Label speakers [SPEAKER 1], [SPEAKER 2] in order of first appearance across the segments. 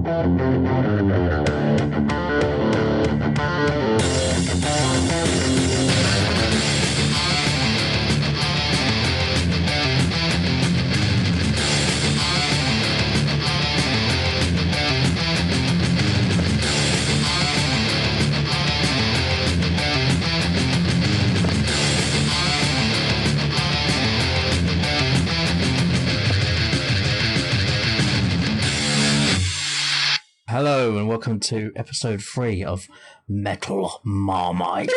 [SPEAKER 1] Hello and welcome to episode 3 of Metal Marmite.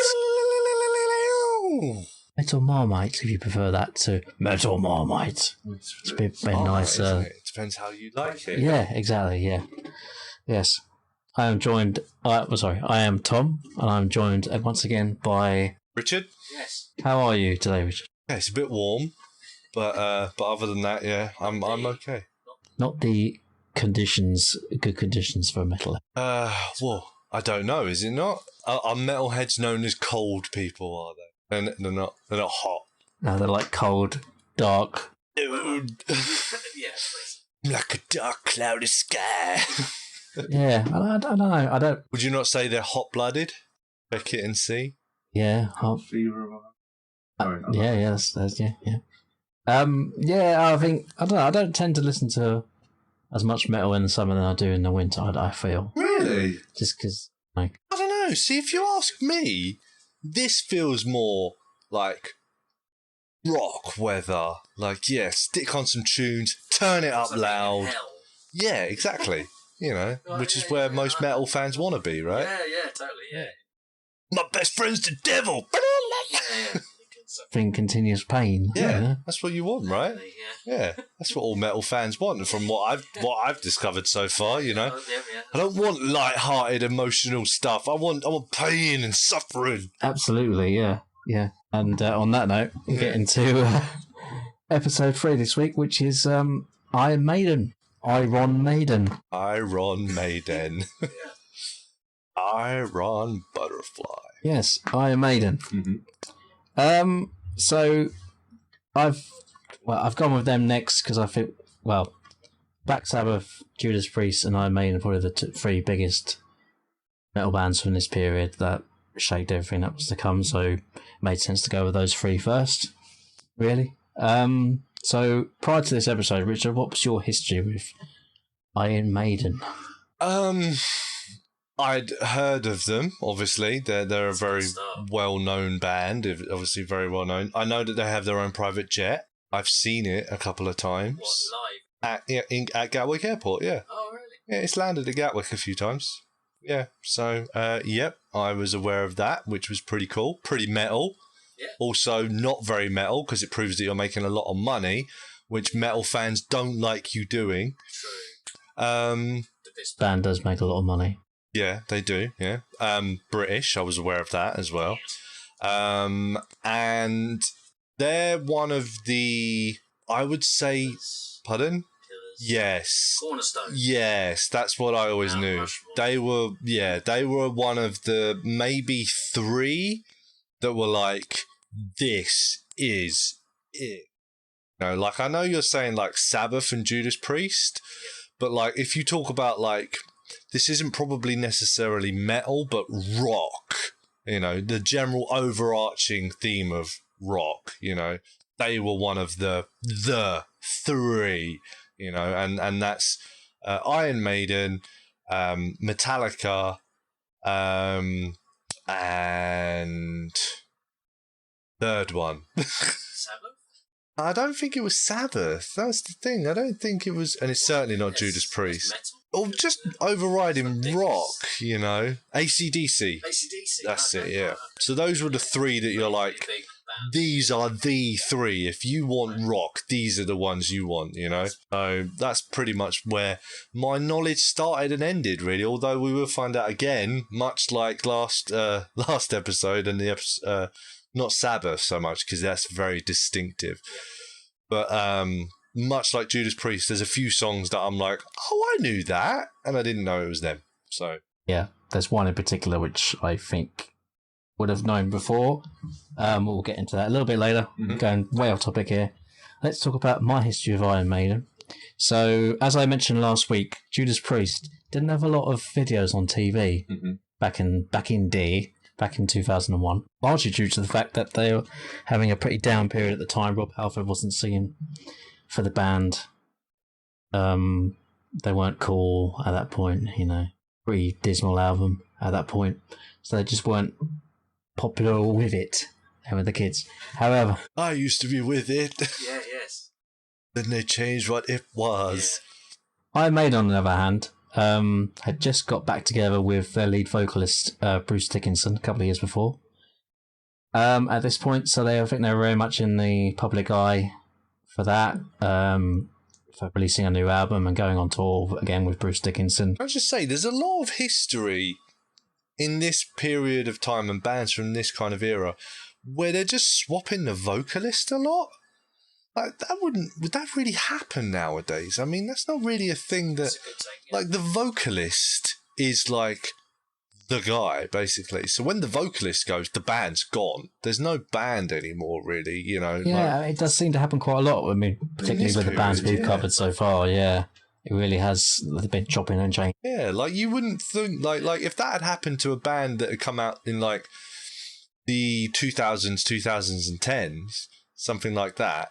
[SPEAKER 1] Metal Marmite, if you prefer that to Metal Marmite. It's a bit nicer.
[SPEAKER 2] It depends how you like it.
[SPEAKER 1] Yeah, exactly, yeah. Yes. I am joined, I am Tom, and I'm joined once again by...
[SPEAKER 2] Richard?
[SPEAKER 1] Yes. How are you today, Richard?
[SPEAKER 2] Yeah, it's a bit warm, but other than that, yeah, I'm okay.
[SPEAKER 1] Not the good conditions for a metal.
[SPEAKER 2] Well, I don't know, is it not? Are metalheads known as cold people, are they? They're not hot.
[SPEAKER 1] No, they're like cold, dark.
[SPEAKER 2] Dude. Yeah, like a dark, cloudy sky.
[SPEAKER 1] Yeah, I don't know.
[SPEAKER 2] Would you not say they're hot-blooded? Beckett and C?
[SPEAKER 1] Yeah, hot fever. Yeah, that's yeah. Yeah, I think I don't know. I don't tend to listen to as much metal in the summer than I do in the winter. I feel
[SPEAKER 2] really
[SPEAKER 1] just because I
[SPEAKER 2] don't know. See, if you ask me, this feels more like rock weather. Like, yeah, stick on some tunes, turn it up loud. Yeah, exactly. You know, which is where most metal fans want to be, right?
[SPEAKER 3] Yeah, totally, yeah.
[SPEAKER 2] My best friend's the devil.
[SPEAKER 1] Think continuous pain.
[SPEAKER 2] Yeah, that's what you want, right? Yeah, that's what all metal fans want. And from what I've discovered so far, you know, I don't want light-hearted, emotional stuff. I want pain and suffering.
[SPEAKER 1] Absolutely, yeah. And on that note, we get into episode 3 this week, which is Iron Maiden. Iron Maiden.
[SPEAKER 2] Iron Butterfly.
[SPEAKER 1] Yes, Iron Maiden.
[SPEAKER 2] Mm-hmm.
[SPEAKER 1] So I've gone with them next because I think, well, Black Sabbath, Judas Priest, and Iron Maiden are probably the 3 biggest metal bands from this period that shaped everything that was to come. So it made sense to go with those 3 first, really. So prior to this episode, Richard, what was your history with Iron Maiden?
[SPEAKER 2] I'd heard of them, obviously. They're a very well-known band, obviously very well-known. I know that they have their own private jet. I've seen it a couple of times.
[SPEAKER 3] What, live?
[SPEAKER 2] At Gatwick Airport, yeah.
[SPEAKER 3] Oh, really?
[SPEAKER 2] Yeah, it's landed at Gatwick a few times. Yeah, so, yep, I was aware of that, which was pretty cool. Pretty metal. Yeah. Also, not very metal, because it proves that you're making a lot of money, which metal fans don't like you doing.
[SPEAKER 3] True.
[SPEAKER 1] This band does make a lot of money.
[SPEAKER 2] Yeah, they do, yeah. British, I was aware of that as well. And they're one of the, I would say, pardon? Yes.
[SPEAKER 3] Cornerstone.
[SPEAKER 2] Yes, that's what I always knew. Rushmore. They were one of the maybe 3 that were like, this is it. You know, like, I know you're saying like Sabbath and Judas Priest, but like, if you talk about like, this isn't probably necessarily metal, but rock, you know, the general overarching theme of rock, you know, they were one of the 3, you know, and that's Iron Maiden, Metallica, and third one.
[SPEAKER 3] Sabbath?
[SPEAKER 2] I don't think it was Sabbath. That's the thing. I don't think it was, and it's certainly not Judas Priest. Or just overriding rock, you know. AC/DC. That's it, yeah. So those were the 3 that you're like, these are the 3. If you want rock, these are the ones you want, you know. So that's pretty much where my knowledge started and ended, really. Although we will find out again, much like last episode and the episode, not Sabbath so much because that's very distinctive, but much like Judas Priest, there's a few songs that I'm like, oh, I knew that, and I didn't know it was them. So
[SPEAKER 1] yeah, there's one in particular which I think would have known before. We'll get into that a little bit later. Mm-hmm. Going way off topic here. Let's talk about my history of Iron Maiden. So, as I mentioned last week, Judas Priest didn't have a lot of videos on TV
[SPEAKER 2] Mm-hmm.
[SPEAKER 1] back in 2001, largely due to the fact that they were having a pretty down period at the time. Rob Halford wasn't singing for the band. They weren't cool at that point, pretty dismal album at that point. So they just weren't popular with it and with the kids. However,
[SPEAKER 2] I used to be with it.
[SPEAKER 3] Yeah, yes.
[SPEAKER 2] Then they changed what it was.
[SPEAKER 1] Iron Maiden, on the other hand, had just got back together with their lead vocalist, Bruce Dickinson, a couple of years before. At this point, so I think they were very much in the public eye for that, for releasing a new album and going on tour again with Bruce Dickinson.
[SPEAKER 2] Can I just say, there's a lot of history in this period of time and bands from this kind of era where they're just swapping the vocalist a lot. Like, would that really happen nowadays? I mean, that's not really a thing that,
[SPEAKER 3] That's a good take. Yeah.
[SPEAKER 2] like, the vocalist is like the guy, basically. So when the vocalist goes, the band's gone. There's no band anymore, really,
[SPEAKER 1] Yeah, it does seem to happen quite a lot. I mean, particularly
[SPEAKER 2] this
[SPEAKER 1] with the bands
[SPEAKER 2] period,
[SPEAKER 1] we've
[SPEAKER 2] yeah.
[SPEAKER 1] covered so far. Yeah, it really has been chopping and changing.
[SPEAKER 2] Yeah, like you wouldn't think like if that had happened to a band that had come out in like the 2000s, 2010s, something like that.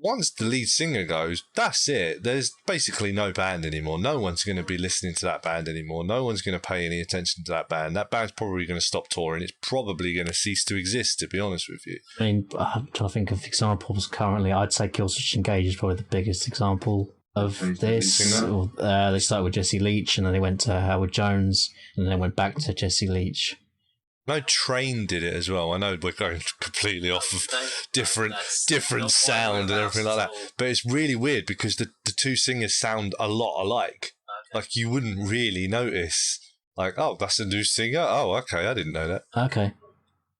[SPEAKER 2] Once the lead singer goes, that's it. There's basically no band anymore. No one's going to be listening to that band anymore. No one's going to pay any attention to that band. That band's probably going to stop touring. It's probably going to cease to exist, to be honest with you.
[SPEAKER 1] I mean, I'm trying to think of examples currently. I'd say Killswitch Engage is probably the biggest example of this. They started with Jesse Leach, and then they went to Howard Jones, and then they went back to Jesse Leach.
[SPEAKER 2] No, Train did it as well. I know we're going completely off of different sound and everything like that, but it's really weird because the two singers sound a lot alike.
[SPEAKER 3] Okay.
[SPEAKER 2] Like you wouldn't really notice. Like, oh, that's a new singer. Oh, okay, I didn't know that.
[SPEAKER 1] Okay,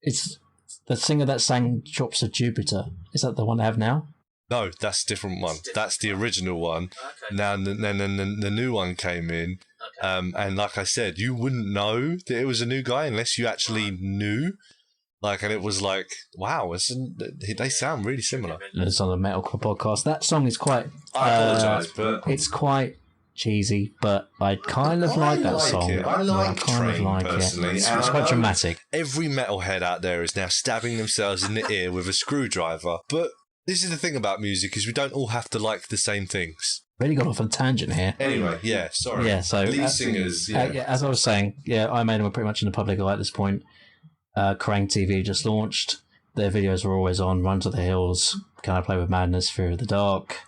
[SPEAKER 1] it's the singer that sang Chops of Jupiter. Is that the one they have now?
[SPEAKER 2] No, that's a different one. That's the original one.
[SPEAKER 3] Okay.
[SPEAKER 2] Now, then the new one came in.
[SPEAKER 3] Okay.
[SPEAKER 2] And like I said, you wouldn't know that it was a new guy unless you actually knew. Like, and it was like, wow, they sound really similar.
[SPEAKER 1] It's on the Metalcore podcast. That song is quite.
[SPEAKER 2] I apologise, but
[SPEAKER 1] It's quite cheesy, but I kind of like that song.
[SPEAKER 2] it. I like
[SPEAKER 1] kind of
[SPEAKER 2] Train,
[SPEAKER 1] like
[SPEAKER 2] personally.
[SPEAKER 1] it. It's
[SPEAKER 2] And I
[SPEAKER 1] quite
[SPEAKER 2] know
[SPEAKER 1] dramatic.
[SPEAKER 2] every metalhead out there is now stabbing themselves in the ear with a screwdriver. But this is the thing about music, is we don't all have to like the same things.
[SPEAKER 1] Really got off on a tangent here.
[SPEAKER 2] Anyway, yeah, sorry.
[SPEAKER 1] Yeah, so
[SPEAKER 2] Lead singers, yeah.
[SPEAKER 1] as I was saying, I made them were pretty much in the public eye at this point. Kerrang TV just launched. Their videos were always on. Run to the Hills, Can I Play with Madness, Fear of the Dark,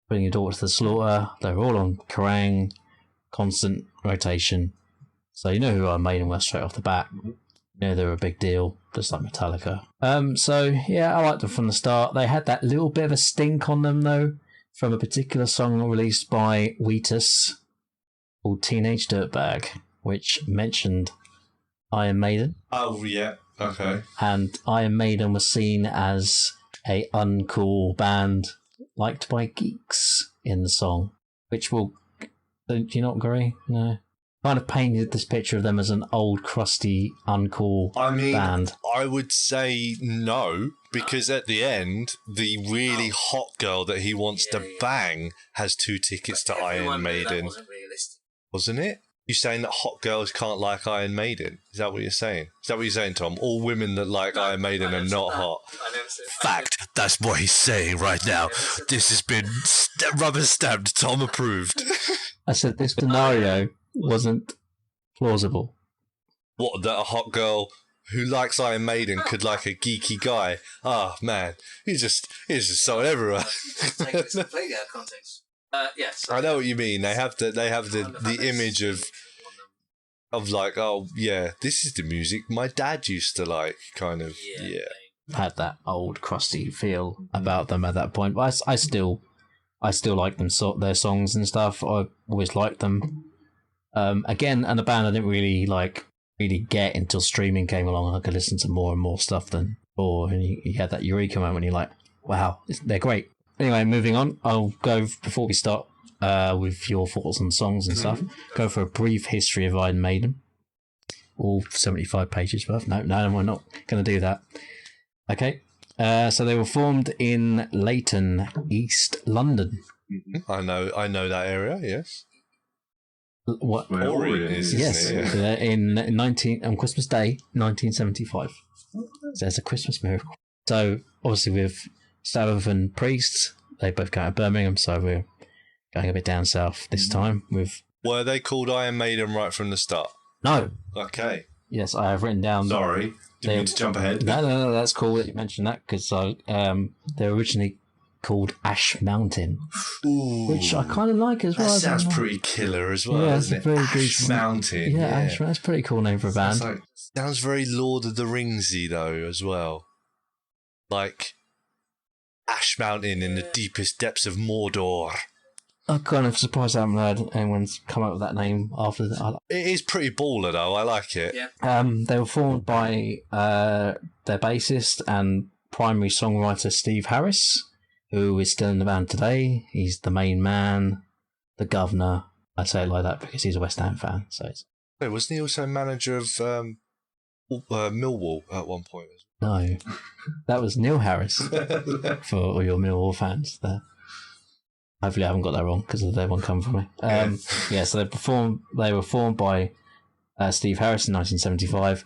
[SPEAKER 1] Putting Your Daughter to the Slaughter. They're all on Kerrang, constant rotation. So you know who Iron Maiden were straight off the bat. You know they were a big deal, just like Metallica. So yeah, I liked them from the start. They had that little bit of a stink on them though, from a particular song released by Wheatus called Teenage Dirtbag, which mentioned Iron Maiden.
[SPEAKER 2] Oh, yeah. Okay.
[SPEAKER 1] And Iron Maiden was seen as a uncool band liked by geeks in the song, which will... Do you not agree? No. Kind of painted this picture of them as an old, crusty, uncool
[SPEAKER 2] I mean,
[SPEAKER 1] band.
[SPEAKER 2] I would say no, because at the end, the really hot girl that he wants to bang has 2 tickets to
[SPEAKER 3] Everyone
[SPEAKER 2] Iron
[SPEAKER 3] knew that
[SPEAKER 2] Maiden.
[SPEAKER 3] wasn't realistic.
[SPEAKER 2] Wasn't it? You saying that hot girls can't like Iron Maiden? Is that what you're saying? Is that what you're saying, Tom? All women that like Iron Maiden are not hot.
[SPEAKER 3] I never said
[SPEAKER 2] Fact. That's what he's saying right now. This has been rubber stamped. Tom approved.
[SPEAKER 1] I said this scenario wasn't plausible.
[SPEAKER 2] What, that a hot girl who likes Iron Maiden could like a geeky guy? Ah, man. He's just so everywhere.
[SPEAKER 3] Take this completely out of context. Yes.
[SPEAKER 2] I know what you mean. They have the image of like, oh yeah, this is the music my dad used to like, kind of. Yeah.
[SPEAKER 1] Had that old crusty feel about them at that point, but I still like them, their songs and stuff. I always liked them. Again, and a band I didn't really get until streaming came along. I could listen to more and more stuff than before, and you had that eureka moment when you're like, wow, they're great. Anyway, moving on, I'll go, before we start with your thoughts on songs and stuff, go for a brief history of Iron Maiden. All 75 pages worth. No, we're not going to do that. Okay, so they were formed in Leighton, East London.
[SPEAKER 2] I know that area. Yes.
[SPEAKER 1] What?
[SPEAKER 4] Where
[SPEAKER 2] Orient is,
[SPEAKER 1] Yes,
[SPEAKER 2] isn't it? Yeah.
[SPEAKER 1] in 19 on Christmas Day, 1975. So there's a Christmas miracle. So obviously with Sabbath and Priest, they both go to Birmingham, so we're going a bit down south this time with...
[SPEAKER 2] Were they called Iron Maiden right from the start?
[SPEAKER 1] No.
[SPEAKER 2] Okay.
[SPEAKER 1] Yes, I have written down...
[SPEAKER 4] Sorry, didn't mean to jump ahead.
[SPEAKER 1] No, that's cool that you mentioned that, because they're originally called Ash Mountain,
[SPEAKER 2] Ooh.
[SPEAKER 1] which I kind of like as well.
[SPEAKER 2] That sounds pretty killer as well,
[SPEAKER 1] Yeah, it's
[SPEAKER 2] doesn't it?
[SPEAKER 1] very
[SPEAKER 2] Ash
[SPEAKER 1] good.
[SPEAKER 2] Mountain.
[SPEAKER 1] Yeah, Ash, that's a pretty cool name for a band.
[SPEAKER 4] It's like,
[SPEAKER 2] Sounds very Lord of the Ringsy though, as well. Like Ash Mountain in the deepest depths of Mordor.
[SPEAKER 1] I'm kind of surprised I haven't heard anyone's come up with that name after that.
[SPEAKER 2] It is pretty baller though. I like it.
[SPEAKER 3] Yeah.
[SPEAKER 1] They were formed by their bassist and primary songwriter Steve Harris, who is still in the band today. He's the main man, the governor. I say it like that because he's a West Ham fan. So it's...
[SPEAKER 2] Wait, wasn't he also manager of Millwall at one point?
[SPEAKER 1] No, that was Neil Harris for all your Millwall fans there. Hopefully, I haven't got that wrong because they won't come for me. Yeah, so they were formed by Steve Harris in 1975.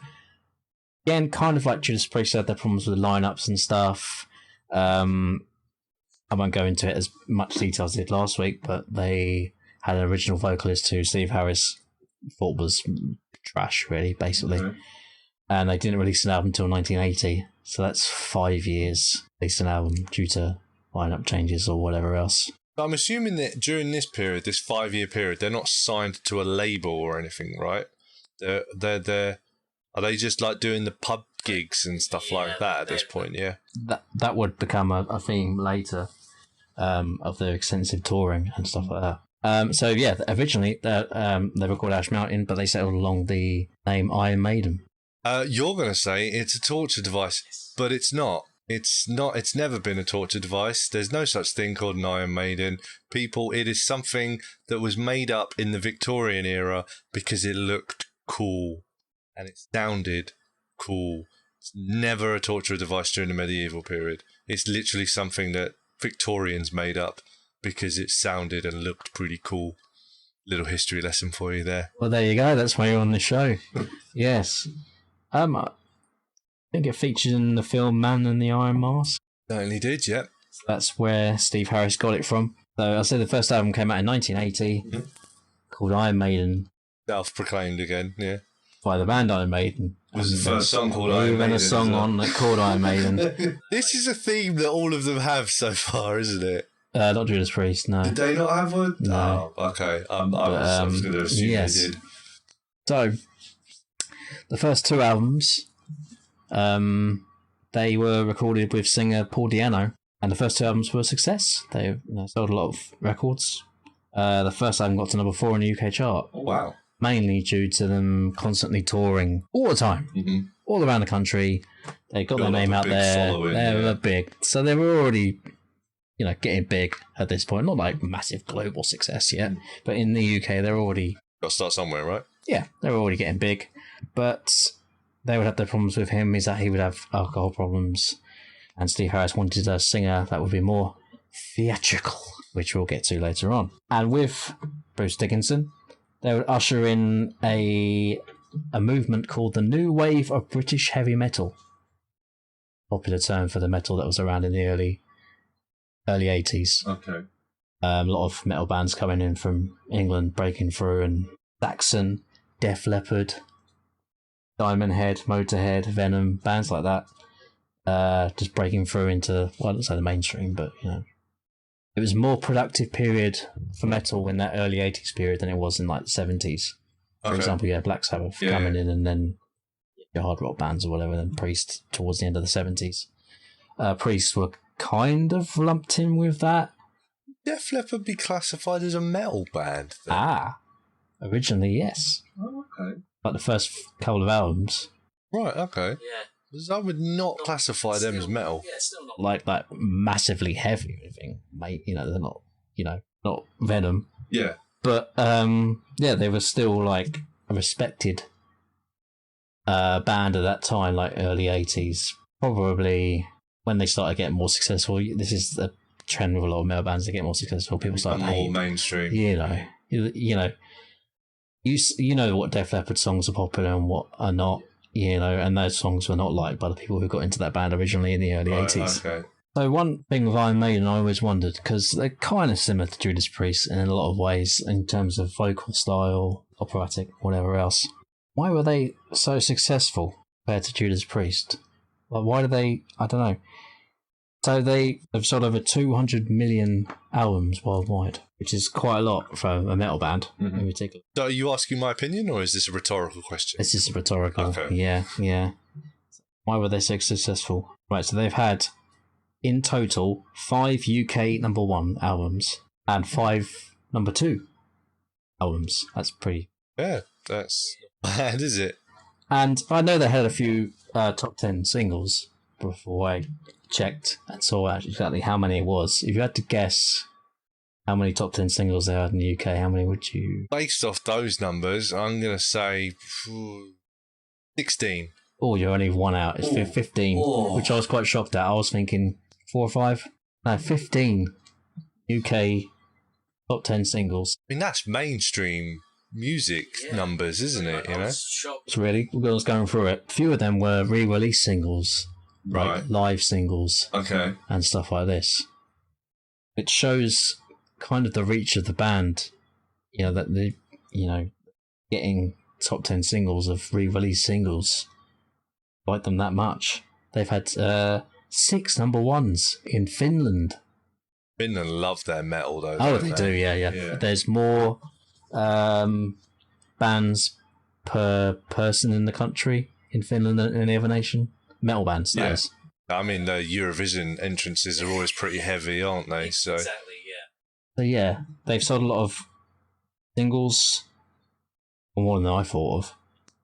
[SPEAKER 1] Again, kind of like Judas Priest had their problems with the lineups and stuff. I won't go into it as much detail as I did last week, but they had an original vocalist who Steve Harris thought was trash, really, basically.
[SPEAKER 4] okay.
[SPEAKER 1] And they didn't release an album until 1980, so that's 5 years. Released an album due to lineup changes or whatever else.
[SPEAKER 2] I'm assuming that during this period, this 5-year period, they're not signed to a label or anything, right? They're are they just like doing the pub gigs and stuff like that at this point? Yeah.
[SPEAKER 1] That would become a theme later of their extensive touring and stuff like that. So yeah, originally they were called Ash Mountain, but they settled along the name Iron Maiden.
[SPEAKER 2] You're going to say it's a torture device, but it's not. It's not. It's never been a torture device. There's no such thing called an Iron Maiden. People, it is something that was made up in the Victorian era because it looked cool and it sounded cool. It's never a torture device during the medieval period. It's literally something that Victorians made up because it sounded and looked pretty cool. Little history lesson for you there.
[SPEAKER 1] Well, there you go. That's why you're on the show. Yes. I think it featured in the film Man in the Iron Mask.
[SPEAKER 2] Certainly did, yeah.
[SPEAKER 1] So that's where Steve Harris got it from. So I said the first album came out in 1980, called Iron Maiden,
[SPEAKER 2] Self-proclaimed again, yeah.
[SPEAKER 1] by the band Iron Maiden.
[SPEAKER 4] Was the first song called Iron
[SPEAKER 1] Even
[SPEAKER 4] Maiden?
[SPEAKER 1] a song on that called Iron Maiden.
[SPEAKER 2] This is a theme that all of them have so far, isn't it?
[SPEAKER 1] Not Judas Priest, no.
[SPEAKER 4] Did they not have one?
[SPEAKER 1] No.
[SPEAKER 4] Oh, okay. I was going to assume
[SPEAKER 1] yes.
[SPEAKER 4] they did.
[SPEAKER 1] So, the first two albums, they were recorded with singer Paul Di'Anno, and the first two albums were a success. They sold a lot of records. The first album got to number 4 in the UK chart,
[SPEAKER 4] Oh, wow.
[SPEAKER 1] mainly due to them constantly touring all the time, all around the country. They got their
[SPEAKER 4] Built up
[SPEAKER 1] name
[SPEAKER 4] a
[SPEAKER 1] out
[SPEAKER 4] big
[SPEAKER 1] there.
[SPEAKER 4] following,
[SPEAKER 1] They
[SPEAKER 4] yeah.
[SPEAKER 1] were big, so they were already, getting big at this point. Not like massive global success yet, but in the UK, they're already.
[SPEAKER 2] Got to start somewhere, right?
[SPEAKER 1] Yeah, they were already getting big, but they would have their problems with him is that he would have alcohol problems, and Steve Harris wanted a singer that would be more theatrical, which we'll get to later on. And with Bruce Dickinson, they would usher in a movement called the New Wave of British Heavy Metal, popular term for the metal that was around in the early 80s.
[SPEAKER 4] Okay.
[SPEAKER 1] A lot of metal bands coming in from England, breaking through, and Saxon, Def Leppard, Diamond Head, Motorhead, Venom, bands like that, just breaking through into, well, I don't say the mainstream, but it was a more productive period for metal in that early 80s period than it was in like the 70s. For
[SPEAKER 4] Okay.
[SPEAKER 1] example, you had Black Sabbath
[SPEAKER 4] Yeah,
[SPEAKER 1] coming in, and then your hard rock bands or whatever, and then Priest towards the end of the 70s. Priest were kind of lumped in with that.
[SPEAKER 2] Def Leppard be classified as a metal band? Then?
[SPEAKER 1] Originally, yes.
[SPEAKER 4] Oh, okay.
[SPEAKER 1] Like the first couple of albums,
[SPEAKER 2] Right, okay.
[SPEAKER 3] Yeah.
[SPEAKER 2] 'Cause I would not classify them as metal.
[SPEAKER 3] Yeah, still not.
[SPEAKER 1] like massively heavy, I think, mate. They're not, not Venom.
[SPEAKER 4] Yeah.
[SPEAKER 1] But yeah, they were still like a respected band at that time, like early 80s. Probably when they started getting more successful. This is the trend with a lot of metal bands. They get more successful. People start
[SPEAKER 4] More
[SPEAKER 1] paying.
[SPEAKER 4] mainstream.
[SPEAKER 1] You know. you know what Def Leppard songs are popular and what are not, you know, and those songs were not liked by the people who got into that band originally in the early 80s.
[SPEAKER 4] Okay.
[SPEAKER 1] So one thing with Iron Maiden, I always wondered, because they're kind of similar to Judas Priest in a lot of ways in terms of vocal style, operatic, whatever else. Why were they so successful compared to Judas Priest? Like, why do they? I don't know. So they've sold over 200 million albums worldwide, which is quite a lot for a metal band in particular.
[SPEAKER 2] So are you asking my opinion, or is this a rhetorical question?
[SPEAKER 1] It's just rhetorical.
[SPEAKER 2] Okay.
[SPEAKER 1] Yeah. Why were they so successful? Right, so they've had, in total, 5 UK number 1 albums and 5 number 2 albums. That's pretty...
[SPEAKER 2] Yeah, that's bad, is it?
[SPEAKER 1] And I know they had a few top 10 singles before I checked and saw exactly how many it was. If you had to guess how many top 10 singles they had in the UK, how many would you...
[SPEAKER 2] Based off those numbers, I'm going to say 16.
[SPEAKER 1] Oh, you're only one out. It's 15, which I was quite shocked at. I was thinking 4 or 5. No, 15 UK top 10 singles.
[SPEAKER 2] I mean, that's mainstream music numbers, isn't it? You know,
[SPEAKER 1] It's really, I was going through it. A few of them were re-release singles,
[SPEAKER 4] Right.
[SPEAKER 1] like live singles
[SPEAKER 4] Okay.
[SPEAKER 1] and stuff like this. It shows kind of the reach of the band, you know, that they, you know, getting top 10 singles of re-release singles, like them that much. They've had 6 number 1s in Finland.
[SPEAKER 2] Finland love their metal though.
[SPEAKER 1] Oh,
[SPEAKER 2] don't
[SPEAKER 1] they do, yeah.
[SPEAKER 4] Yeah.
[SPEAKER 1] There's more bands per person in the country in Finland than any other nation. Metal bands, that
[SPEAKER 2] Yeah.
[SPEAKER 1] is.
[SPEAKER 2] I mean, the Eurovision entrances are always pretty heavy, aren't they? So
[SPEAKER 3] Exactly, yeah.
[SPEAKER 1] So yeah, they've sold a lot of singles, more than I thought of.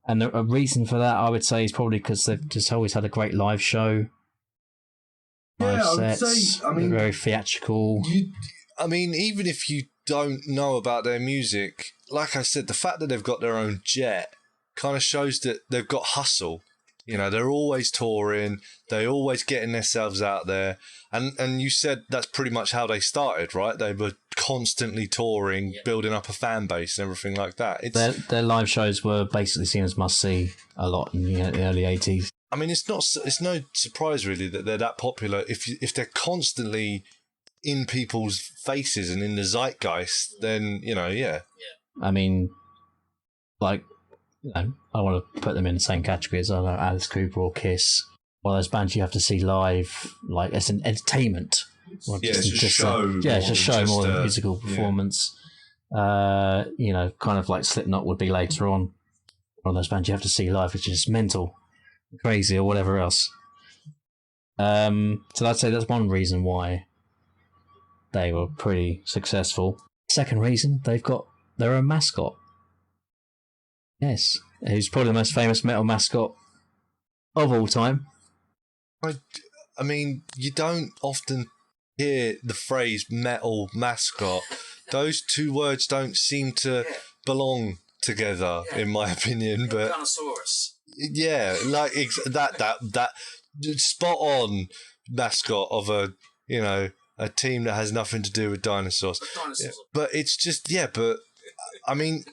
[SPEAKER 1] And a reason for that, I would say, is probably because they've just always had a great live show. Live
[SPEAKER 4] Yeah, I would
[SPEAKER 1] sets,
[SPEAKER 4] say, I mean,
[SPEAKER 1] very theatrical.
[SPEAKER 2] I mean, even if you don't know about their music, like I said, the fact that they've got their own jet kind of shows that they've got hustle. You know, they're always touring, they're always getting themselves out there. And you said that's pretty much how they started, right? They were constantly touring, building up a fan base and everything like that.
[SPEAKER 1] Their live shows were basically seen as must-see a lot in the early 80s.
[SPEAKER 2] I mean, it's no surprise really that they're that popular if they're constantly in people's faces and in the zeitgeist. Then you know, yeah.
[SPEAKER 1] I mean, like, you know, I want to put them in the same category as Alice Cooper or Kiss. One of those bands you have to see live, like as an entertainment. Well,
[SPEAKER 4] Yeah, it's a show.
[SPEAKER 1] It's a show more than a musical
[SPEAKER 4] yeah.
[SPEAKER 1] performance. You know, kind of like Slipknot would be later on. One of those bands you have to see live, which is mental, crazy, or whatever else. So I'd say that's one reason why they were pretty successful. Second reason, they've got their own mascot. Yes, who's probably the most famous metal mascot of all time.
[SPEAKER 2] I mean, you don't often hear the phrase metal mascot. Those two words don't seem to belong together, in my opinion. But
[SPEAKER 3] Dinosaurus.
[SPEAKER 2] yeah, like that spot on mascot of a team that has nothing to do with dinosaurs.
[SPEAKER 3] Dinosaurs.
[SPEAKER 2] Yeah. But it's just but I mean,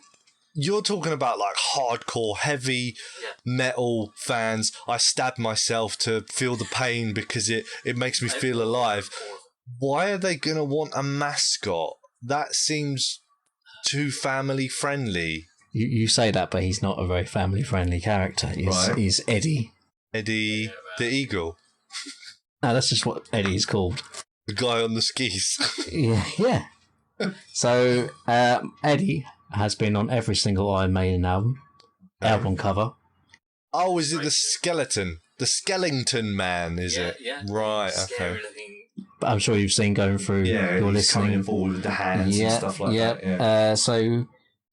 [SPEAKER 2] you're talking about like hardcore, heavy metal fans. I stab myself to feel the pain because it makes me feel alive. Why are they going to want a mascot? That seems too family friendly.
[SPEAKER 1] You say that, but he's not a very family friendly character. He's Eddie.
[SPEAKER 2] Eddie the Eagle,
[SPEAKER 1] No, that's just what Eddie is called.
[SPEAKER 2] the guy on the skis.
[SPEAKER 1] Yeah. So Eddie has been on every single Iron Maiden album cover.
[SPEAKER 2] Oh, is it the skeleton? The Skellington Man, is it?
[SPEAKER 3] Yeah.
[SPEAKER 2] Right,
[SPEAKER 3] Scary
[SPEAKER 2] okay.
[SPEAKER 3] looking.
[SPEAKER 1] But I'm sure you've seen going through
[SPEAKER 4] Yeah,
[SPEAKER 1] your
[SPEAKER 4] he's coming
[SPEAKER 1] listening.
[SPEAKER 4] forward with the hands and stuff like that. Yeah.
[SPEAKER 1] So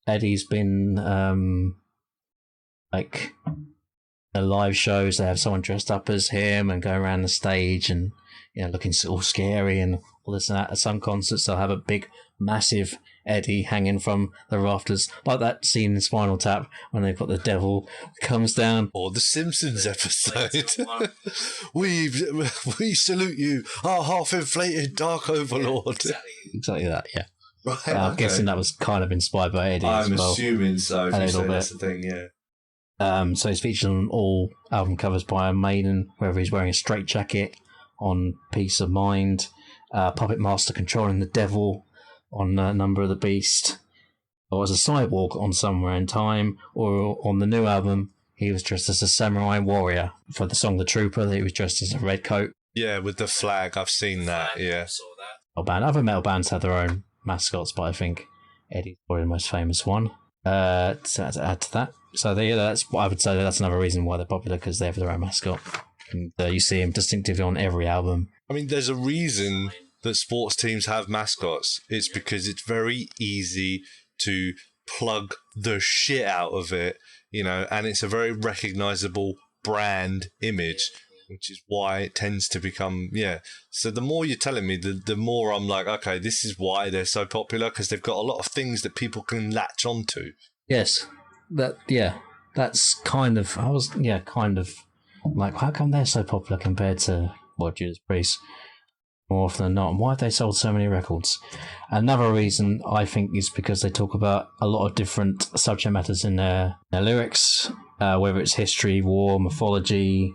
[SPEAKER 1] Eddie's been like the live shows. They have someone dressed up as him and go around the stage and looking all scary and all this and that. At some concerts, they'll have a big, massive Eddie hanging from the rafters, like that scene in Spinal Tap when they've got the devil comes down.
[SPEAKER 2] Or the Simpsons episode. we salute you, our half-inflated Dark Overlord.
[SPEAKER 3] Exactly.
[SPEAKER 1] Exactly that, yeah.
[SPEAKER 2] Right,
[SPEAKER 1] I'm guessing that was kind of inspired by Eddie as
[SPEAKER 4] I'm
[SPEAKER 1] well.
[SPEAKER 4] assuming so. If
[SPEAKER 1] A
[SPEAKER 4] you
[SPEAKER 1] little
[SPEAKER 4] say
[SPEAKER 1] bit.
[SPEAKER 4] that's the thing, yeah.
[SPEAKER 1] So he's featured on all album covers by Maiden, whether he's wearing a straitjacket on Peace of Mind, Puppet Master controlling the devil on Number of the Beast, or as a cyborg on Somewhere in Time, or on the new album, he was dressed as a samurai warrior. For the song The Trooper, he was dressed as a red coat.
[SPEAKER 2] Yeah, with the flag. I've seen that, yeah.
[SPEAKER 3] Saw that.
[SPEAKER 1] Other metal bands have their own mascots, but I think Eddie's probably the most famous one. To add to that. So that's I would say that's another reason why they're popular, because they have their own mascot. And you see him distinctively on every album.
[SPEAKER 2] I mean, there's a reason that sports teams have mascots. It's because it's very easy to plug the shit out of it, and it's a very recognizable brand image, which is why it tends to become, So the more you're telling me, the more I'm like, okay, this is why they're so popular, because they've got a lot of things that people can latch onto.
[SPEAKER 1] Yes, that's kind of, kind of like, how come they're so popular compared to, Judas Priest? More often than not, and why have they sold so many records? Another reason I think is because they talk about a lot of different subject matters in their lyrics, whether it's history, war, mythology,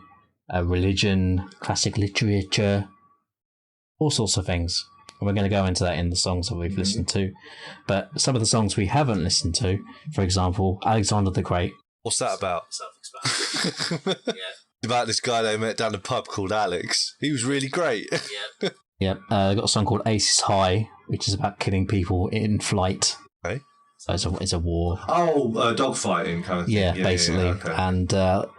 [SPEAKER 1] religion, classic literature, all sorts of things. And we're going to go into that in the songs that we've listened to. But some of the songs we haven't listened to, for example, Alexander the Great.
[SPEAKER 2] What's that about?
[SPEAKER 3] Self-explanatory. Yeah.
[SPEAKER 2] About this guy they met down the pub called Alex. He was really great.
[SPEAKER 3] Yeah.
[SPEAKER 1] Yep, they got a song called Aces High, which is about killing people in flight.
[SPEAKER 2] Okay.
[SPEAKER 1] So it's a war.
[SPEAKER 4] Oh, dogfighting kind of thing.
[SPEAKER 1] Yeah, basically.
[SPEAKER 4] Yeah, okay.
[SPEAKER 1] And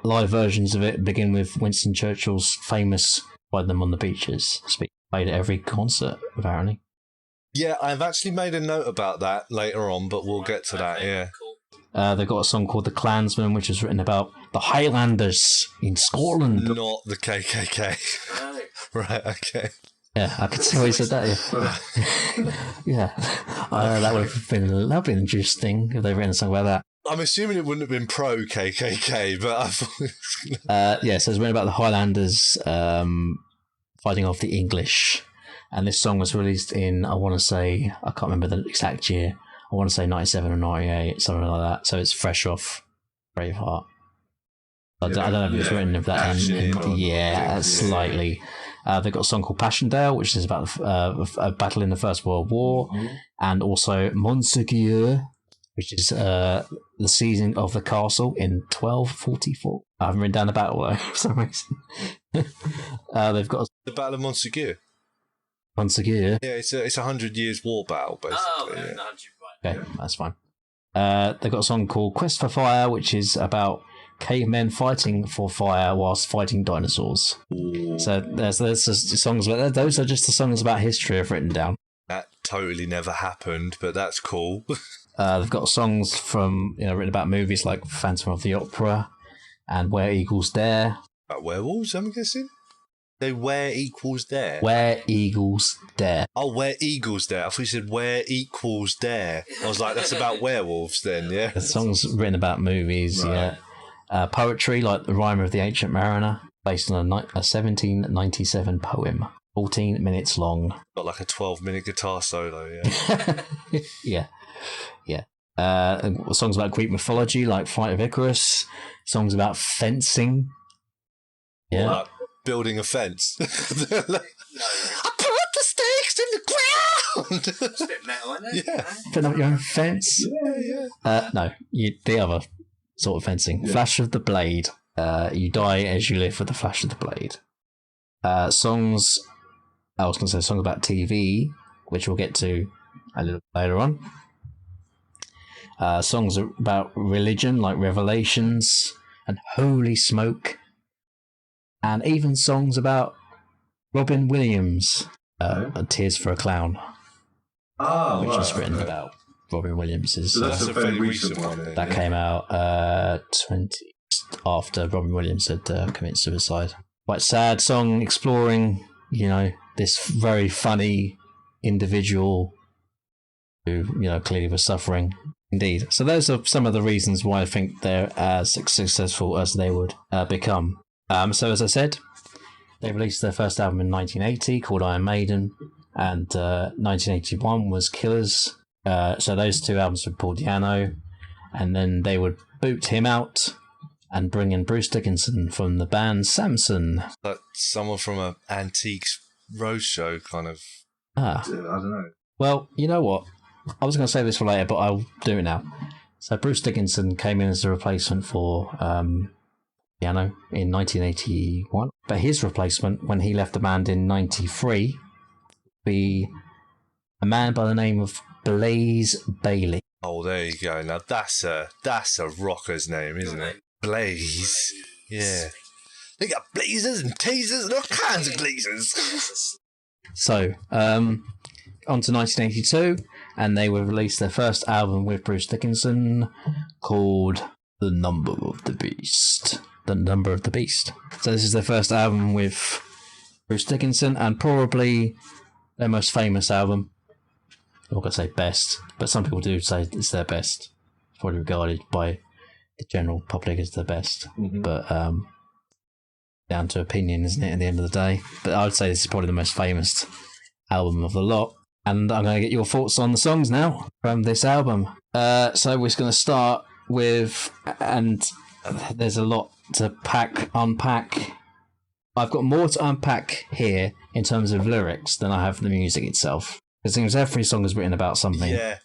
[SPEAKER 1] live versions of it begin with Winston Churchill's famous "Find Them on the Beaches" speech, played at every concert, apparently.
[SPEAKER 2] Yeah, I've actually made a note about that later on, but we'll get to that, yeah.
[SPEAKER 3] Cool.
[SPEAKER 1] They've got a song called The Klansman, which is written about the Highlanders in Scotland.
[SPEAKER 2] Not the KKK.
[SPEAKER 3] No.
[SPEAKER 2] Right, okay.
[SPEAKER 1] Yeah, I could see why you said that. Yeah, that would have been interesting if they'd written a song about that.
[SPEAKER 2] I'm assuming it wouldn't have been pro KKK, but I thought.
[SPEAKER 1] Yeah, so it's written about the Highlanders fighting off the English, and this song was released in, I want to say, I can't remember the exact year. I want to say 97 or 98, something like that. So it's fresh off Braveheart. I don't know if it's written of that. Slightly. They've got a song called Passchendaele, which is about a battle in the First World War, and also Montségur, which is the seizing of the castle in 1244. I haven't written down the battle though, for some reason. They've got
[SPEAKER 2] The Battle of Montségur.
[SPEAKER 1] Montségur.
[SPEAKER 2] Yeah, it's a 100 Years War battle, basically.
[SPEAKER 3] Oh, no,
[SPEAKER 2] yeah.
[SPEAKER 3] no, right.
[SPEAKER 1] Okay, that's fine. They've got a song called Quest for Fire, which is about cavemen fighting for fire whilst fighting dinosaurs. So there's songs about those are just the songs about history I've written down.
[SPEAKER 2] That totally never happened, but that's cool.
[SPEAKER 1] They've got songs from written about movies like Phantom of the Opera and Where Eagles Dare.
[SPEAKER 2] About werewolves, I'm guessing? They Where Equals Dare?
[SPEAKER 1] Where Eagles Dare.
[SPEAKER 2] Oh, Where Eagles Dare. I thought you said Where Equals Dare. I was like, that's about werewolves then, yeah?
[SPEAKER 1] The songs written about movies,
[SPEAKER 4] Right.
[SPEAKER 1] yeah. Poetry like The Rhyme of the Ancient Mariner, based on a 1797 poem. 14 minutes long.
[SPEAKER 2] Got like a 12-minute guitar solo, yeah.
[SPEAKER 1] Yeah. Songs about Greek mythology like Flight of Icarus. Songs about fencing. Yeah.
[SPEAKER 2] Like building a fence. I put
[SPEAKER 3] No,
[SPEAKER 2] the stakes in the ground!
[SPEAKER 3] it's a bit metal, isn't it?
[SPEAKER 2] Yeah.
[SPEAKER 1] Putting up your own fence.
[SPEAKER 2] Yeah.
[SPEAKER 1] No, the other sort of fencing.
[SPEAKER 4] Yeah.
[SPEAKER 1] Flash of the Blade. You die as you live with the flash of the blade. Songs. I was going to say songs about TV, which we'll get to a little later on. Songs about religion, like Revelations and Holy Smoke. And even songs about Robin Williams, Tears for a Clown, which was written about Robin Williams.
[SPEAKER 4] So that's a fairly recent one. Then,
[SPEAKER 1] That came out 20 after Robin Williams had committed suicide. Quite sad song exploring, this very funny individual who, clearly was suffering. Indeed. So those are some of the reasons why I think they're as successful as they would become. So as I said, they released their first album in 1980 called Iron Maiden, and 1981 was Killers, So those two albums with Paul Diano, and then they would boot him out and bring in Bruce Dickinson from the band Samson.
[SPEAKER 2] Like someone from an Antiques Roadshow kind of.
[SPEAKER 1] Ah,
[SPEAKER 4] I don't know.
[SPEAKER 1] well, you know what? I was going to say this for later, but I'll do it now. So Bruce Dickinson came in as a replacement for Diano in 1981, but his replacement when he left the band in 93 be a man by the name of Blaze Bailey.
[SPEAKER 2] Oh, there you go. Now that's a rocker's name, isn't it? Blaze. Yeah. They got blazers and tasers and all kinds of blazers.
[SPEAKER 1] So, on to 1982, and they would release their first album with Bruce Dickinson called The Number of the Beast. The Number of the Beast. So this is their first album with Bruce Dickinson, and probably their most famous album. I'm not going to say best, but some people do say it's their best. It's probably regarded by the general public as their best.
[SPEAKER 4] Mm-hmm.
[SPEAKER 1] But down to opinion, isn't it, at the end of the day? But I would say this is probably the most famous album of the lot. And I'm going to get your thoughts on the songs now from this album. So we're just going to start with, and there's a lot to unpack. I've got more to unpack here in terms of lyrics than I have the music itself. It seems every song is written about something.
[SPEAKER 2] Yeah,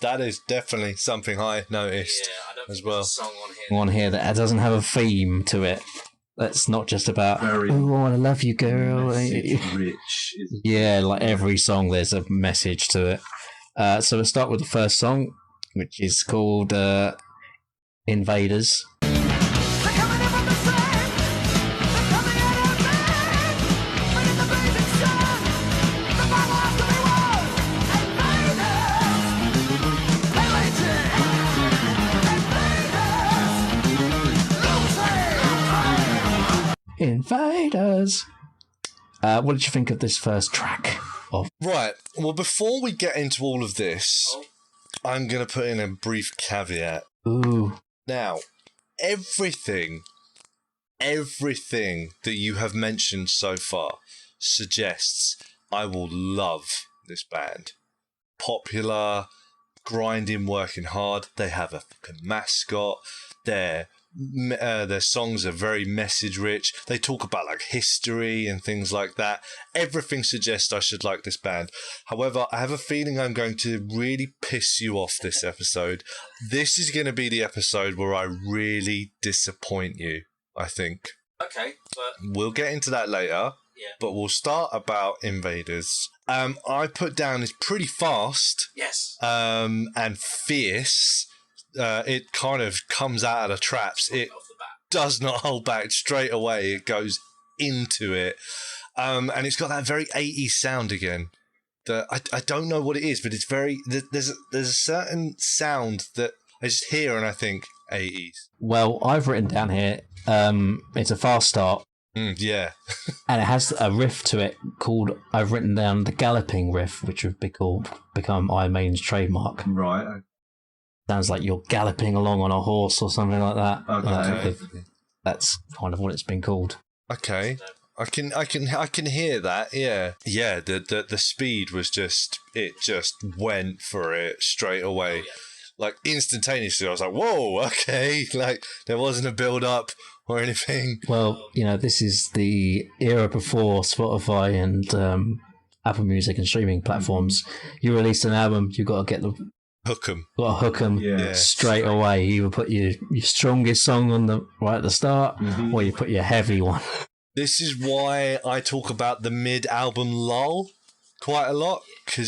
[SPEAKER 2] that is definitely something I noticed as well.
[SPEAKER 1] On here that doesn't have a theme to it. That's not just about,
[SPEAKER 4] Very
[SPEAKER 1] oh, I want to love you, girl.
[SPEAKER 4] Message rich.
[SPEAKER 1] Yeah, like every song, there's a message to it. So we'll start with the first song, which is called Invaders. Invaders. What did you think of this first track?
[SPEAKER 2] Right. Well, before we get into all of this, I'm going to put in a brief caveat.
[SPEAKER 1] Ooh.
[SPEAKER 2] Now, everything that you have mentioned so far suggests I will love this band. Popular, grinding, working hard. They have a fucking mascot. Their songs are very message rich. They talk about like history and things like that. Everything suggests I should like this band. However, I have a feeling I'm going to really piss you off this episode. This is going to be the episode where I really disappoint you, I think.
[SPEAKER 3] Okay, but
[SPEAKER 2] We'll get into that later.
[SPEAKER 3] Yeah.
[SPEAKER 2] But we'll start about Invaders. I put down it's pretty fast.
[SPEAKER 3] yes,
[SPEAKER 2] And fierce. It kind of comes out of the traps. It
[SPEAKER 3] off the bat.
[SPEAKER 2] does not hold back straight away. It goes into it. And it's got that very 80s sound again. That I don't know what it is, but it's very... There's a certain sound that I just hear and I think 80s.
[SPEAKER 1] Well, I've written down here, it's a fast start,
[SPEAKER 2] Yeah.
[SPEAKER 1] and it has a riff to it called, I've written down the galloping riff, which would become Iron Maiden's trademark.
[SPEAKER 4] Right.
[SPEAKER 1] Sounds like you're galloping along on a horse or something like that.
[SPEAKER 4] Okay.
[SPEAKER 1] That's kind of what it's been called.
[SPEAKER 2] Okay. I can hear that. Yeah. Yeah. The speed was just went for it straight away. Like instantaneously, I was like, "Whoa, okay!" Like there wasn't a build up or anything.
[SPEAKER 1] Well, this is the era before Spotify and Apple Music and streaming platforms. You release an album, you got to
[SPEAKER 2] Hook 'em.
[SPEAKER 1] hook them
[SPEAKER 4] Yeah.
[SPEAKER 1] straight away. You would put your strongest song on right at the start, or you put your heavy one.
[SPEAKER 2] This is why I talk about the mid-album lull quite a lot,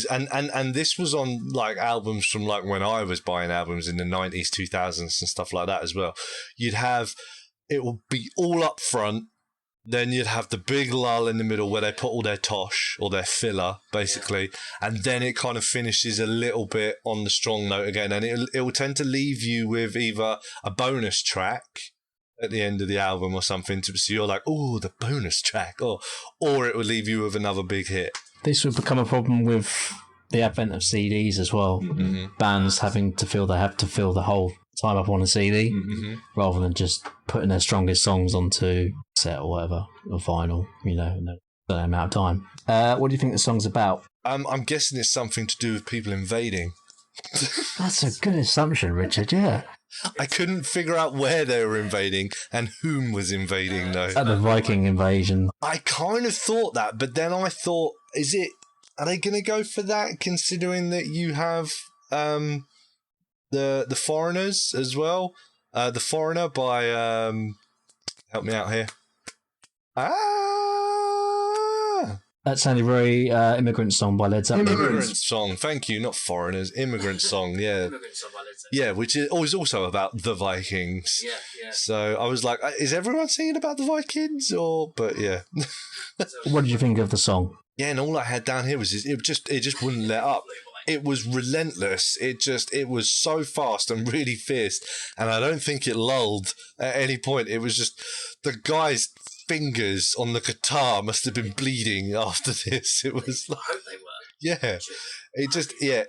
[SPEAKER 2] and this was on like albums from like when I was buying albums in the 90s, 2000s and stuff like that as well. It will be all up front, then you'd have the big lull in the middle where they put all their tosh or their filler basically, and then it kind of finishes a little bit on the strong note again, and it will tend to leave you with either a bonus track at the end of the album or something, so you're like, oh, the bonus track, or it would leave you with another big hit.
[SPEAKER 1] This would become a problem with the advent of CDs as well. Bands having to feel they have to fill the whole time up on a CD rather than just putting their strongest songs onto set or whatever, or vinyl, in a certain amount of time. What do you think the song's about?
[SPEAKER 2] I'm guessing it's something to do with people invading.
[SPEAKER 1] That's a good assumption, Richard. Yeah.
[SPEAKER 2] I couldn't figure out where they were invading and whom was invading, though.
[SPEAKER 1] At the Viking invasion.
[SPEAKER 2] I kind of thought that, but then I thought, are they going to go for that, considering that you have the Foreigners as well? The Foreigner by, help me out here.
[SPEAKER 1] That sounded very Immigrant Song by Led Zeppelin.
[SPEAKER 2] Immigrant Song, thank you, not Foreigners. Immigrant Song, yeah. Yeah, which is also about the Vikings.
[SPEAKER 3] Yeah.
[SPEAKER 2] So I was like, is everyone singing about the Vikings? But yeah.
[SPEAKER 1] What did you think of the song?
[SPEAKER 2] Yeah, and all I had down here was it just wouldn't let up. It was relentless. It was so fast and really fierce, and I don't think it lulled at any point. It was just the guy's fingers on the guitar must have been bleeding after this. It was like,
[SPEAKER 3] I hope they were.
[SPEAKER 2] yeah,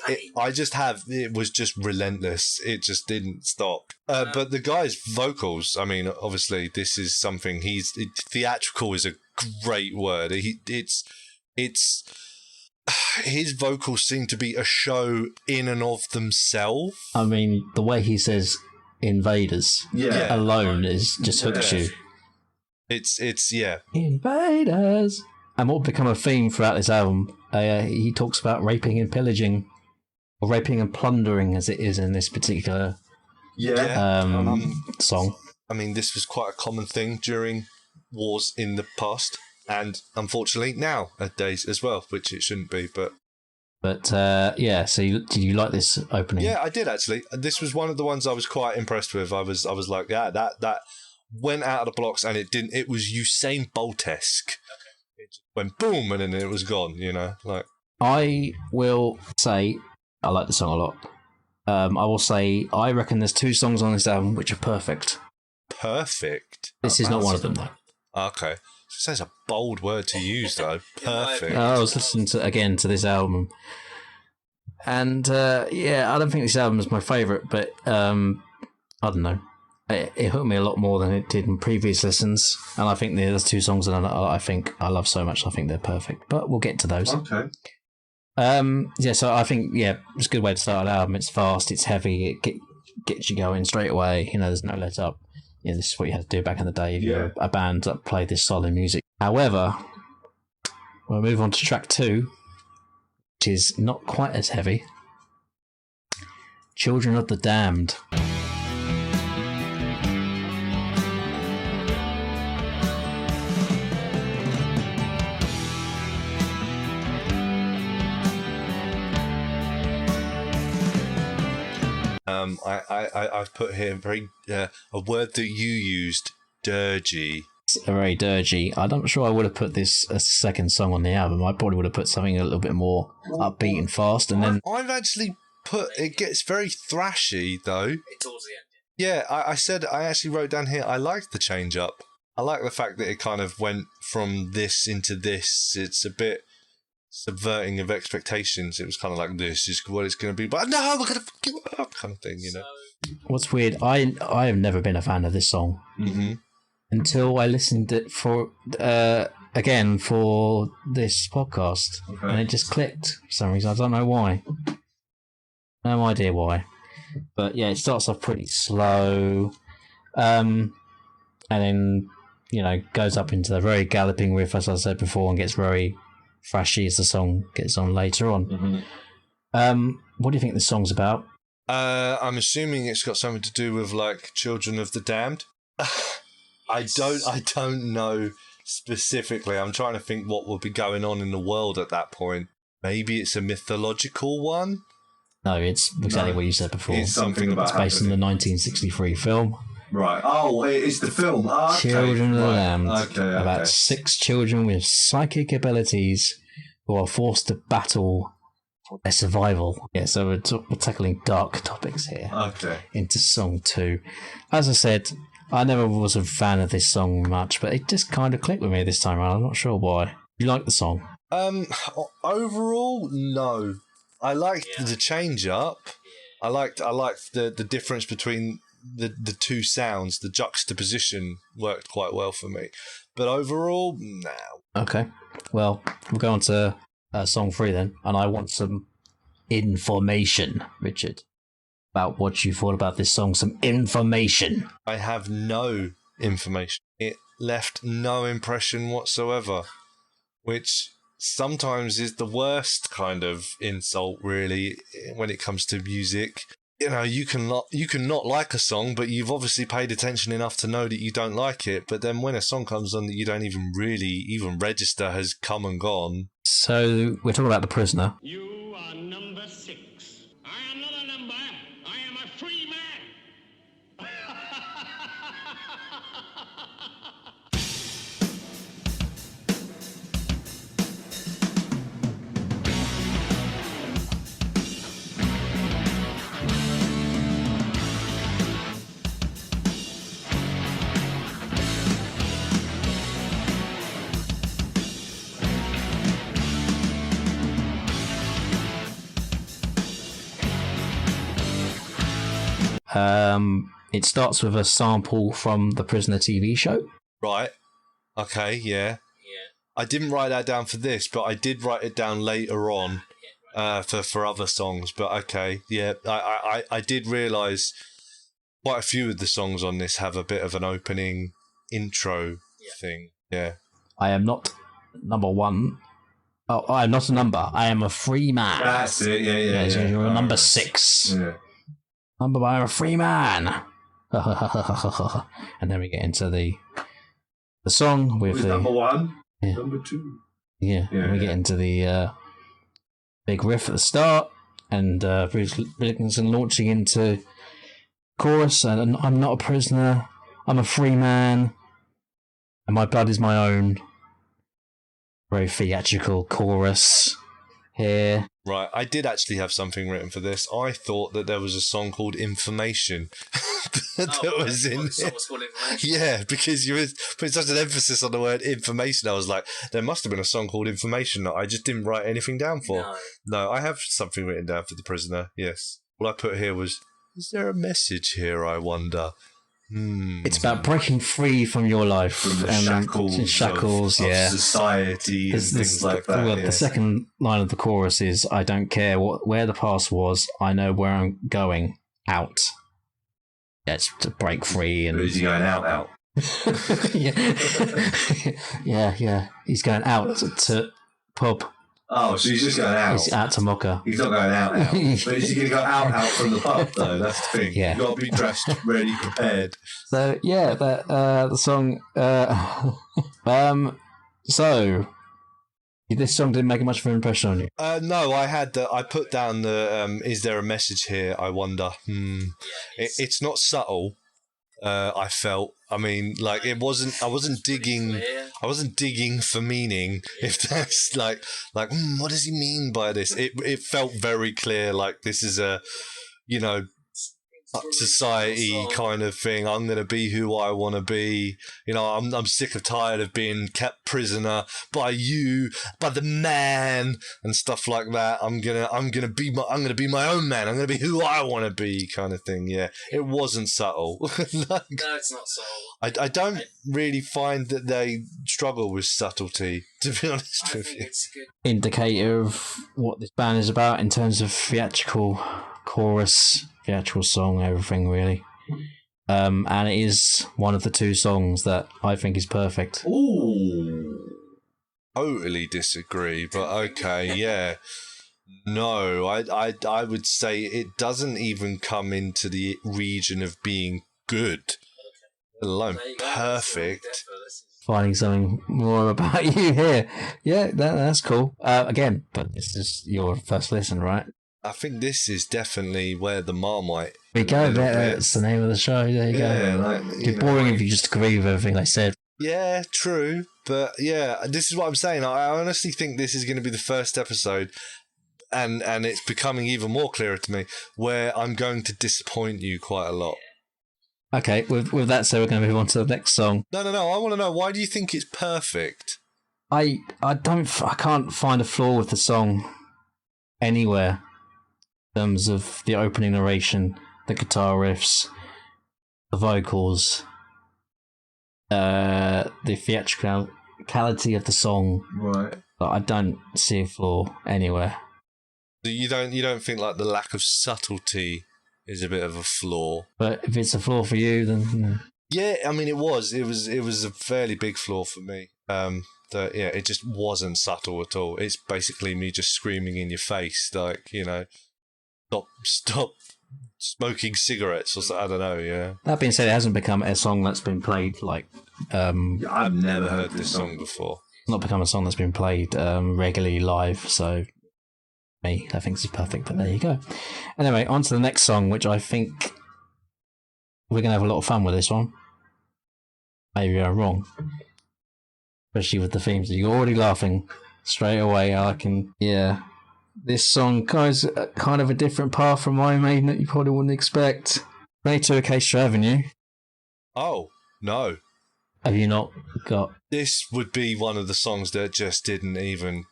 [SPEAKER 2] it was just relentless. It just didn't stop. But the guy's vocals, I mean, obviously this is something theatrical is a great word. It's his vocals seem to be a show in and of themselves.
[SPEAKER 1] I mean, the way he says "invaders" alone is just hooks you.
[SPEAKER 2] It's yeah.
[SPEAKER 1] Invaders. And what will become a theme throughout this album, he talks about raping and pillaging, or raping and plundering as it is in this particular song.
[SPEAKER 2] I mean, this was quite a common thing during wars in the past, and unfortunately nowadays as well, which it shouldn't be, but...
[SPEAKER 1] yeah, so did you like this opening?
[SPEAKER 2] Yeah, I did actually. This was one of the ones I was quite impressed with. I was like, yeah, that went out of the blocks, and it was Usain Bolt-esque. It just went boom, and then it was gone, you know? Like,
[SPEAKER 1] I will say I like the song a lot. I will say I reckon there's 2 songs on this album which are perfect.
[SPEAKER 2] Perfect?
[SPEAKER 1] This is not one of them, though.
[SPEAKER 2] Okay. That's a bold word to use, though. Perfect.
[SPEAKER 1] I was listening to this album, and I don't think this album is my favourite, but I don't know. It hooked me a lot more than it did in previous listens, and I think there's 2 songs that I think I love so much. I think they're perfect, but we'll get to those.
[SPEAKER 4] Okay.
[SPEAKER 1] So I think it's a good way to start an album. It's fast, it's heavy, it gets you going straight away. You know, there's no let up. This is what you had to do back in the day if you're a band that played this solid music. However, we'll move on to track 2, which is not quite as heavy. Children of the Damned.
[SPEAKER 2] I've put here a word that you used, dirgy.
[SPEAKER 1] It's very dirgy. I'm not sure I would have put this as a second song on the album. I probably would have put something a little bit more upbeat and fast, and then
[SPEAKER 2] I've actually put it gets very thrashy though.
[SPEAKER 3] Towards the end.
[SPEAKER 2] Yeah, I actually wrote down here I liked the change up. I like the fact that it kind of went from this into this. It's a bit subverting of expectations. It was kind of like, this is what it's going to be, but no, we're going to fuck you up, kind of thing, you know.
[SPEAKER 1] What's weird, I have never been a fan of this song until I listened it again for this podcast, and it just clicked for some reason. I don't know why. No idea why. But yeah, it starts off pretty slow, and then goes up into the very galloping riff, as I said before, and gets very thrashy as the song gets on later on. What do you think this song's about?
[SPEAKER 2] I'm assuming it's got something to do with like Children of the Damned. I don't know specifically. I'm trying to think what will be going on in the world at that point. Maybe it's a mythological one.
[SPEAKER 1] No, it's exactly what you said before.
[SPEAKER 4] It's something about
[SPEAKER 1] it's based on the 1963 film.
[SPEAKER 4] Right. Oh, it's the film. Oh, okay.
[SPEAKER 1] Children of the Damned.
[SPEAKER 4] Okay.
[SPEAKER 1] About 6 children with psychic abilities who are forced to battle for their survival. Yeah, so we're tackling dark topics here.
[SPEAKER 4] Okay.
[SPEAKER 1] Into song 2. As I said, I never was a fan of this song much, but it just kind of clicked with me this time around. I'm not sure why. You like the song?
[SPEAKER 2] Overall, no. I liked the change up. I liked the difference between the 2 sounds. The juxtaposition worked quite well for me. But overall, no.
[SPEAKER 1] Okay. Well, we'll go on to song 3 then. And I want some information, Richard, about what you thought about this song. Some information.
[SPEAKER 2] I have no information. It left no impression whatsoever, which sometimes is the worst kind of insult, really, when it comes to music. You know, you can not like a song, but you've obviously paid attention enough to know that you don't like it. But then when a song comes on that you don't even really register has come and gone.
[SPEAKER 1] So we're talking about The Prisoner.
[SPEAKER 5] You are number 6. I am not a number. I am a free man.
[SPEAKER 1] It starts with a sample from the Prisoner TV show.
[SPEAKER 2] Right. Okay, yeah. I didn't write that down for this, but I did write it down later on for other songs. But okay, yeah. I did realise quite a few of the songs on this have a bit of an opening intro thing. Yeah.
[SPEAKER 1] I am not number one. Oh, I am not a number. I am a free man.
[SPEAKER 4] That's it. Yeah.
[SPEAKER 1] So you're number 6.
[SPEAKER 4] Yeah.
[SPEAKER 1] Number one, I'm a free man. And then we get into the song with
[SPEAKER 4] Who's
[SPEAKER 1] the
[SPEAKER 4] number 1?
[SPEAKER 1] Yeah.
[SPEAKER 4] Number 2.
[SPEAKER 1] Yeah,
[SPEAKER 4] Yeah,
[SPEAKER 1] and we get into the big riff at the start, and Bruce Dickinson launching into chorus, and I'm not a prisoner, I'm a free man, and my blood is my own. Very theatrical chorus here.
[SPEAKER 2] Right, I did actually have something written for this. I thought that there was a song called Information that was in
[SPEAKER 3] The
[SPEAKER 2] it.
[SPEAKER 3] song was called Information.
[SPEAKER 2] Yeah, because you were putting such an emphasis on the word information. I was like, there must have been a song called Information that I just didn't write anything down for. No, I have something written down for The Prisoner, yes. All I put here was, is there a message here, I wonder?
[SPEAKER 1] It's about breaking free from your life,
[SPEAKER 4] From the
[SPEAKER 1] and
[SPEAKER 4] shackles, of
[SPEAKER 1] yeah.
[SPEAKER 4] society and things like that.
[SPEAKER 1] Well,
[SPEAKER 4] yeah.
[SPEAKER 1] the second line of the chorus is, I don't care where the past was, I know where I'm going, out. That's to break free. And
[SPEAKER 4] Or is he going out?
[SPEAKER 1] yeah. He's going out to pub.
[SPEAKER 4] Oh, so he's just going out.
[SPEAKER 1] He's out to Mocha.
[SPEAKER 4] He's not going out. But is he going to go out from the pub, though? That's the thing.
[SPEAKER 1] Yeah.
[SPEAKER 4] You've got to be dressed, ready, prepared.
[SPEAKER 1] So, yeah, the song... so, this song didn't make much of an impression on you?
[SPEAKER 2] No, I put down the, is there a message here, I wonder? It's not subtle, I felt. I mean, like, I wasn't digging for meaning, if that's like, what does he mean by this? It felt very clear, like, this is a, society kind of thing. I'm going to be who I want to be. I'm sick of tired of being kept prisoner by the man and stuff like that. I'm going to be my own man. I'm going to be who I want to be, kind of thing. Yeah. It wasn't subtle.
[SPEAKER 3] No, it's not subtle.
[SPEAKER 2] I don't really find that they struggle with subtlety, to be honest with you.
[SPEAKER 3] It's a good.
[SPEAKER 1] Indicator of what this band is about in terms of theatrical chorus, theatrical song, everything really. And it is one of the 2 songs that I think is perfect.
[SPEAKER 4] Ooh.
[SPEAKER 2] Totally disagree, but okay, yeah. No, I would say it doesn't even come into the region of being good, let alone
[SPEAKER 3] There you go.
[SPEAKER 2] perfect.
[SPEAKER 1] Finding something more about you here. Yeah, that's cool. Again, but this is your first listen, right?
[SPEAKER 2] I think this is definitely where the Marmite.
[SPEAKER 1] There you go.
[SPEAKER 2] little bit.
[SPEAKER 1] That's the name of the show. There you
[SPEAKER 4] Yeah,
[SPEAKER 1] go.
[SPEAKER 4] like,
[SPEAKER 1] It'd be boring if you just agree with everything I said.
[SPEAKER 2] Yeah, true, but yeah, this is what I'm saying. I honestly think this is going to be the first episode, and it's becoming even more clearer to me where I'm going to disappoint you quite a lot.
[SPEAKER 1] Okay, with that said, we're going to move on to the next song.
[SPEAKER 2] No. I want to know, why do you think it's perfect?
[SPEAKER 1] I can't find a flaw with the song anywhere in terms of the opening narration, the guitar riffs, the vocals, the theatricality of the song.
[SPEAKER 4] Right.
[SPEAKER 1] But I don't see a flaw anywhere.
[SPEAKER 2] You don't think like the lack of subtlety is a bit of a flaw?
[SPEAKER 1] But if it's a flaw for you, then
[SPEAKER 2] Yeah, I mean it was a fairly big flaw for me. It just wasn't subtle at all. It's basically me just screaming in your face, like, stop smoking cigarettes or so. I don't know. Yeah.
[SPEAKER 1] That being said, it hasn't become a song that's been played like
[SPEAKER 2] I've never heard this song before.
[SPEAKER 1] not become a song that's been played regularly live. So me, I think it's perfect. But there you go. Anyway, on to the next song, which I think we're gonna have a lot of fun with this one. Maybe I'm wrong, especially with the themes. You're already laughing straight away. I can, yeah. This song goes kind of a different path from Iron Maiden that you probably wouldn't expect. 22 Acacia Avenue.
[SPEAKER 2] Oh no!
[SPEAKER 1] Have you not got?
[SPEAKER 2] This would be one of the songs that just didn't even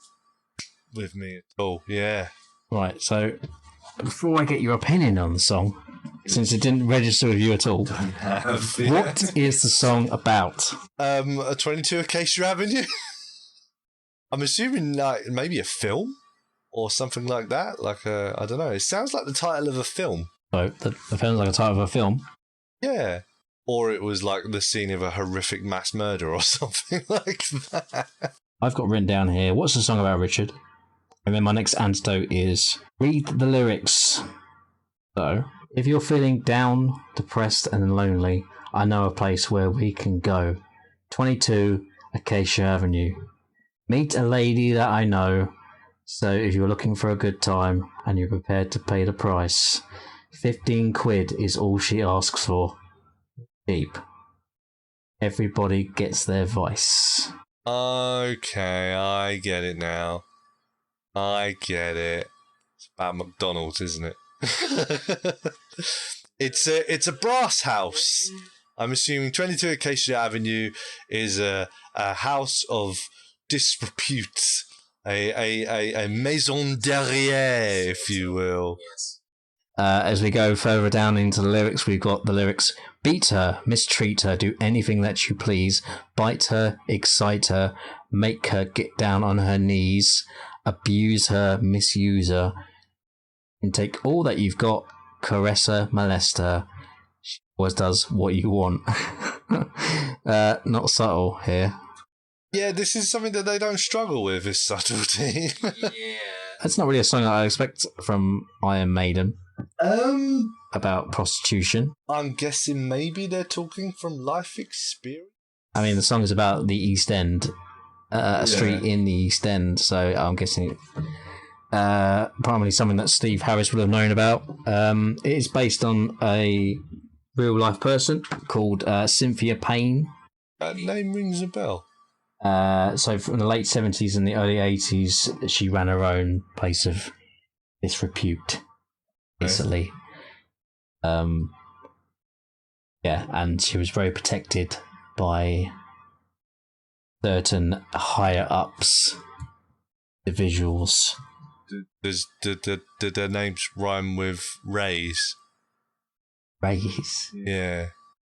[SPEAKER 2] with me at all. Yeah.
[SPEAKER 1] Right, so before I get your opinion on the song, since it didn't register with you at all, what is the song about?
[SPEAKER 2] A 22 Acacia Avenue. I'm assuming like maybe a film or something like that. Like I don't know. It sounds like the title of a film.
[SPEAKER 1] So the film's like a title of a film.
[SPEAKER 2] Yeah. Or it was like the scene of a horrific mass murder or something like that.
[SPEAKER 1] I've got written down here. What's the song about, Richard? And then my next antidote is read the lyrics. So, if you're feeling down, depressed, and lonely, I know a place where we can go. 22 Acacia Avenue. Meet a lady that I know. So, if you're looking for a good time and you're prepared to pay the price, 15 quid is all she asks for. Cheap. Everybody gets their vice.
[SPEAKER 2] Okay, I get it now. I get it. It's about McDonald's, isn't it? It's a brass house. I'm assuming 22 Acacia Avenue is a house of disrepute, a maison derrière, if you will.
[SPEAKER 3] Yes.
[SPEAKER 1] As we go further down into the lyrics, we've got the lyrics: beat her, mistreat her, do anything that you please, bite her, excite her, make her get down on her knees, abuse her, misuse her, and take all that you've got, caress her, molest her. She always does what you want. Not subtle here.
[SPEAKER 2] Yeah, this is something that they don't struggle with, is subtlety.
[SPEAKER 3] Yeah.
[SPEAKER 1] That's not really a song that I expect from Iron Maiden about prostitution.
[SPEAKER 2] I'm guessing maybe they're talking from life experience.
[SPEAKER 1] I mean, the song is about the East End, a street in the East End, so I'm guessing probably something that Steve Harris would have known about. It is based on a real life person called Cynthia Payne.
[SPEAKER 2] That name rings a bell.
[SPEAKER 1] So from the late 70s and the early 80s, she ran her own place of disrepute, basically. Yeah, and she was very protected by certain higher ups, individuals.
[SPEAKER 2] Did their names rhyme with Rays?
[SPEAKER 1] Rays?
[SPEAKER 2] Yeah.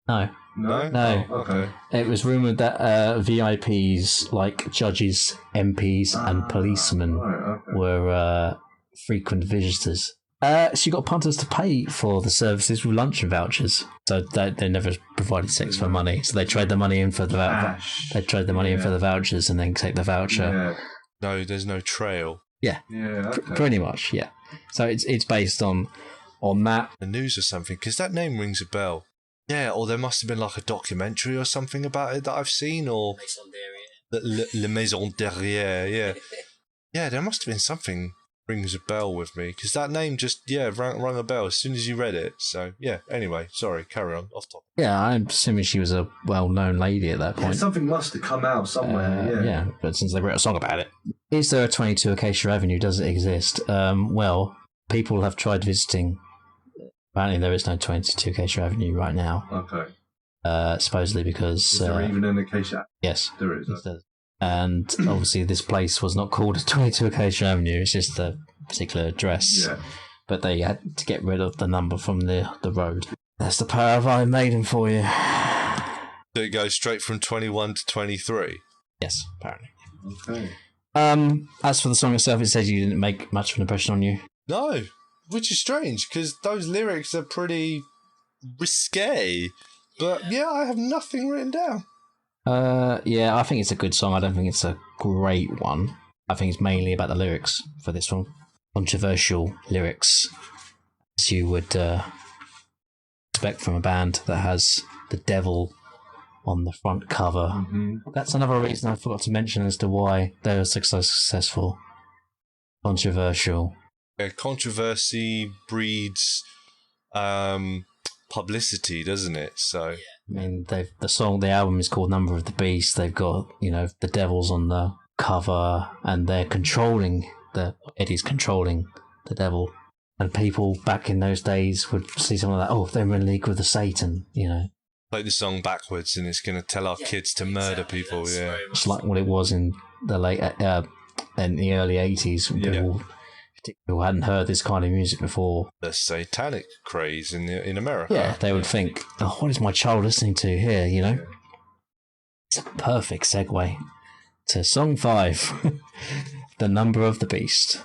[SPEAKER 1] No.
[SPEAKER 2] No?
[SPEAKER 4] Oh, okay.
[SPEAKER 1] It was rumoured that VIPs like judges, MPs, and policemen
[SPEAKER 4] Right, okay.
[SPEAKER 1] were frequent visitors. She got punters to pay for the services with luncheon vouchers, so they never provided sex for money. So they trade the money in for the they trade the money in for the vouchers and then take the voucher.
[SPEAKER 4] Yeah.
[SPEAKER 2] No, there's no trail.
[SPEAKER 1] Yeah,
[SPEAKER 4] Yeah. Okay.
[SPEAKER 1] pretty much. Yeah. So it's based on that.
[SPEAKER 2] The news or something, because that name rings a bell. Yeah, or there must have been like a documentary or something about it that I've seen, or Le Maison Derrière, yeah. Yeah, there must have been something rings a bell with me, because that name just, rung a bell as soon as you read it. So, yeah, anyway, sorry, carry on, off topic.
[SPEAKER 1] Yeah, I'm assuming she was a well-known lady at that
[SPEAKER 4] Yeah,
[SPEAKER 1] point.
[SPEAKER 4] something must have come out somewhere.
[SPEAKER 1] Yeah, but since they wrote a song about it. Is there a 22 Acacia Avenue? Does it exist? Well, people have tried visiting. Apparently, there is no 22 Acacia Avenue right now.
[SPEAKER 4] Okay.
[SPEAKER 1] Supposedly because...
[SPEAKER 4] Is there even an Acacia?
[SPEAKER 1] Yes.
[SPEAKER 4] There is.
[SPEAKER 1] It does. And obviously, this place was not called 22 Acacia Avenue. It's just a particular address.
[SPEAKER 4] Yeah.
[SPEAKER 1] But they had to get rid of the number from the road. That's the power of Iron Maiden for you.
[SPEAKER 2] So it goes straight from 21 to 23.
[SPEAKER 1] Yes, apparently.
[SPEAKER 4] Okay.
[SPEAKER 1] As for the song itself, it says you didn't make much of an impression on you.
[SPEAKER 2] No, which is strange because those lyrics are pretty risque. But yeah, I have nothing written down.
[SPEAKER 1] Yeah, I think it's a good song. I don't think it's a great one. I think it's mainly about the lyrics for this one. Controversial lyrics, as you would expect from a band that has the devil on the front cover.
[SPEAKER 4] Mm-hmm.
[SPEAKER 1] That's another reason I forgot to mention as to why they were so successful. Controversial.
[SPEAKER 2] Yeah, controversy breeds publicity, doesn't it? So
[SPEAKER 1] I mean, the album is called Number of the Beast. They've got, the devils on the cover, and they're Eddie's controlling the devil. And people back in those days would see something like that. Oh, they're in league with the Satan.
[SPEAKER 2] play the song backwards, and it's going to tell our kids to murder people. Yeah,
[SPEAKER 1] It's like what it was in the in the early 80s. When people who hadn't heard this kind of music before.
[SPEAKER 2] The satanic craze in America.
[SPEAKER 1] Yeah, they would think, oh, what is my child listening to here, It's a perfect segue to song 5, The Number of the Beast.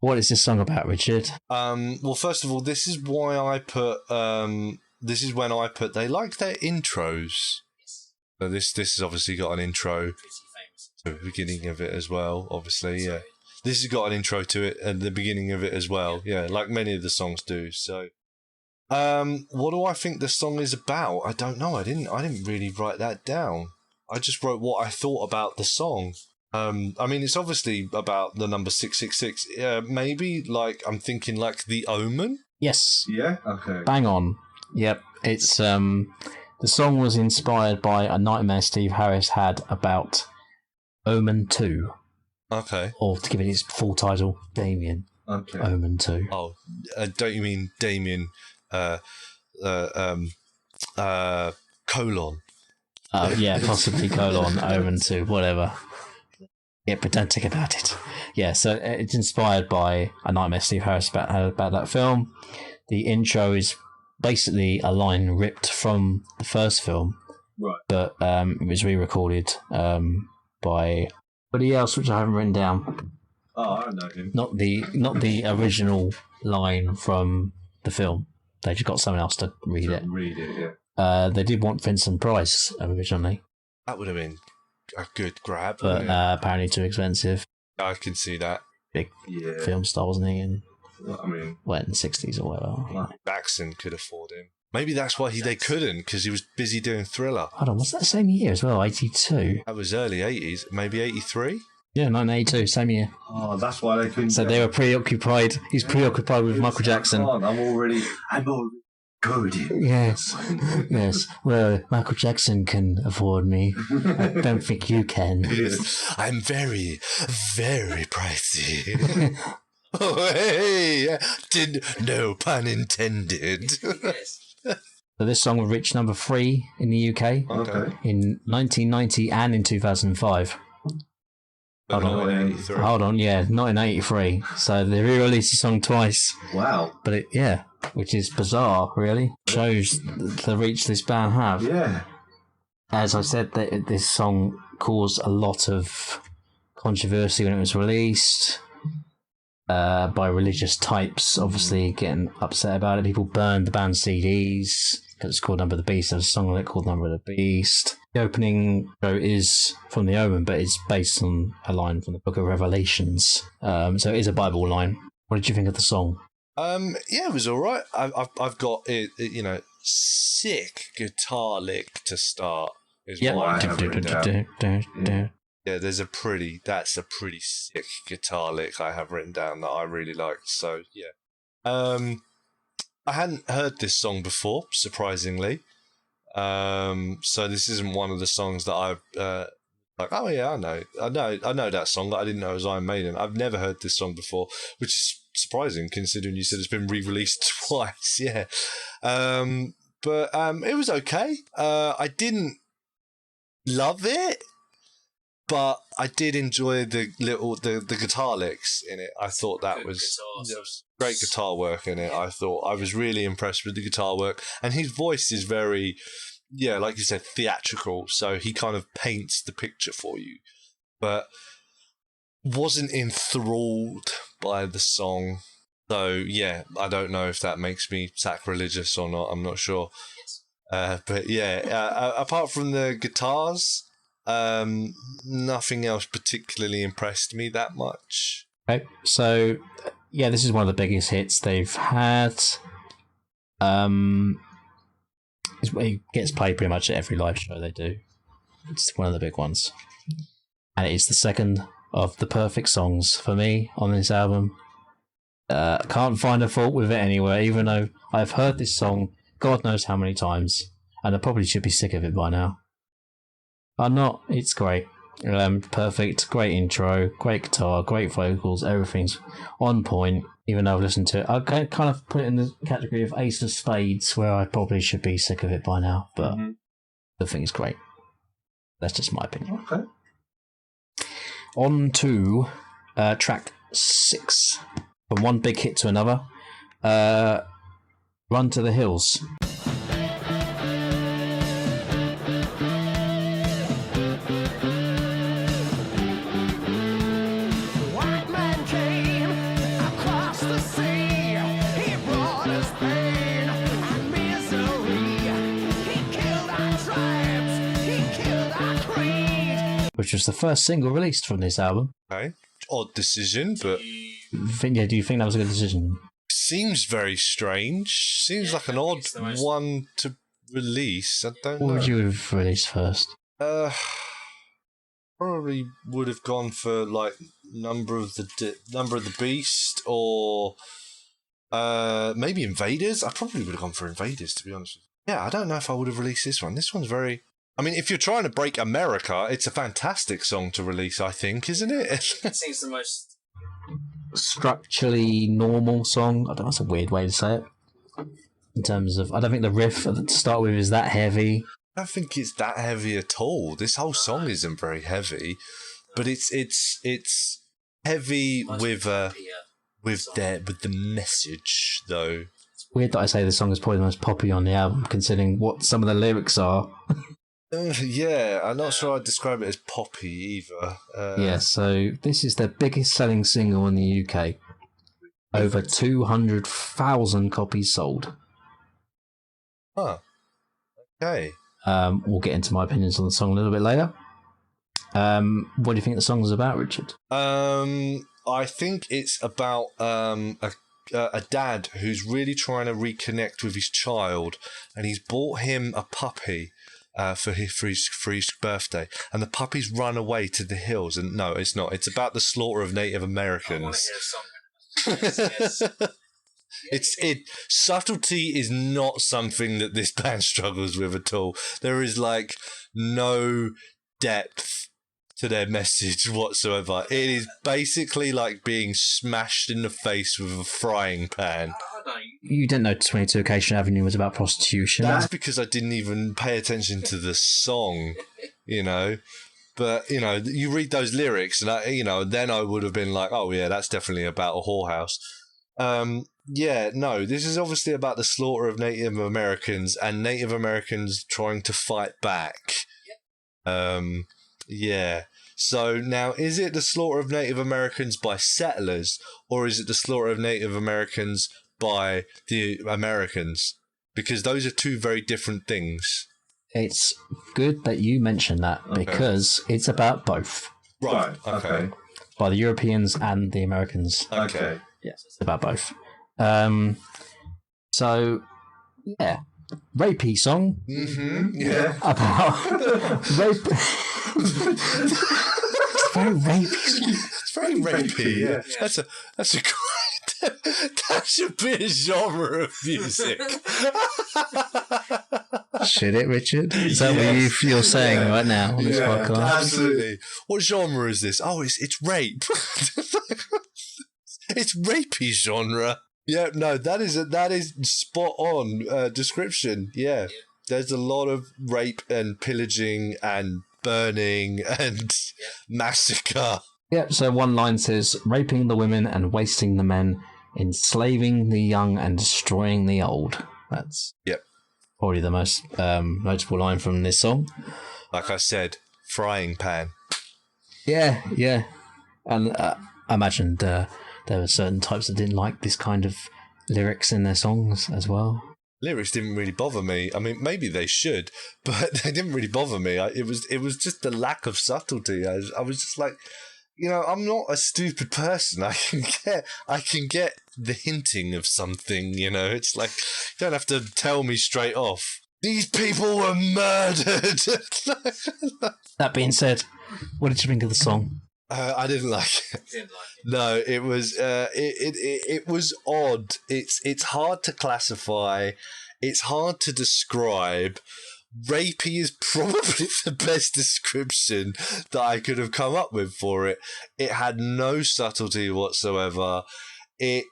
[SPEAKER 1] What is this song about, Richard?
[SPEAKER 2] Well, first of all, this is why I put. This is when I put. They like their intros. So this has obviously got an intro to the beginning of it as well. Obviously, yeah. This has got an intro to it at the beginning of it as well. Yeah, like many of the songs do. So, what do I think the song is about? I don't know. I didn't really write that down. I just wrote what I thought about the song. I mean, it's obviously about the number 666. Maybe I'm thinking like The Omen.
[SPEAKER 1] Yes.
[SPEAKER 4] Yeah. Okay.
[SPEAKER 1] Bang on. Yep. It's the song was inspired by a nightmare Steve Harris had about Omen 2.
[SPEAKER 2] Okay.
[SPEAKER 1] Or to give it its full title, Damien.
[SPEAKER 4] Okay.
[SPEAKER 1] Omen 2.
[SPEAKER 2] Oh, don't you mean Damien? Colon.
[SPEAKER 1] Yeah, possibly colon Omen 2, whatever. Get pedantic about it. Yeah, so it's inspired by a nightmare Steve Harris about that film. The intro is basically a line ripped from the first film,
[SPEAKER 4] Right.
[SPEAKER 1] but it was re-recorded by somebody else, which I haven't written down.
[SPEAKER 4] Oh, I know him.
[SPEAKER 1] Not the original line from the film. They just got someone else to read it.
[SPEAKER 4] Read it, yeah.
[SPEAKER 1] They did want Vincent Price originally,
[SPEAKER 2] That would have been a good grab.
[SPEAKER 1] but
[SPEAKER 2] wouldn't it?
[SPEAKER 1] apparently too expensive.
[SPEAKER 2] I can see that.
[SPEAKER 1] Big
[SPEAKER 4] Yeah.
[SPEAKER 1] film star, wasn't he? In
[SPEAKER 4] I mean,
[SPEAKER 1] in the 60s or whatever.
[SPEAKER 2] Jackson could afford him. Maybe that's why they couldn't, because he was busy doing Thriller.
[SPEAKER 1] Hold on, was that the same year as well? 82?
[SPEAKER 2] That was early 80s, maybe 83?
[SPEAKER 1] Yeah, 1982, same year.
[SPEAKER 4] oh, that's why they couldn't.
[SPEAKER 1] So they were preoccupied. He's preoccupied with Michael Jackson.
[SPEAKER 4] I'm already good.
[SPEAKER 1] Yes, yes. Well, Michael Jackson can afford me. I don't think you can.
[SPEAKER 2] I'm very, very pricey. Oh, hey! No pun intended.
[SPEAKER 1] So this song reached number 3 in the UK
[SPEAKER 4] Okay.
[SPEAKER 1] in 1990 and in 2005.
[SPEAKER 2] But
[SPEAKER 1] Hold on.
[SPEAKER 2] 1983.
[SPEAKER 1] Hold on, yeah, 1983. So they re-released the song twice.
[SPEAKER 4] Wow.
[SPEAKER 1] But which is bizarre, really. Shows the reach this band have.
[SPEAKER 4] Yeah.
[SPEAKER 1] As I said, this song caused a lot of controversy when it was released by religious types, obviously getting upset about it. People burned the band's CDs because it's called Number of the Beast. There's a song on it called Number of the Beast. The opening show is from The Omen, but it's based on a line from the Book of Revelations. So it is a Bible line. What did you think of the song?
[SPEAKER 2] Yeah, it was all right. I've got it, sick guitar lick to start. Is
[SPEAKER 1] Yeah.
[SPEAKER 2] what I have written down.
[SPEAKER 1] Yeah.
[SPEAKER 2] Yeah, that's a pretty sick guitar lick I have written down that I really liked. So yeah, I hadn't heard this song before, surprisingly. So this isn't one of the songs that I've like. Oh yeah, I know that song that I didn't know was Iron Maiden. I've never heard this song before, which is surprising considering you said it's been re-released twice. Yeah, but it was okay. I didn't love it. But I did enjoy the guitar licks in it. I thought that was Great guitar work in it, I thought. I was really impressed with the guitar work. And his voice is very, yeah, like you said, theatrical. So he kind of paints the picture for you. But wasn't enthralled by the song. So, yeah, I don't know if that makes me sacrilegious or not. I'm not sure. But, yeah, apart from the guitars, nothing else particularly impressed me that much.
[SPEAKER 1] Okay, so yeah, this is one of the biggest hits they've had. It gets played pretty much at every live show they do. It's one of the big ones, and it is the second of the perfect songs for me on this album. Can't find a fault with it anywhere, even though I've heard this song God knows how many times, and I probably should be sick of it by now. I'm not. It's great. Perfect. Great intro. Great guitar. Great vocals. Everything's on point. Even though I've listened to it, I kind of put it in the category of Ace of Spades, where I probably should be sick of it by now. But the thing is great. That's just my opinion.
[SPEAKER 4] Okay.
[SPEAKER 1] On to track 6. From one big hit to another. Run to the Hills. Which was the first single released from this album.
[SPEAKER 2] Okay. Odd decision, but
[SPEAKER 1] Do you think that was a good decision?
[SPEAKER 2] seems very strange. Seems like an odd one to release. I don't know.
[SPEAKER 1] What would you have released first?
[SPEAKER 2] Probably would have gone for like Number of the Beast, or maybe Invaders. I probably would have gone for Invaders, to be honest with you. Yeah, I don't know if I would have released this one. This one's very... I mean, if you're trying to break America, it's a fantastic song to release, I think, isn't it?
[SPEAKER 3] It seems the most
[SPEAKER 1] structurally normal song. I don't know, that's a weird way to say it. In terms of, I don't think the riff to start with is that heavy.
[SPEAKER 2] I don't think it's that heavy at all. This whole song isn't very heavy, but it's heavy with the message though.
[SPEAKER 1] It's weird that I say this song is probably the most poppy on the album, considering what some of the lyrics are.
[SPEAKER 2] Yeah, I'm not sure I'd describe it as poppy either.
[SPEAKER 1] Yeah, so this is their biggest selling single in the UK. Over 200,000 copies sold.
[SPEAKER 2] Huh. Okay.
[SPEAKER 1] We'll get into my opinions on the song a little bit later. What do you think the song is about, Richard?
[SPEAKER 2] I think it's about a dad who's really trying to reconnect with his child, and he's bought him a puppy for his birthday, and the puppy's run away to the hills. And no, it's not. It's about the slaughter of Native Americans. Subtlety is not something that this band struggles with at all. There is like no depth to their message whatsoever. It is basically like being smashed in the face with a frying pan.
[SPEAKER 1] You didn't know 22 Acacia Avenue was about prostitution.
[SPEAKER 2] That's because I didn't even pay attention to the song, you know. But, you know, you read those lyrics and, then I would have been like, oh, yeah, that's definitely about a whorehouse. Yeah, no, this is obviously about the slaughter of Native Americans and Native Americans trying to fight back. Yeah. So now, is it the slaughter of Native Americans by settlers, or is it the slaughter of Native Americans by the Americans? Because those are two very different things.
[SPEAKER 1] It's good that you mentioned that, because it's about both.
[SPEAKER 2] Right. Okay.
[SPEAKER 1] By the Europeans and the Americans.
[SPEAKER 2] Okay.
[SPEAKER 1] Yes, it's about both. So, yeah. Rapey song.
[SPEAKER 2] Mm-hmm. Yeah.
[SPEAKER 1] About rape. It's very rapey.
[SPEAKER 2] It's very rapey. Yeah. That's a great. That should be a genre of music.
[SPEAKER 1] Should it, Richard? Is that what you're saying right now on this podcast?
[SPEAKER 2] Absolutely. What genre is this? Oh, it's rape. It's rapey genre. Yeah, no, that is spot on description. Yeah. There's a lot of rape and pillaging and burning and massacre.
[SPEAKER 1] Yep, so one line says, raping the women and wasting the men, enslaving the young and destroying the old. That's probably the most notable line from this song.
[SPEAKER 2] Like I said, frying pan.
[SPEAKER 1] Yeah. And I imagined there were certain types that didn't like this kind of lyrics in their songs as well.
[SPEAKER 2] Lyrics didn't really bother me. I mean, maybe they should, but they didn't really bother me. It was just the lack of subtlety. I was just like, I'm not a stupid person. I can get the hinting of something. It's like you don't have to tell me straight off. These people were murdered.
[SPEAKER 1] That being said, what did you think of the song?
[SPEAKER 2] I didn't like it. No, it was it was odd. It's hard to classify. It's hard to describe. Rapey is probably the best description that I could have come up with for it. It had no subtlety whatsoever. I'm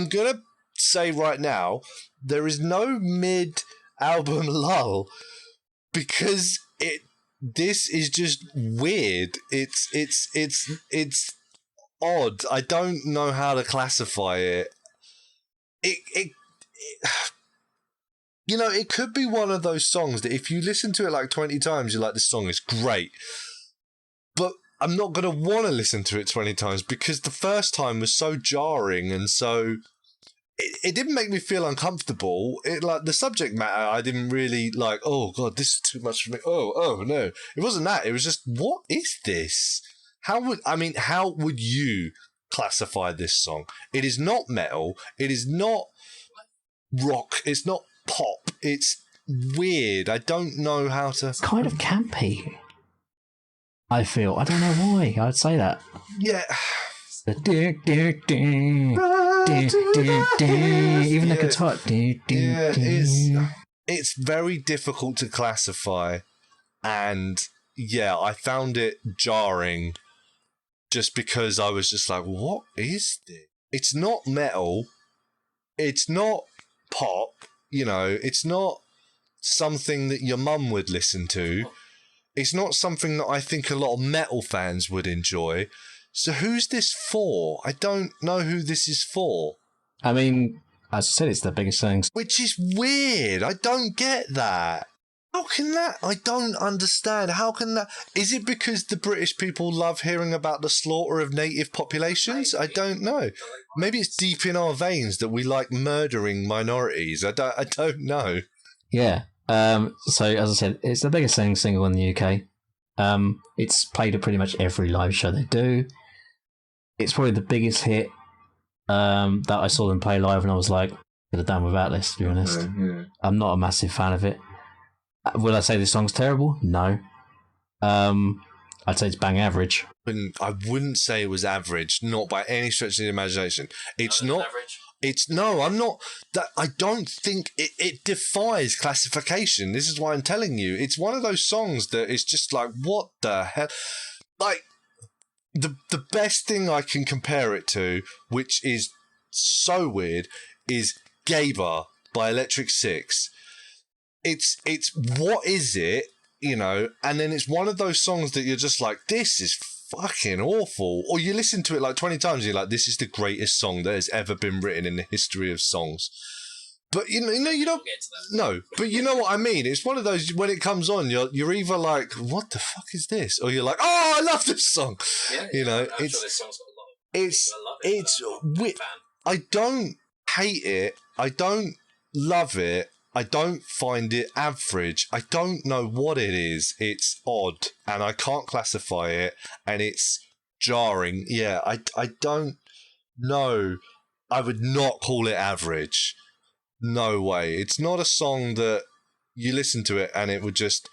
[SPEAKER 2] gonna say right now, there is no mid-album lull because this is just weird. It's odd. I don't know how to classify it. It could be one of those songs that if you listen to it like 20 times, you're like, this song is great. But I'm not going to want to listen to it 20 times because the first time was so jarring and so... It didn't make me feel uncomfortable. The subject matter, I didn't really like, oh God, this is too much for me. Oh no. It wasn't that. It was just, what is this? How would you classify this song? It is not metal. It is not rock. It's not pop. It's weird. I don't know how to...
[SPEAKER 1] It's kind of campy, I feel. I don't know why I'd say that.
[SPEAKER 2] Yeah.
[SPEAKER 1] The even the guitar.
[SPEAKER 2] It's very difficult to classify, and I found it jarring just because I was just like, what is this? It's not metal, it's not pop, it's not something that your mum would listen to, it's not something that I think a lot of metal fans would enjoy. So who's this for? I don't know who this is for.
[SPEAKER 1] I mean, as I said, it's the biggest selling.
[SPEAKER 2] Which is weird. I don't get that. How can that? I don't understand. How can that? Is it because the British people love hearing about the slaughter of native populations? I don't know. Maybe it's deep in our veins that we like murdering minorities. I don't know.
[SPEAKER 1] Yeah. So as I said, it's the biggest selling single in the UK. It's played at pretty much every live show they do. It's probably the biggest hit that I saw them play live, and I was like, could have done without this, to be honest.
[SPEAKER 4] Yeah.
[SPEAKER 1] I'm not a massive fan of it. Will I say this song's terrible? No. I'd say it's bang average.
[SPEAKER 2] I wouldn't say it was average, not by any stretch of the imagination. It's not.
[SPEAKER 3] Average.
[SPEAKER 2] I'm not. That I don't think it defies classification. This is why I'm telling you. It's one of those songs that is just like, what the hell? Like, the best thing I can compare it to, which is so weird, is Gay Bar by Electric Six. It's what is it, and then it's one of those songs that you're just like, this is fucking awful. Or you listen to it like 20 times and you're like, this is the greatest song that has ever been written in the history of songs. But you don't. No, but you know what I mean. It's one of those, when it comes on, you're either like, what the fuck is this? Or you're like, oh, I love this song.
[SPEAKER 3] Yeah, I'm sure this song's got a lot of
[SPEAKER 2] it's weird. I don't hate it. I don't love it. I don't find it average. I don't know what it is. It's odd, and I can't classify it, and it's jarring. Yeah, I don't know. I would not call it average. No way. It's not a song that you listen to it and it would just,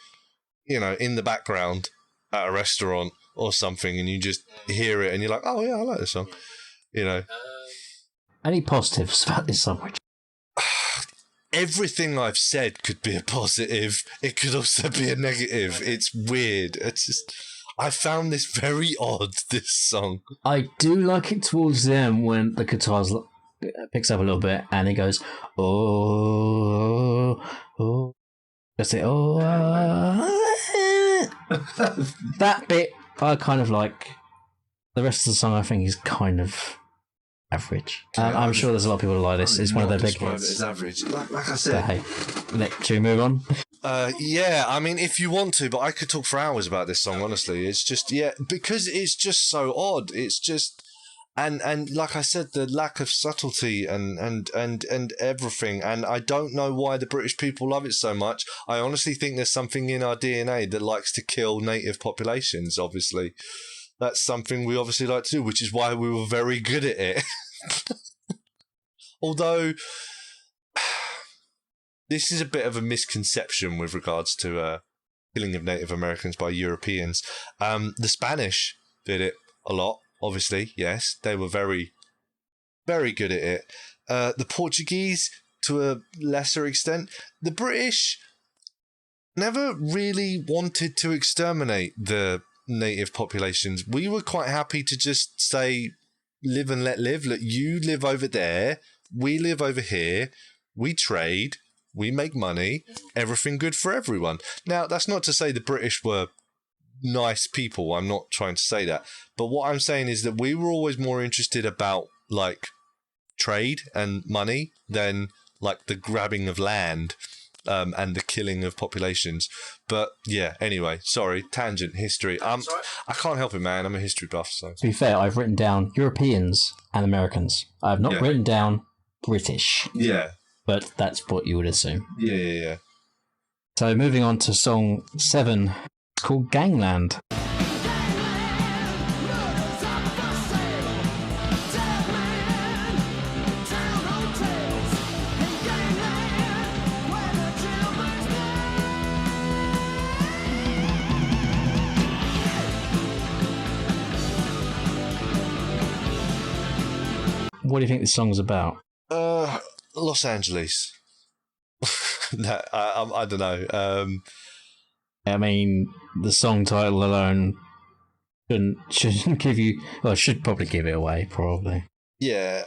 [SPEAKER 2] in the background at a restaurant or something, and you just hear it and you're like, oh yeah, I like this song.
[SPEAKER 1] Any positives about this song?
[SPEAKER 2] Everything I've said could be a positive. It could also be a negative. It's weird. It's just, I found this very odd, this song.
[SPEAKER 1] I do like it towards the end when the guitars picks up a little bit and it goes, oh, that's it. Oh, that bit I kind of like. The rest of the song, I think, is kind of average. I'm sure there's a lot of people who like this. It's one of their big hits.
[SPEAKER 4] It's average. Like I
[SPEAKER 1] But
[SPEAKER 4] said,
[SPEAKER 1] hey, should we move on?
[SPEAKER 2] Yeah, I mean, if you want to, but I could talk for hours about this song, honestly. It's just, yeah, because it's just so odd. It's just, and like I said, the lack of subtlety and everything. And I don't know why the British people love it so much. I honestly think there's something in our DNA that likes to kill native populations, obviously. That's something we obviously like to do, which is why we were very good at it. Although, this is a bit of a misconception with regards to killing of Native Americans by Europeans. The Spanish did it a lot, obviously, yes. They were very, very good at it. The Portuguese, to a lesser extent. The British never really wanted to exterminate the native populations. We were quite happy to just say, live and let live. Look, you live over there, we live over here, we trade, we make money, everything good for everyone. Now, that's not to say the British were nice people, I'm not trying to say that, but what I'm saying is that we were always more interested about, like, trade and money than, like, the grabbing of land and the killing of populations. But yeah, anyway, sorry, tangent, history. I can't help it, man. I'm a history buff, so.
[SPEAKER 1] To be fair, I've written down Europeans and Americans. I have not written down British.
[SPEAKER 4] yeah.
[SPEAKER 1] But that's what you would assume.
[SPEAKER 4] Yeah.
[SPEAKER 1] So moving on to song 7, it's called Gangland. What do you think this song's about?
[SPEAKER 2] Los Angeles. No, I don't know.
[SPEAKER 1] I mean, the song title alone shouldn't give you. Well, should probably give it away, probably.
[SPEAKER 2] Yeah,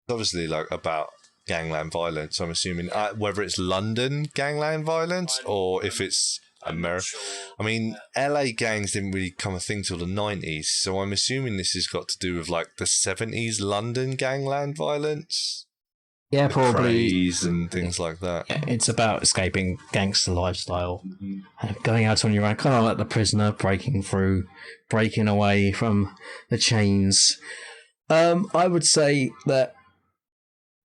[SPEAKER 2] obviously, like, about gangland violence. I'm assuming whether it's London gangland violence or if it's America. I mean, LA gangs didn't really come a thing till the 90s, so I'm assuming this has got to do with, like, the 70s London gangland violence.
[SPEAKER 1] Yeah,
[SPEAKER 2] The
[SPEAKER 1] probably.
[SPEAKER 2] craze and things like that.
[SPEAKER 1] It's about escaping gangster lifestyle, going out on your own, kind of like The Prisoner, breaking away from the chains. I would say that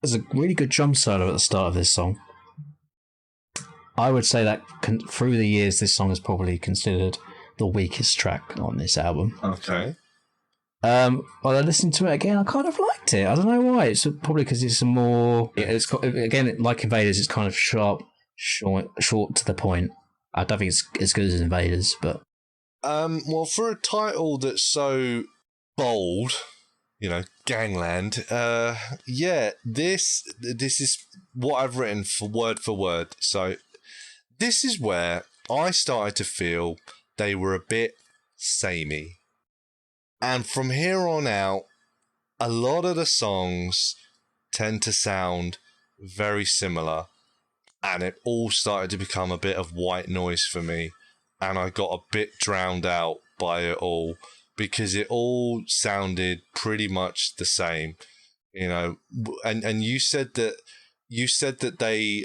[SPEAKER 1] there's a really good drum solo at the start of this song. I would say that through the years, this song is probably considered the weakest track on this album.
[SPEAKER 2] Okay.
[SPEAKER 1] Well, I listened to it again. I kind of liked it. I don't know why. It's probably because it's a more. It's again, like Invaders. It's kind of sharp, short to the point. I don't think it's as good as Invaders, but
[SPEAKER 2] Well, for a title that's so bold, you know, Gangland. Yeah, this is what I've written for word. So this is where I started to feel they were a bit samey. And from here on out, a lot of the songs tend to sound very similar. And it all started to become a bit of white noise for me. And I got a bit drowned out by it all because it all sounded pretty much the same. You know, and you said that they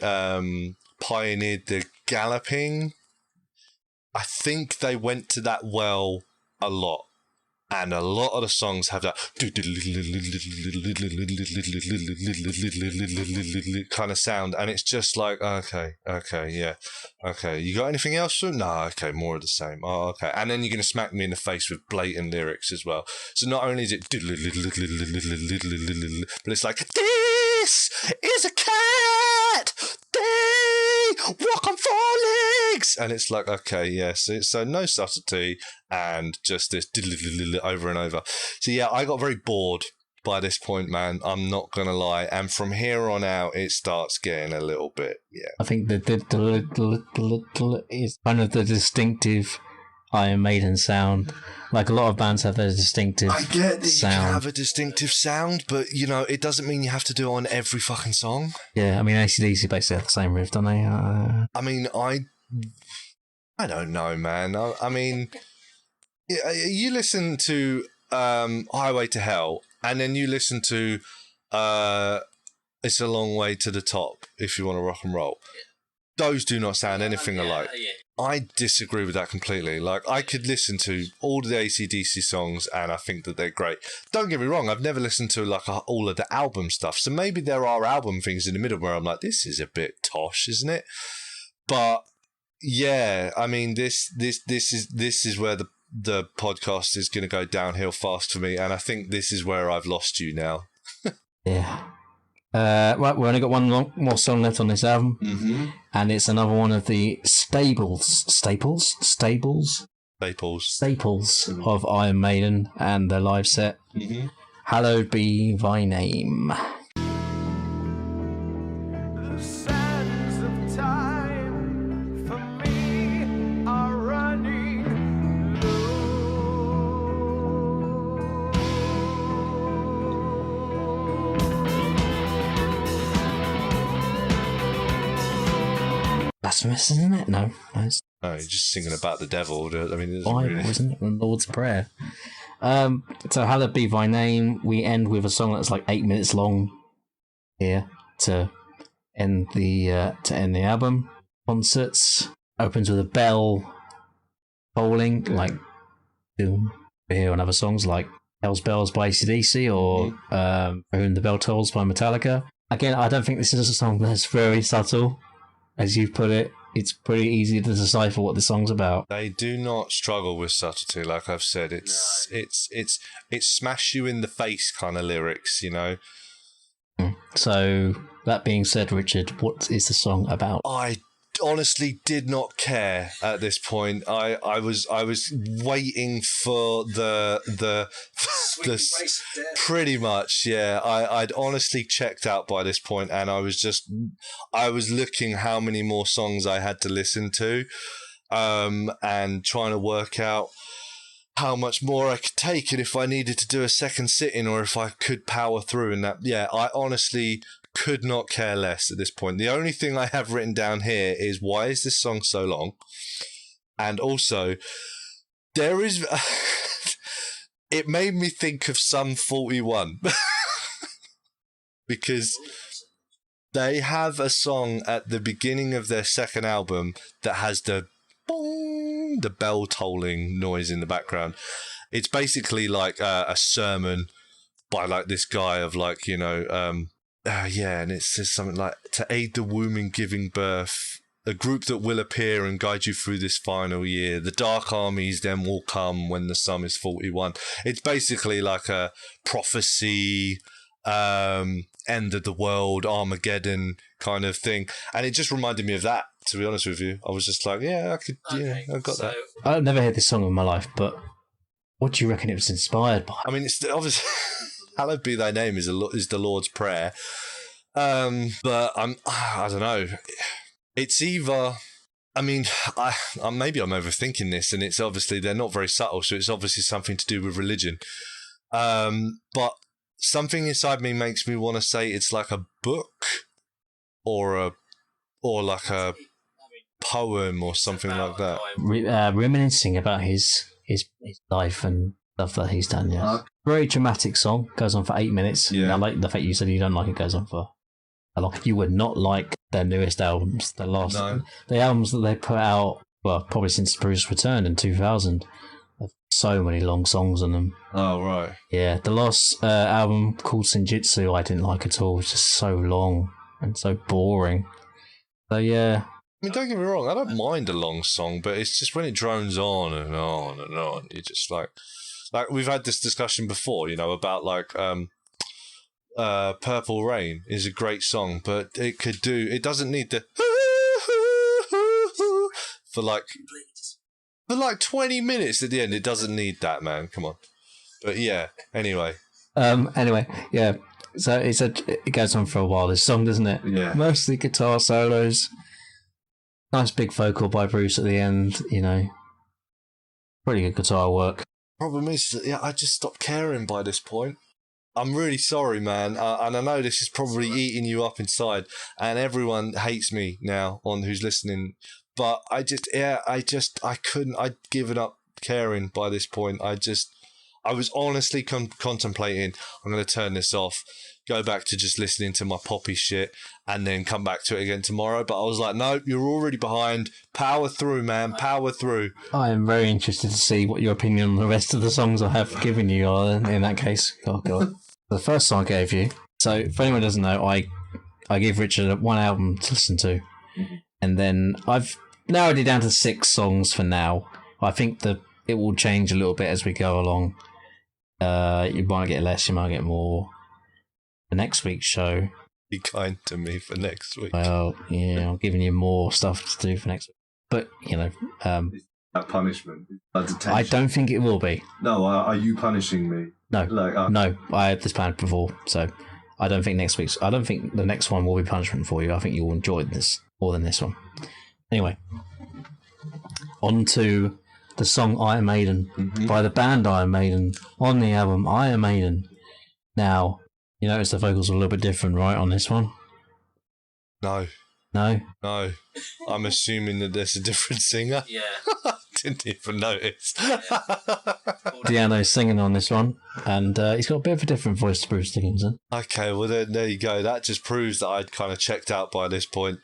[SPEAKER 2] pioneered the galloping. I think they went to that well a lot. And a lot of the songs have that kind of sound, and it's just like, okay, yeah, okay. You got anything else? No, okay, more of the same. Oh, okay. And then you're gonna smack me in the face with blatant lyrics as well. So not only is it, but it's like, this is a cat. They walk on 4 legs, and it's like, okay, yes. So no subtlety. And just this over and over. So yeah, I got very bored by this point, man. I'm not gonna lie. And from here on out, it starts getting a little bit, yeah.
[SPEAKER 1] I think the is kind of the distinctive Iron Maiden sound. Like a lot of bands have their distinctive
[SPEAKER 2] I get that
[SPEAKER 1] sound.
[SPEAKER 2] you can have a distinctive sound, but you know, it doesn't mean you have to do it on every fucking song.
[SPEAKER 1] Yeah, I mean AC/DC basically have the same riff, don't they?
[SPEAKER 2] I mean, I don't know, man. I mean, You listen to Highway to Hell, and then you listen to It's a Long Way to the Top, if you want to rock and roll. Those do not sound anything alike. I disagree with that completely. Like, I could listen to all the AC/DC songs and I think that they're great. Don't get me wrong, I've never listened to like all of the album stuff. So maybe there are album things in the middle where I'm like, this is a bit tosh, isn't it? But yeah, I mean, this is where the podcast is going to go downhill fast for me, and I think this is where I've lost you now.
[SPEAKER 1] Yeah. Right, we've only got one more song left on this album, and it's another one of the staples of Iron Maiden and their live set. Hallowed Be Thy Name.
[SPEAKER 6] The sands of time for me are running
[SPEAKER 1] Blasphemous, isn't it? No, it's
[SPEAKER 2] No, you're just singing about the devil. I mean, it's
[SPEAKER 1] Bible,
[SPEAKER 2] really...
[SPEAKER 1] isn't it? The Lord's Prayer. So Hallowed Be Thy Name. We end with a song that's like 8 minutes long here to end the album. Concerts opens with a bell tolling, like doom. We hear on other songs like Hell's Bells by AC/DC or For Whom the Bell Tolls by Metallica. Again, I don't think this is a song that's very subtle, as you put it. It's pretty easy to decipher what the song's about.
[SPEAKER 2] They do not struggle with subtlety, like I've said. It's smash you in the face kind of lyrics, you know.
[SPEAKER 1] So that being said, Richard, what is the song about?
[SPEAKER 2] I honestly did not care at this point. I was waiting for the pretty much, yeah. I'd honestly checked out by this point, and I was looking how many more songs I had to listen to, and trying to work out how much more I could take, and if I needed to do a second sitting or if I could power through. And that, yeah, I honestly could not care less at this point. The only thing I have written down here is, why is this song so long? And also, there is... it made me think of Sum 41. Because they have a song at the beginning of their second album that has the bong, the bell tolling noise in the background. It's basically like a sermon by like this guy of like, you know... yeah, and it says something like, to aid the womb in giving birth, a group that will appear and guide you through this final year. The dark armies then will come when the sum is 41. It's basically like a prophecy, end of the world, Armageddon kind of thing. And it just reminded me of that, to be honest with you. I was just like, yeah, I could, yeah, I got that.
[SPEAKER 1] I've never heard this song in my life, but what do you reckon it was inspired by?
[SPEAKER 2] I mean, it's obviously... Hallowed Be Thy Name is the Lord's Prayer, but I don't know. It's either, I mean, maybe I'm overthinking this, and it's obviously they're not very subtle, so it's obviously something to do with religion. But something inside me makes me want to say it's like a book, or like a poem or something like that.
[SPEAKER 1] Reminiscing about his life and stuff that he's done. Yeah, very dramatic song. Goes on for 8 minutes.
[SPEAKER 2] Yeah.
[SPEAKER 1] I like the fact you said you don't like it goes on for a long. You would not like their newest albums. The albums that they put out, well, probably since Bruce returned in 2000. Have so many long songs on them.
[SPEAKER 2] Oh right.
[SPEAKER 1] Yeah, the last album called Senjutsu I didn't like at all. It was just so long and so boring. So yeah.
[SPEAKER 2] I mean, don't get me wrong, I don't mind a long song, but it's just when it drones on and on and on, you're just like we've had this discussion before, you know, about like Purple Rain is a great song, but it doesn't need the for like 20 minutes at the end. It doesn't need that, man. Come on. But yeah, anyway,
[SPEAKER 1] yeah. So it goes on for a while, this song, doesn't it?
[SPEAKER 2] Yeah.
[SPEAKER 1] Mostly guitar solos. Nice big vocal by Bruce at the end, you know. Pretty good guitar work.
[SPEAKER 2] problem is, yeah, I just stopped caring by this point. I'm really sorry, man, and I know this is probably eating you up inside, and everyone hates me now on who's listening. But I couldn't. I'd given up caring by this point. I was honestly contemplating, I'm going to turn this off, go back to just listening to my poppy shit, and then come back to it again tomorrow. But I was like, no, you're already behind. Power through, man. Power through.
[SPEAKER 1] I am very interested to see what your opinion on the rest of the songs I have given you are in that case. Oh, God. The first song I gave you. So, for anyone who doesn't know, I give Richard one album to listen to. And then I've narrowed it down to 6 songs for now. I think that it will change a little bit as we go along. You might get less, you might get more. The next week's show.
[SPEAKER 2] Be kind to me for next week.
[SPEAKER 1] Well, yeah, I'm giving you more stuff to do for next week. But, you know...
[SPEAKER 4] that punishment? That detention?
[SPEAKER 1] I don't think it will be.
[SPEAKER 4] No, are you punishing me?
[SPEAKER 1] No.
[SPEAKER 4] Like,
[SPEAKER 1] No, I had this planned before, so I don't think the next one will be punishment for you. I think you will enjoy this more than this one. Anyway, on to the song Iron Maiden by the band Iron Maiden on the album Iron Maiden. Now, you notice the vocals are a little bit different, right, on this one?
[SPEAKER 2] No.
[SPEAKER 1] No?
[SPEAKER 2] No. I'm assuming that there's a different singer.
[SPEAKER 3] Yeah.
[SPEAKER 2] Didn't even notice.
[SPEAKER 1] Deano's singing on this one, and he's got a bit of a different voice to Bruce Dickinson.
[SPEAKER 2] Okay, well, there you go. That just proves that I'd kind of checked out by this point.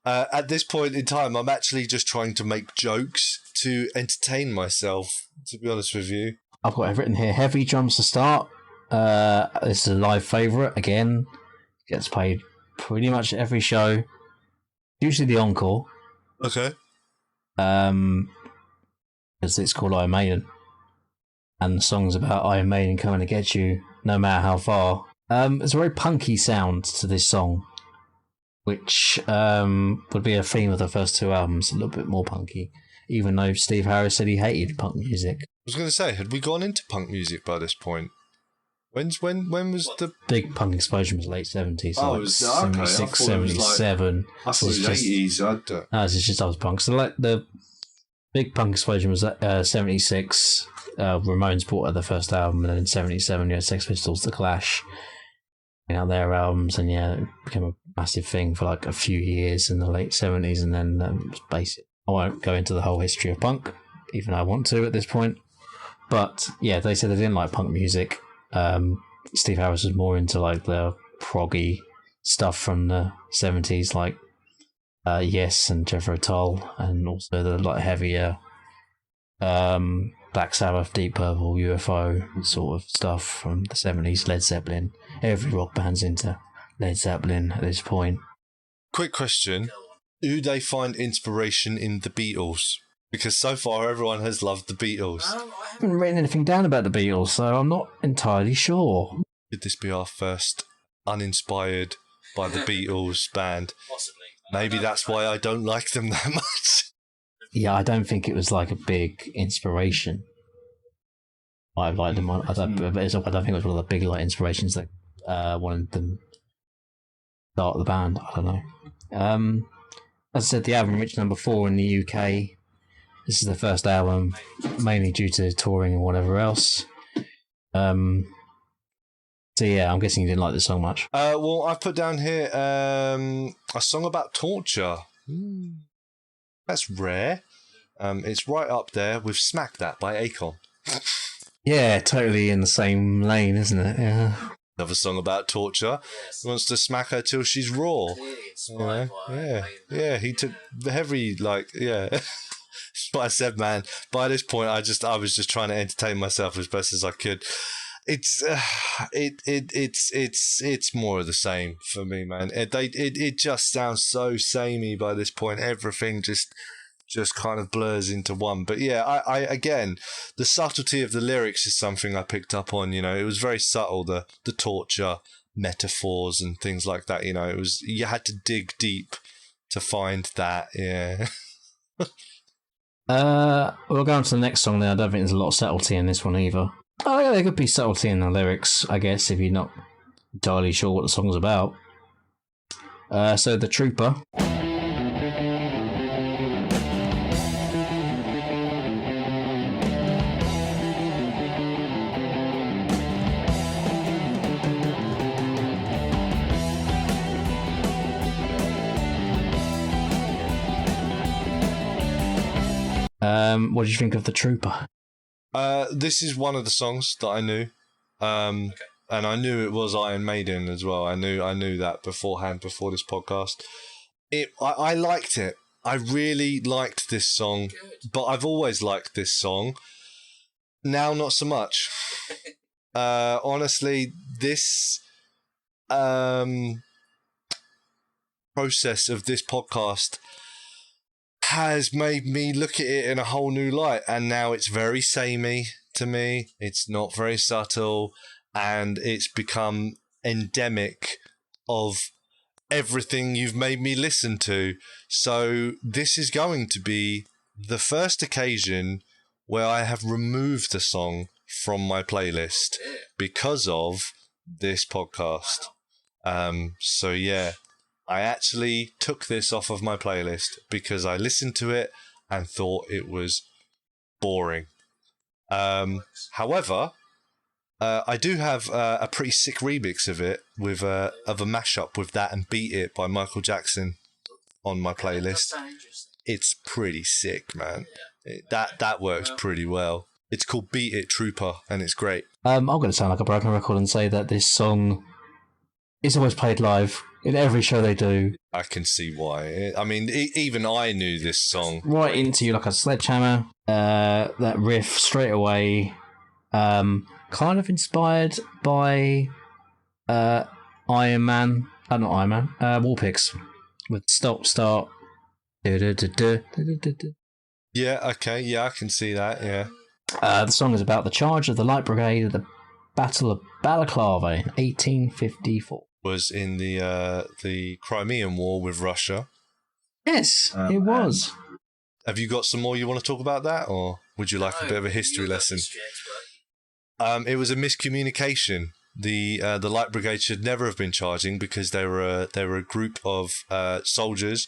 [SPEAKER 2] At this point in time, I'm actually just trying to make jokes to entertain myself, to be honest with you.
[SPEAKER 1] I've got it written here, heavy drums to start. This is a live favourite, again. Gets played pretty much every show. Usually the encore.
[SPEAKER 2] Okay.
[SPEAKER 1] Because it's called Iron Maiden. And the song's about Iron Maiden coming to get you, no matter how far. It's a very punky sound to this song, which would be a theme of the first 2 albums, a little bit more punky, even though Steve Harris said he hated punk music.
[SPEAKER 2] I was going to say, had we gone into punk music by this point? When was the...
[SPEAKER 1] Big punk explosion was late 70s,
[SPEAKER 4] Oh,
[SPEAKER 1] like
[SPEAKER 4] it was- okay,
[SPEAKER 1] 76,
[SPEAKER 4] I thought it was like-
[SPEAKER 1] 77.
[SPEAKER 4] I thought it was
[SPEAKER 1] just-
[SPEAKER 4] 80s.
[SPEAKER 1] No, it's just I was punk. So like the big punk explosion was 76. Ramones brought out the first album, and then in 77 you had Sex Pistols, The Clash, their albums, and yeah, it became a massive thing for like a few years in the late 70s, and then it was basic. I won't go into the whole history of punk, even though I want to at this point. But yeah, they said they didn't like punk music. Steve Harris was more into like the proggy stuff from the 70s, like Yes and Jethro Tull, and also the like heavier Black Sabbath, Deep Purple, UFO sort of stuff from the 70s, Led Zeppelin. Every rock band's into Led Zeppelin at this point.
[SPEAKER 2] Quick question. Do they find inspiration in the Beatles? Because so far everyone has loved the Beatles.
[SPEAKER 1] I haven't written anything down about the Beatles, so I'm not entirely sure.
[SPEAKER 2] Could this be our first uninspired by the Beatles band?
[SPEAKER 3] Possibly.
[SPEAKER 2] Maybe that's why I don't like them that much.
[SPEAKER 1] Yeah, I don't think it was like a big inspiration. I liked them. I don't think it was one of the big like inspirations that wanted them to start the band. I don't know. As I said, the album reached number 4 in the UK. This is the first album, mainly due to touring and whatever else. So yeah, I'm guessing you didn't like this song much.
[SPEAKER 2] Well, I've put down here a song about torture. That's rare. It's right up there with Smack That by Akon.
[SPEAKER 1] Yeah, totally in the same lane, isn't it? Yeah.
[SPEAKER 2] Another song about torture. He wants to smack her till she's raw. Yeah. He took the heavy, yeah. That's what I said, man. By this point, I was just trying to entertain myself as best as I could. It's more of the same for me, man. It just sounds so samey by this point. Everything just kind of blurs into one. But yeah, I again, the subtlety of the lyrics is something I picked up on. It was very subtle. The torture metaphors and things like that. It was, you had to dig deep to find that. Yeah.
[SPEAKER 1] We'll go on to the next song then. I don't think there's a lot of subtlety in this one either. Oh yeah, there could be subtlety in the lyrics, I guess, if you're not entirely sure what the song's about. So The Trooper. What did you think of The Trooper?
[SPEAKER 2] This is one of the songs that I knew. And I knew it was Iron Maiden as well. I knew that beforehand, before this podcast. I liked it. I really liked this song, but I've always liked this song. Now, not so much. Honestly, this process of this podcast has made me look at it in a whole new light, and now it's very samey to me. It's not very subtle, and it's become endemic of everything you've made me listen to. So this is going to be the first occasion where I have removed the song from my playlist because of this podcast. So yeah, I actually took this off of my playlist because I listened to it and thought it was boring. However, I do have a pretty sick remix of it with of a mashup with that and Beat It by Michael Jackson on my playlist. It's pretty sick, man. That works pretty well. It's called Beat It Trooper, and it's great.
[SPEAKER 1] I'm going to sound like a broken record and say that this song is always played live in every show they do.
[SPEAKER 2] I can see why. I mean, even I knew this song.
[SPEAKER 1] Right into you like a sledgehammer. That riff straight away. Kind of inspired by Iron Man. Not Iron Man. Warpigs with Stop Start.
[SPEAKER 2] Yeah. Okay. Yeah, I can see that. Yeah.
[SPEAKER 1] The song is about the charge of the Light Brigade at the Battle of Balaclava in 1854.
[SPEAKER 2] Was in the Crimean War with Russia.
[SPEAKER 1] Yes, it was.
[SPEAKER 2] Have you got some more you want to talk about that, or would you like a bit of a history lesson? It was a miscommunication. The Light Brigade should never have been charging because they were a group of soldiers,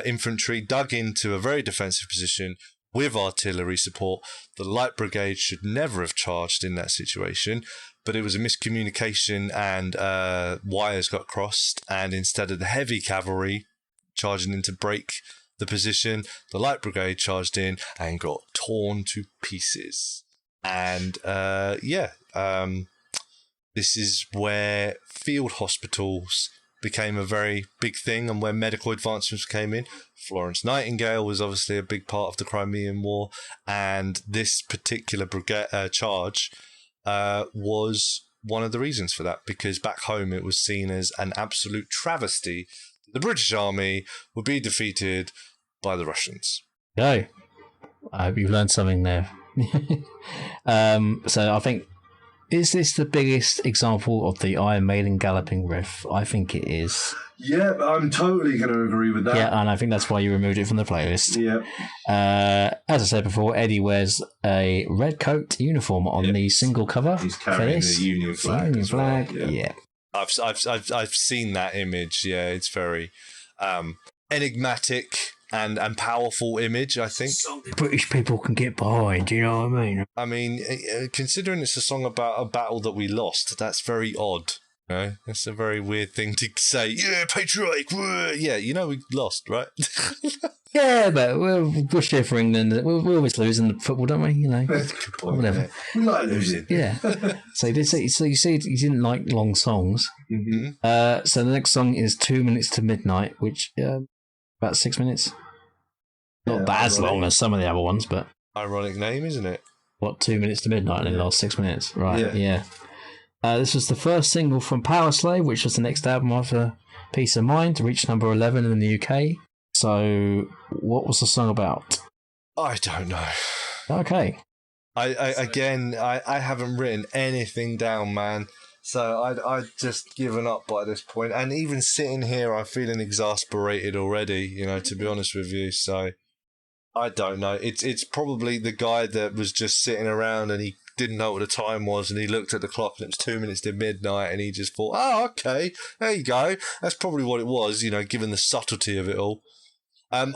[SPEAKER 2] infantry, dug into a very defensive position with artillery support. The Light Brigade should never have charged in that situation, but it was a miscommunication and wires got crossed, and instead of the heavy cavalry charging in to break the position, the Light Brigade charged in and got torn to pieces. And this is where field hospitals became a very big thing and where medical advancements came in. Florence Nightingale was obviously a big part of the Crimean War, and this particular charge was one of the reasons for that, because back home it was seen as an absolute travesty. The British Army would be defeated by the Russians.
[SPEAKER 1] Go. I hope you've learned something there. So I think, is this the biggest example of the Iron Maiden galloping riff? I think it is.
[SPEAKER 4] Yeah, I'm totally going to agree with that.
[SPEAKER 1] Yeah, and I think that's why you removed it from the playlist.
[SPEAKER 4] Yeah.
[SPEAKER 1] As I said before, Eddie wears a red coat uniform on the single cover.
[SPEAKER 4] He's carrying the Union flag.
[SPEAKER 1] Union
[SPEAKER 4] as well.
[SPEAKER 1] flag, yeah.
[SPEAKER 2] I've seen that image. Yeah, it's very enigmatic and powerful image, I think.
[SPEAKER 1] British people can get behind, do you know what I mean?
[SPEAKER 2] I mean, considering it's a song about a battle that we lost, that's very odd. You know, that's a very weird thing to say. Yeah, patriotic. Yeah, you know we lost, right?
[SPEAKER 1] Yeah, but we're cheering for England. We always lose in the football, don't we? You know,
[SPEAKER 4] That's a good point.
[SPEAKER 1] whatever.
[SPEAKER 4] Yeah. We like losing.
[SPEAKER 1] Yeah. So you said you didn't like long songs.
[SPEAKER 2] Mm-hmm.
[SPEAKER 1] So the next song is 2 Minutes to Midnight, which about 6 minutes. Not
[SPEAKER 4] Yeah,
[SPEAKER 1] as long as some of the other ones, but
[SPEAKER 2] Ironic name, isn't it?
[SPEAKER 1] what, 2 minutes to midnight in the last 6 minutes, right?
[SPEAKER 4] Yeah.
[SPEAKER 1] This was the first single from Power Slave, which was the next album after Peace of Mind, to reach number 11 in the UK. So, what was the song about?
[SPEAKER 2] I don't know.
[SPEAKER 1] Okay.
[SPEAKER 2] I haven't written anything down, man. So I've just given up by this point. And even sitting here, I'm feeling exasperated already, you know, to be honest with you. So I don't know. It's probably the guy that was just sitting around and he didn't know what the time was, and he looked at the clock and it was 2 minutes to midnight, and he just thought, oh, okay, there you go. That's probably what it was, you know, given the subtlety of it all. I'm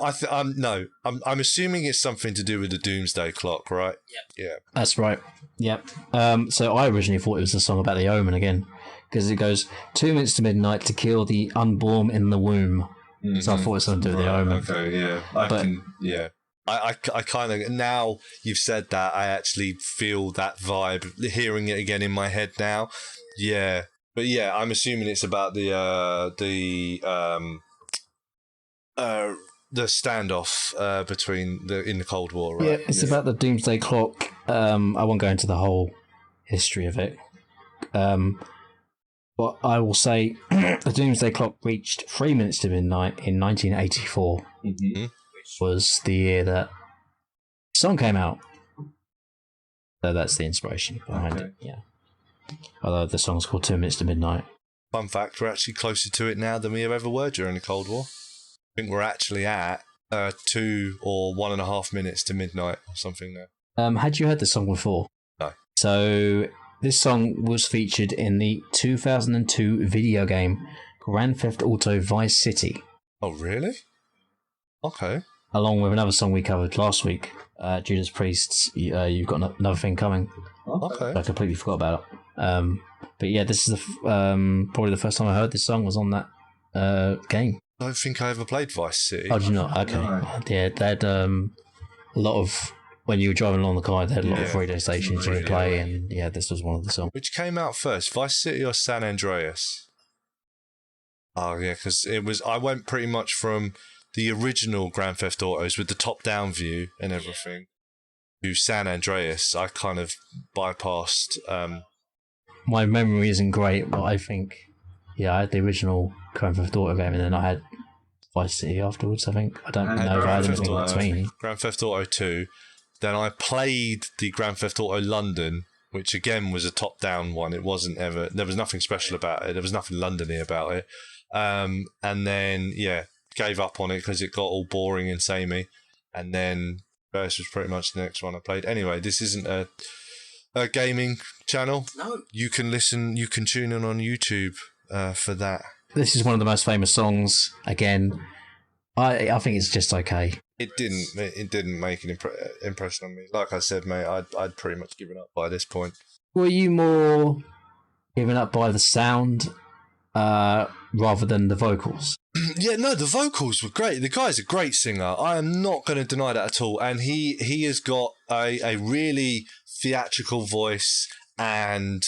[SPEAKER 2] assuming it's something to do with the Doomsday Clock, right? Yeah.
[SPEAKER 1] That's right. Yep. So I originally thought it was a song about the Omen again, because it goes 2 minutes to midnight to kill the unborn in the womb. So I thought it was something to do with the Omen.
[SPEAKER 4] Okay, yeah.
[SPEAKER 2] I kind of, now you've said that, I actually feel that vibe, hearing it again in my head now. Yeah. But yeah, I'm assuming it's about the standoff between in the Cold War, right?
[SPEAKER 1] Yeah, it's about the Doomsday Clock. I won't go into the whole history of it. But I will say the Doomsday Clock reached 3 minutes to midnight in 1984, which was the year that the song came out. So that's the inspiration behind it, yeah. Although the song's called 2 minutes to midnight.
[SPEAKER 2] Fun fact, we're actually closer to it now than we ever were during the Cold War. I think we're actually at 2 or 1.5 minutes to midnight or something now.
[SPEAKER 1] Had you heard the song before?
[SPEAKER 2] No.
[SPEAKER 1] So this song was featured in the 2002 video game Grand Theft Auto Vice City.
[SPEAKER 2] Oh, really? Okay.
[SPEAKER 1] Along with another song we covered last week, Judas Priest's You've Got Another Thing Coming.
[SPEAKER 2] Okay.
[SPEAKER 1] I completely forgot about it. But yeah, this is probably the first time I heard this song was on that game.
[SPEAKER 2] I don't think I ever played Vice City.
[SPEAKER 1] Oh, did you not? Okay.
[SPEAKER 4] No.
[SPEAKER 1] Yeah, they had a lot of, when you were driving along the car, they had a lot of radio stations you could play, and yeah, this was one of the songs.
[SPEAKER 2] Which came out first, Vice City or San Andreas? Oh, yeah, because I went pretty much from the original Grand Theft Autos with the top-down view and everything to San Andreas. I kind of bypassed...
[SPEAKER 1] My memory isn't great, but I think, yeah, I had the original Grand Theft Auto game, and then I had Vice City afterwards, I think. I don't know if I had anything in between.
[SPEAKER 2] Grand Theft Auto 2. Then I played the Grand Theft Auto London, which again was a top-down one. It wasn't ever... There was nothing special about it. There was nothing London-y about it. And then, yeah, gave up on it because it got all boring and samey. And then Verse was pretty much the next one I played. Anyway, this isn't a gaming channel.
[SPEAKER 3] No.
[SPEAKER 2] You can tune in on YouTube for that.
[SPEAKER 1] This is one of the most famous songs. Again, I think it's just okay.
[SPEAKER 2] It didn't make an impression on me. Like I said, mate, I'd pretty much given up by this point.
[SPEAKER 1] Were you more given up by the sound rather than the vocals?
[SPEAKER 2] Yeah, no, the vocals were great. The guy's a great singer. I am not going to deny that at all. And he has got a really theatrical voice and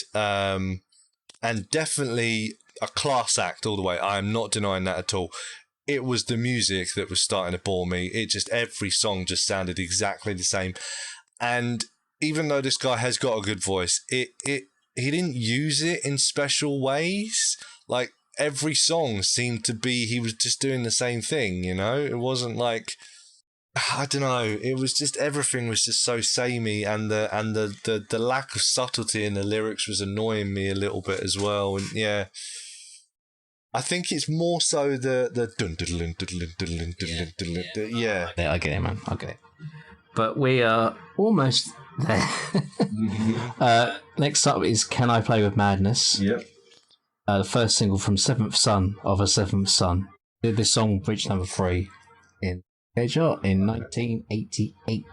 [SPEAKER 2] definitely a class act all the way. I am not denying that at all. It was the music that was starting to bore me. Every song just sounded exactly the same. And even though this guy has got a good voice, he didn't use it in special ways. Like, every song seemed to be, he was just doing the same thing, you know? It wasn't like, I don't know, it was just, everything was just so samey, and the lack of subtlety in the lyrics was annoying me a little bit as well. And yeah, I think it's more so the dun dun dun dun dun dun dun. Yeah.
[SPEAKER 1] Yeah, I get it, man. I get it. But we are almost there. Next up is Can I Play With Madness?
[SPEAKER 4] Yep.
[SPEAKER 1] The first single from Seventh Son of a Seventh Son. This song reached number 3 in the chart in 1988.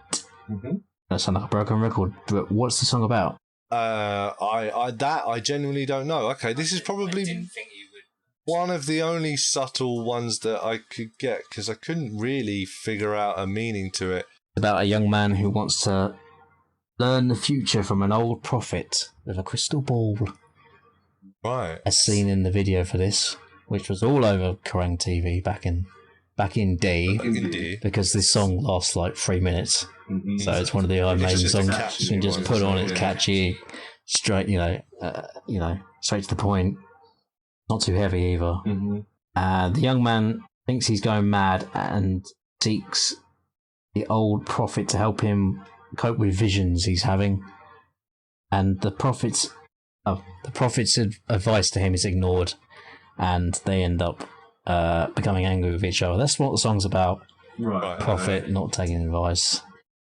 [SPEAKER 1] That sounds like a broken record. But what's the song about?
[SPEAKER 2] I genuinely don't know. Okay, this is probably one of the only subtle ones that I could get, because I couldn't really figure out a meaning to it.
[SPEAKER 1] About a young man who wants to learn the future from an old prophet with a crystal ball.
[SPEAKER 2] Right.
[SPEAKER 1] As seen in the video for this, which was all over Kerrang TV back in D, because this song lasts like 3 minutes. So it's one of the Iron Maiden songs you can just put on. It's catchy, straight, straight to the point. Not too heavy either. The young man thinks he's going mad and seeks the old prophet to help him cope with visions he's having. And the prophet's advice to him is ignored, and they end up becoming angry with each other. That's what the song's about.
[SPEAKER 4] Right.
[SPEAKER 1] Prophet not taking advice.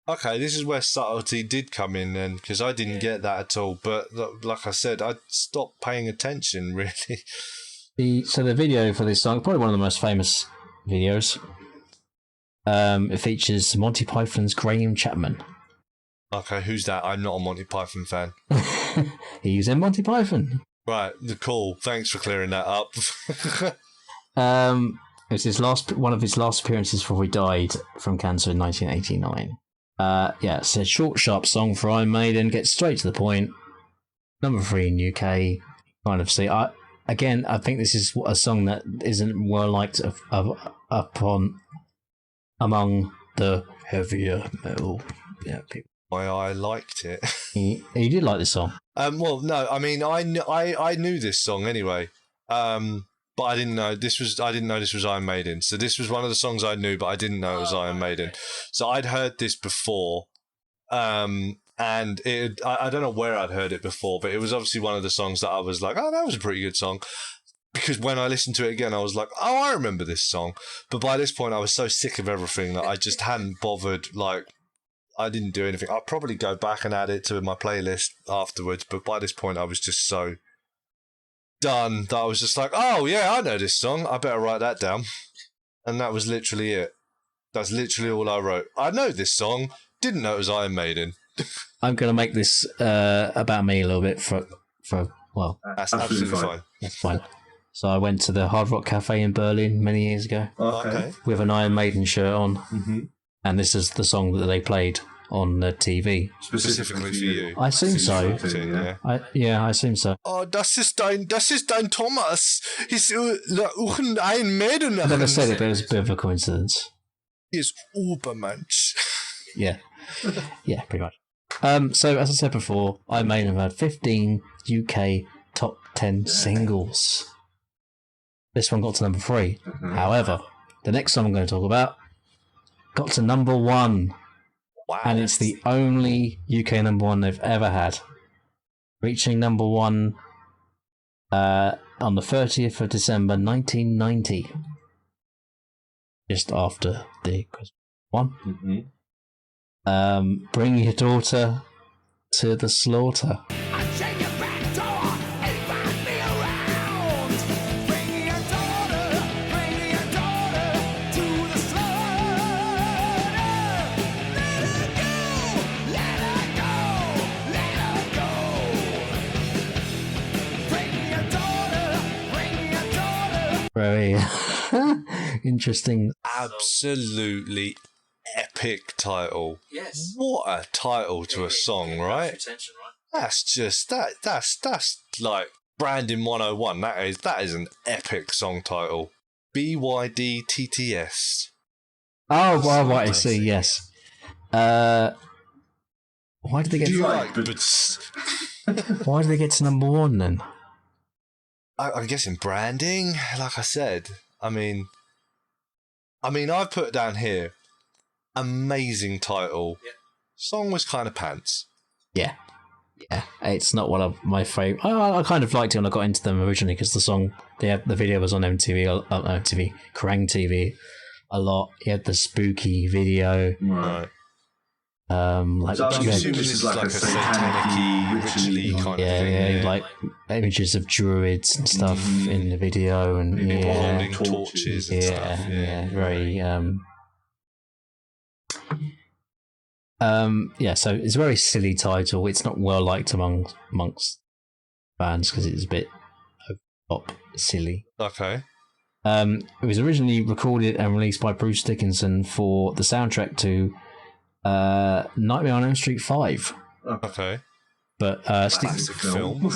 [SPEAKER 2] Okay, this is where subtlety did come in then, because I didn't get that at all. But like I said, I stopped paying attention, really.
[SPEAKER 1] So the video for this song, probably one of the most famous videos. It features Monty Python's Graham Chapman.
[SPEAKER 2] Okay, who's that? I'm not a Monty Python fan.
[SPEAKER 1] He's in Monty Python.
[SPEAKER 2] Right, cool. Thanks for clearing that up.
[SPEAKER 1] It was one of his last appearances before he died from cancer in 1989. Yeah, it's a short, sharp song for Iron Maiden. Gets straight to the point. Number 3 in UK. Kind of see. I think this is a song that isn't well liked among the heavier metal people.
[SPEAKER 2] I liked it.
[SPEAKER 1] You did like this song.
[SPEAKER 2] Well, no, I mean, I knew this song anyway. But I didn't know this was Iron Maiden. So this was one of the songs I knew, but I didn't know it was Iron Maiden. So I'd heard this before, and I don't know where I'd heard it before, but it was obviously one of the songs that I was like, oh, that was a pretty good song. Because when I listened to it again, I was like, oh, I remember this song. But by this point, I was so sick of everything that I just hadn't bothered. Like, I didn't do anything. I'll probably go back and add it to my playlist afterwards. But by this point, I was just so done that I was just like, oh, yeah, I know this song. I better write that down. And that was literally it. That's literally all I wrote. I know this song. Didn't know it was Iron Maiden.
[SPEAKER 1] I'm going to make this about me a little bit well,
[SPEAKER 2] That's absolutely fine.
[SPEAKER 1] that's fine. So I went to the Hard Rock Cafe in Berlin many years ago
[SPEAKER 2] Okay.
[SPEAKER 1] with an Iron Maiden shirt on.
[SPEAKER 4] Mm-hmm.
[SPEAKER 1] And this is the song that they played on the TV.
[SPEAKER 2] Specifically for you.
[SPEAKER 1] I assume so.
[SPEAKER 2] Yeah.
[SPEAKER 1] I assume so.
[SPEAKER 2] Oh, das ist dein Thomas. He's auch ein Iron Maiden.
[SPEAKER 1] I never said it, but it was a bit of a coincidence.
[SPEAKER 2] He's Ubermensch.
[SPEAKER 1] Yeah. Yeah, pretty much. So, as I said before, Iron Maiden have had 15 UK top 10 singles. This one got to number 3. However, the next song I'm going to talk about got to number 1.
[SPEAKER 2] Wow.
[SPEAKER 1] And it's the only UK number 1 they've ever had. Reaching number 1 on the 30th of December 1990. Just after the Christmas one.
[SPEAKER 4] Mm-hmm.
[SPEAKER 1] Bring your daughter to the slaughter.
[SPEAKER 6] Unchain your back door and find me around. Bring your daughter to the slaughter. Let her go. Bring your daughter.
[SPEAKER 1] Very interesting.
[SPEAKER 2] Absolutely epic title.
[SPEAKER 3] Yes.
[SPEAKER 2] What a title to a song, right?
[SPEAKER 3] Retention, right?
[SPEAKER 2] That's just that's like branding 101. That is an epic song title. BYDTTS.
[SPEAKER 1] Oh, well, right, I see, yes. Why did they get
[SPEAKER 2] Do you
[SPEAKER 1] to,
[SPEAKER 2] like but
[SPEAKER 1] why did they get to number 1 then?
[SPEAKER 2] I'm guessing branding, like I said. I mean I've put down here amazing title.
[SPEAKER 3] Yeah.
[SPEAKER 2] Song was kind of pants.
[SPEAKER 1] Yeah, it's not one of my favourite. I kind of liked it when I got into them originally because the video was on MTV, MTV, Kerrang TV a lot. He had the spooky video.
[SPEAKER 2] Right.
[SPEAKER 1] Like
[SPEAKER 4] So I'm
[SPEAKER 1] you had-
[SPEAKER 4] assuming this is like a satanic-y,
[SPEAKER 2] ritually kind of thing.
[SPEAKER 1] yeah, like images of druids and stuff in the video, and
[SPEAKER 2] People
[SPEAKER 1] yeah,
[SPEAKER 2] holding torches and stuff.
[SPEAKER 1] yeah, very yeah. So it's a very silly title. It's not well liked amongst fans because it's a bit pop silly.
[SPEAKER 2] Okay.
[SPEAKER 1] It was originally recorded and released by Bruce Dickinson for the soundtrack to Nightmare on Elm Street 5.
[SPEAKER 2] Okay.
[SPEAKER 1] But Steve,
[SPEAKER 2] Classic film.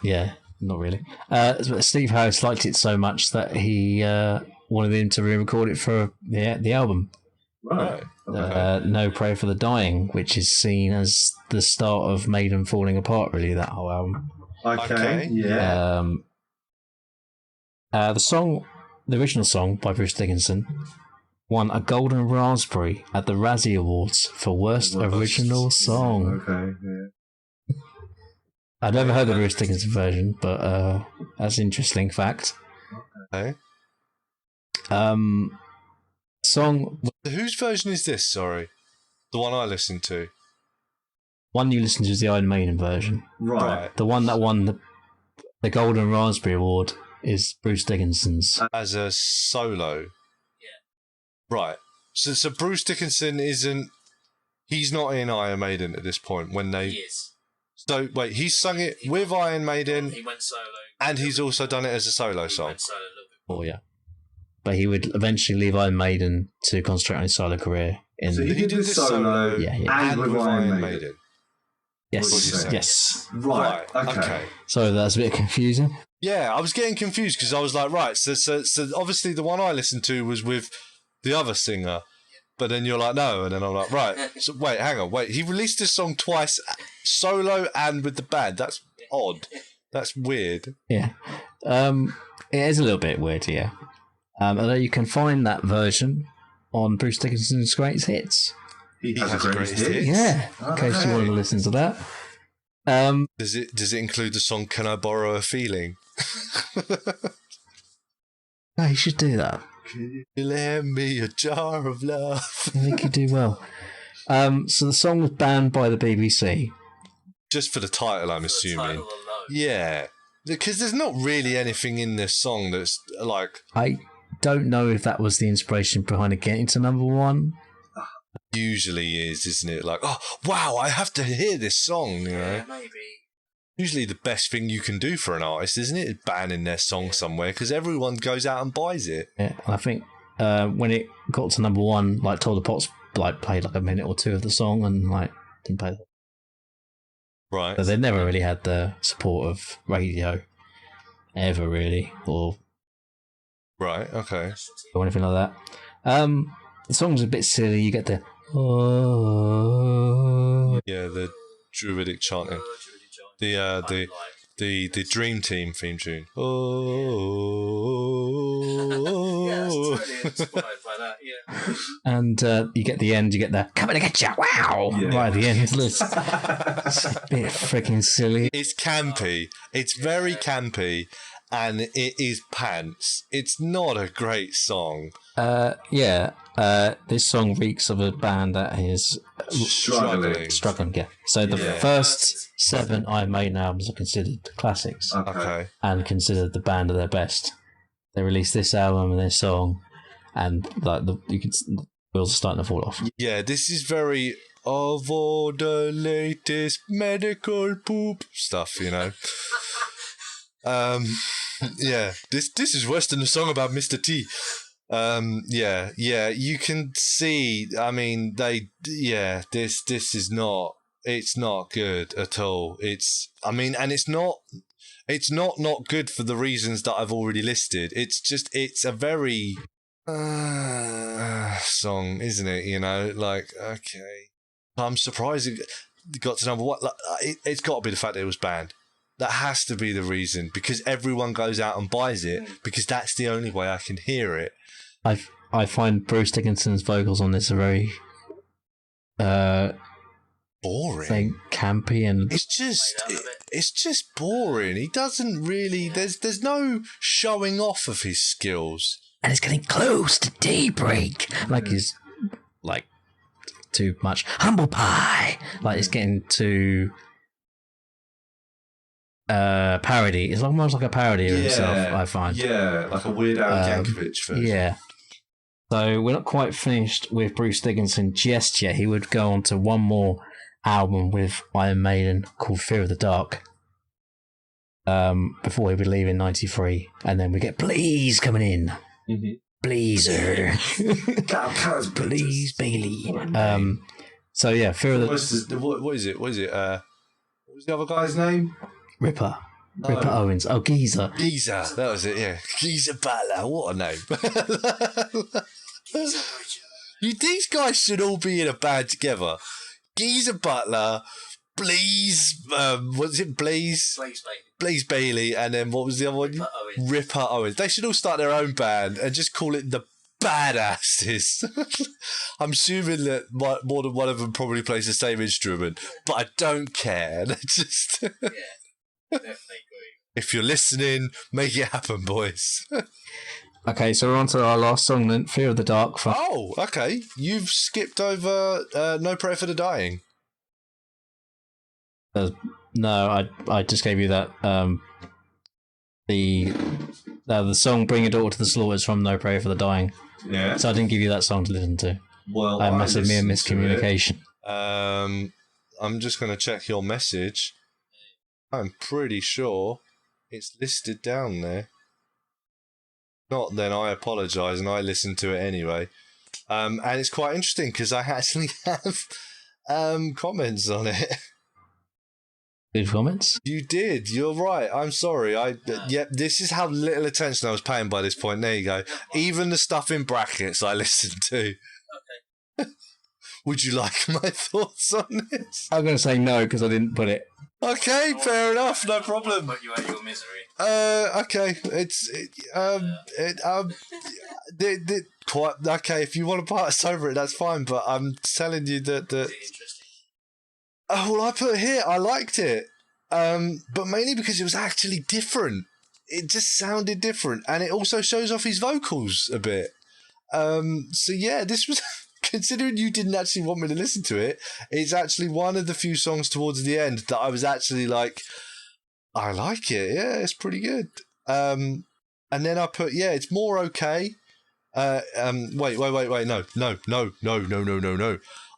[SPEAKER 1] yeah, not really. Steve Harris liked it so much that he wanted him to re-record it for the album.
[SPEAKER 4] Right.
[SPEAKER 1] No Prayer for the Dying, which is seen as the start of Maiden falling apart, really, that whole album.
[SPEAKER 4] Okay. Yeah.
[SPEAKER 1] The original song by Bruce Dickinson, won a Golden Raspberry at the Razzie Awards for Worst Original Song.
[SPEAKER 4] Okay. Yeah.
[SPEAKER 1] I've never heard the Bruce Dickinson version, but that's an interesting fact.
[SPEAKER 2] Okay.
[SPEAKER 1] Song
[SPEAKER 2] Whose version is this? Sorry, the one I listened to.
[SPEAKER 1] one you listened to is the Iron Maiden version.
[SPEAKER 4] Right.
[SPEAKER 1] The one that won the Golden Raspberry Award is Bruce Dickinson's.
[SPEAKER 2] As a solo.
[SPEAKER 3] Yeah.
[SPEAKER 2] Right. So Bruce Dickinson isn't. He's not in Iron Maiden at this point when they.
[SPEAKER 3] He is.
[SPEAKER 2] So wait, he's sung it with Iron Maiden,
[SPEAKER 3] He went solo.
[SPEAKER 2] and he's also done it as a solo
[SPEAKER 3] He
[SPEAKER 2] song.
[SPEAKER 3] went solo a little bit.
[SPEAKER 1] Oh yeah. but he would eventually leave Iron Maiden to concentrate on his solo career.
[SPEAKER 4] So he did the solo
[SPEAKER 1] Yeah.
[SPEAKER 4] and with Iron Maiden.
[SPEAKER 1] Yes,
[SPEAKER 4] What did you say?
[SPEAKER 1] yes.
[SPEAKER 4] Right. Okay.
[SPEAKER 1] So that's a bit confusing.
[SPEAKER 2] Yeah, I was getting confused because I was like, right, so obviously the one I listened to was with the other singer, but then you're like, no, and then I'm like, right, so wait, hang on, wait, he released this song twice, solo and with the band. That's odd. That's weird.
[SPEAKER 1] Yeah. It is a little bit weird, yeah. Although you can find that version on Bruce Dickinson's Greatest Hits.
[SPEAKER 4] He has a greatest
[SPEAKER 2] greatest
[SPEAKER 4] hits.
[SPEAKER 1] Yeah, in case you want to listen to that.
[SPEAKER 2] Does it include the song "Can I Borrow a Feeling"?
[SPEAKER 1] No, you should do that.
[SPEAKER 2] You lend me a jar of love.
[SPEAKER 1] I think you do well. So the song was banned by the BBC.
[SPEAKER 2] Just for the title, I'm assuming. Yeah, because there's not really anything in this song that's like.
[SPEAKER 1] I don't know if that was the inspiration behind it getting to number one.
[SPEAKER 2] Usually is, isn't it? Like, oh wow, I have to hear this song. You know,
[SPEAKER 3] maybe.
[SPEAKER 2] usually the best thing you can do for an artist, isn't it? Is banning their song somewhere because everyone goes out and buys it.
[SPEAKER 1] Yeah, I think when it got to number one, like Told the Pots like played like a minute or two of the song and like didn't play.
[SPEAKER 2] Right.
[SPEAKER 1] So they never really had the support of radio, ever really, or
[SPEAKER 2] Okay.
[SPEAKER 1] anything like that. The song's a bit silly. You get the oh,
[SPEAKER 2] Yeah, the druidic chanting. The Dream Team theme tune. Oh.
[SPEAKER 3] Yeah, it's totally inspired by that, yeah.
[SPEAKER 1] and you get the end. You get the coming to get you. Wow!
[SPEAKER 4] Yeah.
[SPEAKER 1] Right at the end. It's a bit freaking silly.
[SPEAKER 2] It's campy. It's very campy, and it is pants. It's not a great song.
[SPEAKER 1] This song reeks of a band that is struggling. Yeah. So the first 7 Iron Maiden albums are considered classics
[SPEAKER 2] Okay.
[SPEAKER 1] and considered the band at their best. They released this album and this song, and like the wheels are starting to fall off.
[SPEAKER 2] Yeah, this is very of all the latest medical poop stuff, you know. Yeah, this is worse than the song about Mr. T. Yeah, you can see. I mean, this is not. It's not good at all. It's not good for the reasons that I've already listed. It's a very song, isn't it? You know, like okay. I'm surprised it got to number one. Like, it's got to be the fact that it was banned. That has to be the reason, because everyone goes out and buys it because that's the only way I can hear it.
[SPEAKER 1] I find Bruce Dickinson's vocals on this are very
[SPEAKER 2] Boring.
[SPEAKER 1] campy, and
[SPEAKER 2] it's just boring. He doesn't really. There's no showing off of his skills.
[SPEAKER 1] and it's getting close to daybreak. Like he's like too much humble pie. Like it's getting too parody. It's almost like a parody of himself, I find.
[SPEAKER 4] Yeah, like a Weird Al Yankovic version.
[SPEAKER 1] Yeah. So we're not quite finished with Bruce Dickinson just yet. He would go on to one more album with Iron Maiden called Fear of the Dark. Before he would leave in '93, and then we get Blaze coming in.
[SPEAKER 4] Mm-hmm.
[SPEAKER 1] Blazer. Blaze Bailey. So yeah, Fear of the
[SPEAKER 2] What is it? What was the other guy's
[SPEAKER 4] name?
[SPEAKER 1] Ripper. Ripper Owens. Oh, Geezer.
[SPEAKER 2] Geezer. That was it. Yeah, Geezer Butler. What a name. These guys should all be in a band together. Geezer Butler, Blaze. What's it? Blaze Bailey, and then what was the other one? Ripper Owens. They should all start their own band and just call it the Badasses. I'm assuming that more than one of them probably plays the same instrument, but I don't care. They're just
[SPEAKER 3] Definitely
[SPEAKER 2] if you're listening, make it happen, boys.
[SPEAKER 1] Okay, so we're on to our last song then, Fear of the Dark. From
[SPEAKER 2] Oh, okay. You've skipped over No Prayer for the Dying.
[SPEAKER 1] No, I just gave you that. The song "Bring Your Daughter to the Slaughter" is from No Prayer for the Dying.
[SPEAKER 4] Yeah.
[SPEAKER 1] So I didn't give you that song to listen to.
[SPEAKER 4] Well,
[SPEAKER 1] I must have been a miscommunication.
[SPEAKER 2] I'm just going to check your message. I'm pretty sure it's listed down there. not, then I apologise, and I listened to it anyway. And it's quite interesting because I actually have comments on it.
[SPEAKER 1] Good comments.
[SPEAKER 2] You did. You're right. I'm sorry. Yep. This is how little attention I was paying by this point. There you go. Even the stuff in brackets I listened to.
[SPEAKER 3] Okay.
[SPEAKER 2] Would you like my thoughts on this?
[SPEAKER 1] I'm going to say no because I didn't put it.
[SPEAKER 2] Okay, fair enough. No problem.
[SPEAKER 3] Put you out of your misery.
[SPEAKER 2] Okay. Quite okay. If you want to pass over it, that's fine. But I'm telling you that
[SPEAKER 3] Is it interesting?
[SPEAKER 2] Oh, well, I put here, I liked it. But mainly because it was actually different. It just sounded different. And it also shows off his vocals a bit. So yeah, this was, considering you didn't actually want me to listen to it, it's actually one of the few songs towards the end that I was actually like, I like it. Yeah, it's pretty good. And then I put, yeah, it's more okay. Wait, no.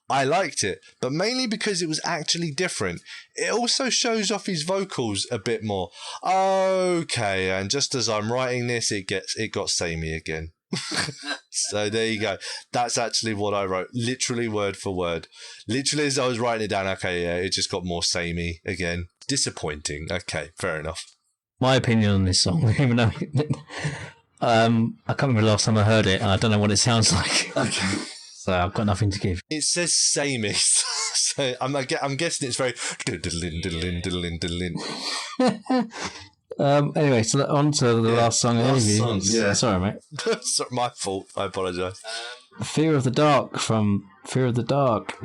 [SPEAKER 2] I liked it, but mainly because it was actually different. It also shows off his vocals a bit more. Okay, and just as I'm writing this, it got samey again. So there you go. That's actually what I wrote, literally word for word. Literally as I was writing it down, okay, yeah, it just got more samey again. Disappointing. Okay, fair enough.
[SPEAKER 1] My opinion on this song, even though I can't remember the last time I heard it, and I don't know what it sounds like.
[SPEAKER 2] Okay.
[SPEAKER 1] So I've got nothing to give.
[SPEAKER 2] It says samey, so I'm guessing it's very diddlin.
[SPEAKER 1] Anyway, so on to the last song I
[SPEAKER 2] last
[SPEAKER 1] gave you.
[SPEAKER 2] songs, yeah.
[SPEAKER 1] Sorry, mate.
[SPEAKER 2] Sorry, my fault. I apologise.
[SPEAKER 1] Fear of the Dark from Fear of the Dark.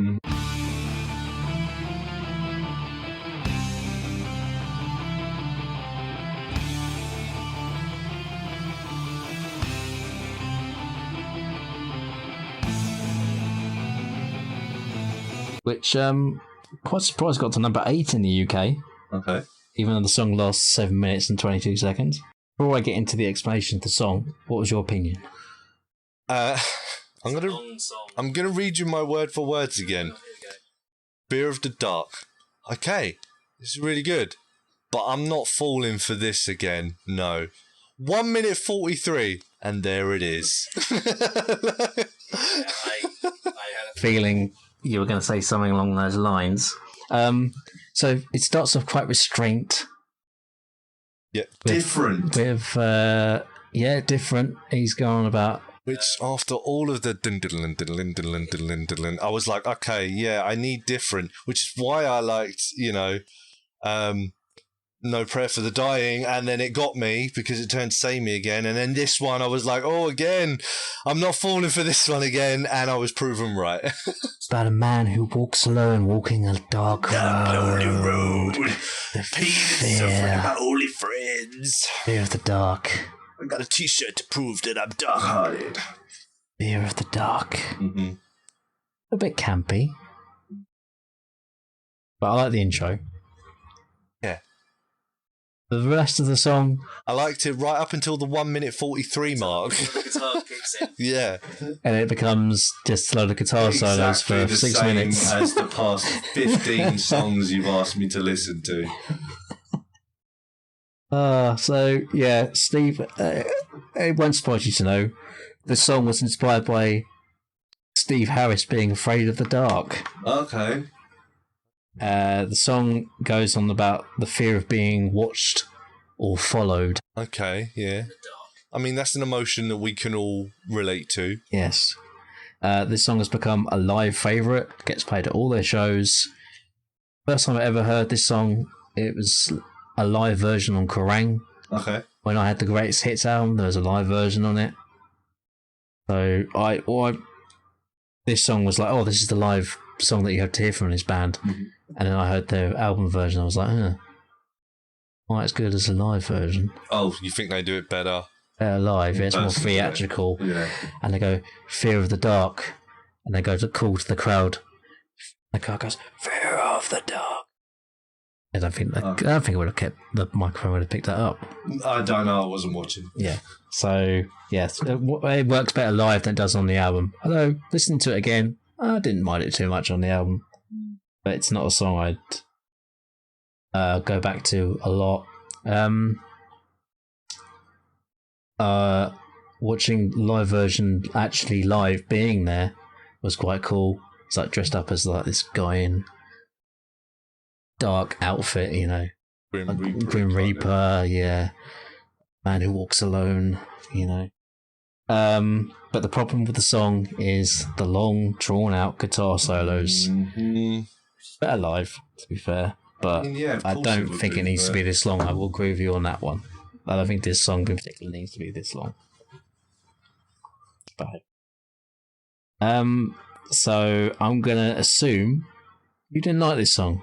[SPEAKER 1] Which quite surprised got to number 8 in the UK,
[SPEAKER 2] Okay.
[SPEAKER 1] even though the song lasts 7 minutes and 22 seconds. Before I get into the explanation of the song, what was your opinion?
[SPEAKER 2] I'm
[SPEAKER 3] Long
[SPEAKER 2] gonna
[SPEAKER 3] song.
[SPEAKER 2] read you my word for words again.
[SPEAKER 3] Here we go.
[SPEAKER 2] Fear of the Dark. Okay, this is really good, but I'm not falling for this again. No. 1 minute 43, and there it is.
[SPEAKER 3] Yeah, I had a
[SPEAKER 1] Feeling you were going to say something along those lines. So it starts off quite restrained.
[SPEAKER 2] Yeah,
[SPEAKER 4] Different.
[SPEAKER 1] With, different. He's going about.
[SPEAKER 2] which after all of the diddlin, I was like, okay, yeah, I need different, which is why I liked, No Prayer for the Dying, and then it got me because it turned samey again, and then this one I was like, oh, again, I'm not falling for this one again, and I was proven right.
[SPEAKER 1] It's about a man who walks alone, walking a dark road. The fear,
[SPEAKER 2] my only friends.
[SPEAKER 1] fear of the dark.
[SPEAKER 2] I got a t-shirt to prove that I'm dark-hearted.
[SPEAKER 1] Fear of the dark.
[SPEAKER 2] Mm-hmm.
[SPEAKER 1] A bit campy. But I like the intro.
[SPEAKER 2] Yeah.
[SPEAKER 1] The rest of the song,
[SPEAKER 2] I liked it right up until the 1 minute 43 mark.
[SPEAKER 3] the guitar kicks in.
[SPEAKER 2] Yeah.
[SPEAKER 1] and it becomes just a load of guitar solos for
[SPEAKER 4] the
[SPEAKER 1] 6
[SPEAKER 4] same
[SPEAKER 1] minutes.
[SPEAKER 4] as the past 15 songs you've asked me to listen to.
[SPEAKER 1] So yeah, Steve, it won't surprise you to know the song was inspired by Steve Harris being afraid of the dark.
[SPEAKER 4] Okay.
[SPEAKER 1] The song goes on about the fear of being watched or followed.
[SPEAKER 2] Okay, yeah. I mean, that's an emotion that we can all relate to.
[SPEAKER 1] Yes. This song has become a live favourite, gets played at all their shows. First time I ever heard this song, it was a live version on Kerrang!
[SPEAKER 4] Okay.
[SPEAKER 1] When I had the Greatest Hits album, there was a live version on it. So this song was like, oh, this is the live song that you have to hear from this band.
[SPEAKER 4] Mm-hmm.
[SPEAKER 1] And then I heard their album version, I was like, not as good as the live version.
[SPEAKER 2] Oh, you think they do it better?
[SPEAKER 1] Better live, yeah, it's more
[SPEAKER 4] Personally, yeah.
[SPEAKER 1] theatrical.
[SPEAKER 4] Yeah.
[SPEAKER 1] And they go, Fear of the Dark. And they go to call to the crowd. The crowd goes, Fear of the Dark. I don't think it would have kept, the microphone would have picked that up.
[SPEAKER 4] I don't know. I wasn't watching.
[SPEAKER 1] Yeah. So, yes, it works better live than it does on the album. Although, listening to it again, I didn't mind it too much on the album. But it's not a song I'd go back to a lot. watching live version actually live, being there was quite cool. It's like dressed up as like this guy in dark outfit, you know, Grim Reaper, yeah, man who walks alone, you know. But the problem with the song is the long, drawn-out guitar solos.
[SPEAKER 2] Mm-hmm.
[SPEAKER 1] Better live, to be fair, but I don't think it needs to be this long. I will agree with you on that one. I don't think this song in particular needs to be this long. But so I'm gonna assume you didn't like this song.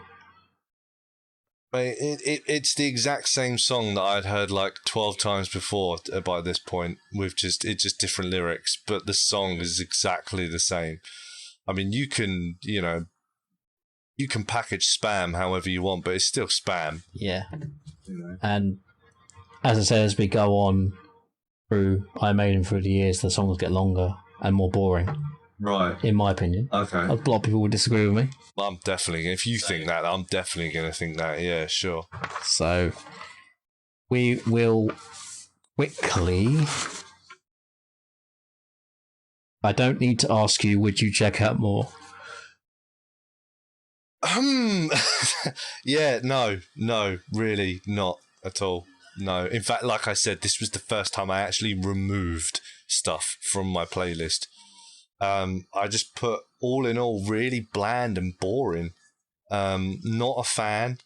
[SPEAKER 2] Mate, it's the exact same song that I'd heard like 12 times before by this point, with just different lyrics, but the song is exactly the same. I mean, you can package spam however you want, but it's still spam.
[SPEAKER 1] Yeah. And as I said, as we go on through Iron Maiden through the years, the songs get longer and more boring,
[SPEAKER 4] Right.
[SPEAKER 1] in my opinion.
[SPEAKER 4] Okay.
[SPEAKER 1] A lot of people would disagree with me.
[SPEAKER 2] I'm definitely, if you think that, I'm definitely going to think that. Yeah, sure.
[SPEAKER 1] So we will quickly. I don't need to ask you, would you check out more?
[SPEAKER 2] Yeah, no, really not at all. No. In fact, like I said, this was the first time I actually removed stuff from my playlist. I just put all in all really bland and boring. Not a fan.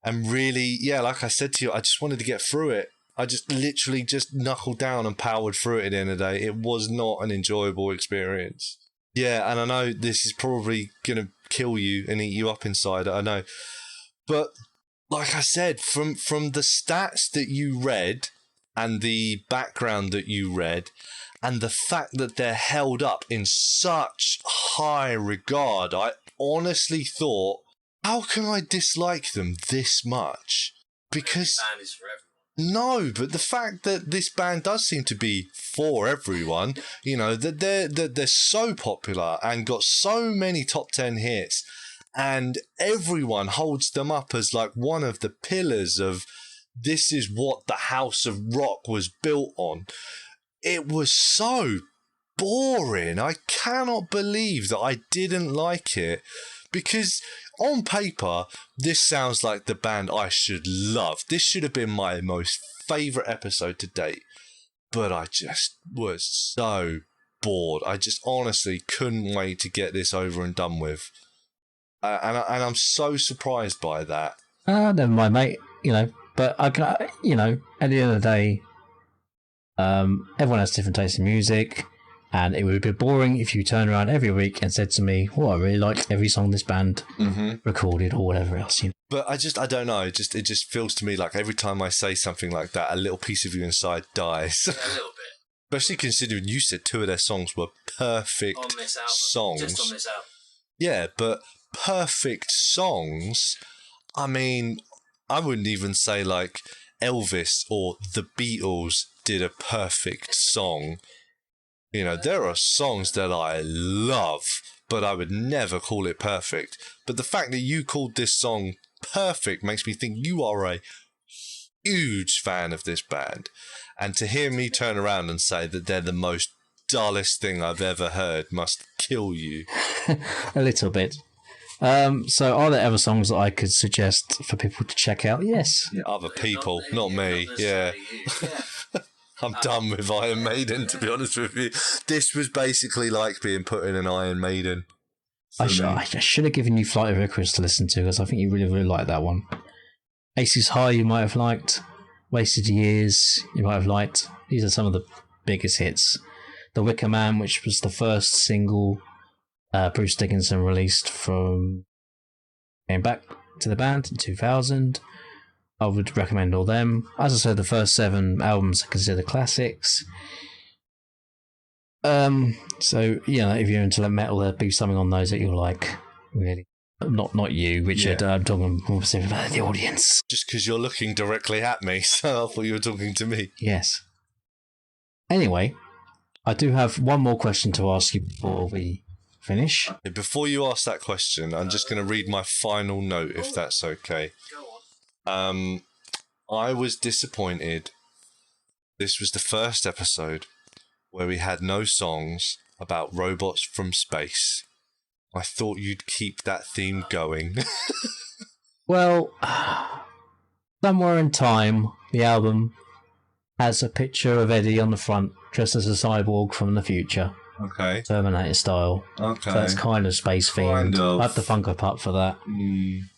[SPEAKER 2] And really, yeah, like I said to you, I just wanted to get through it. I just literally just knuckled down and powered through it at the end of the day. It was not an enjoyable experience. Yeah, and I know this is probably going to kill you and eat you up inside, I know. But like I said, from the stats that you read and the background that you read and the fact that they're held up in such high regard, I honestly thought, how can I dislike them this much? Because
[SPEAKER 3] Band is for everyone.
[SPEAKER 2] no, but the fact that this band does seem to be for everyone, you know, that they're so popular and got so many top 10 hits, and everyone holds them up as like one of the pillars of this is what the House of Rock was built on. It was so boring. I cannot believe that I didn't like it, because on paper, this sounds like the band I should love. This should have been my most favourite episode to date. But I just was so bored. I just honestly couldn't wait to get this over and done with. And I'm so surprised by that.
[SPEAKER 1] Never mind, mate. You know, but I can, you know, at the end of the day, everyone has different tastes in music. And it would be boring if you turned around every week and said to me, "Oh, I really liked every song this band recorded," or whatever else. You know? But
[SPEAKER 2] I don't know. It just feels to me like every time I say something like that, a little piece of you inside dies.
[SPEAKER 3] Yeah, a little bit.
[SPEAKER 2] Especially considering you said 2 of their songs were perfect
[SPEAKER 3] On this album.
[SPEAKER 2] songs.
[SPEAKER 3] Just on this album.
[SPEAKER 2] Yeah, but perfect songs. I mean, I wouldn't even say like Elvis or the Beatles did a perfect song. You know, there are songs that I love, but I would never call it perfect. But the fact that you called this song perfect makes me think you are a huge fan of this band. And to hear me turn around and say that they're the most dullest thing I've ever heard must kill you.
[SPEAKER 1] A little bit. So are there other songs that I could suggest for people to check out? Yes.
[SPEAKER 2] Other people, not me. Yeah. I'm done with Iron Maiden, to be honest with you. This was basically like being put in an Iron Maiden.
[SPEAKER 1] I should have given you Flight of Icarus to listen to, because I think you really, really like that one. Aces High you might have liked. Wasted Years you might have liked. These are some of the biggest hits. The Wicker Man, which was the first single Bruce Dickinson released from came back to the band in 2000. I would recommend all them. As I said, the first 7 albums are considered classics. So, you know, if you're into metal, there'll be something on those that you'll like, really. Not you, Richard. I'm talking more specifically about the audience.
[SPEAKER 2] Just because you're looking directly at me, so I thought you were talking to me.
[SPEAKER 1] Yes. Anyway, I do have one more question to ask you before we finish.
[SPEAKER 2] Before you ask that question, I'm just going to read my final note, if that's okay.
[SPEAKER 3] Go on.
[SPEAKER 2] I was disappointed. This was the first episode where we had no songs about robots from space. I thought you'd keep that theme going.
[SPEAKER 1] Well, somewhere in time, the album has a picture of Eddie on the front, dressed as a cyborg from the future,
[SPEAKER 2] Okay.
[SPEAKER 1] Terminator style.
[SPEAKER 2] Okay.
[SPEAKER 1] So that's kind of space themed.
[SPEAKER 2] Kind of.
[SPEAKER 1] I have the Funko Pop for that.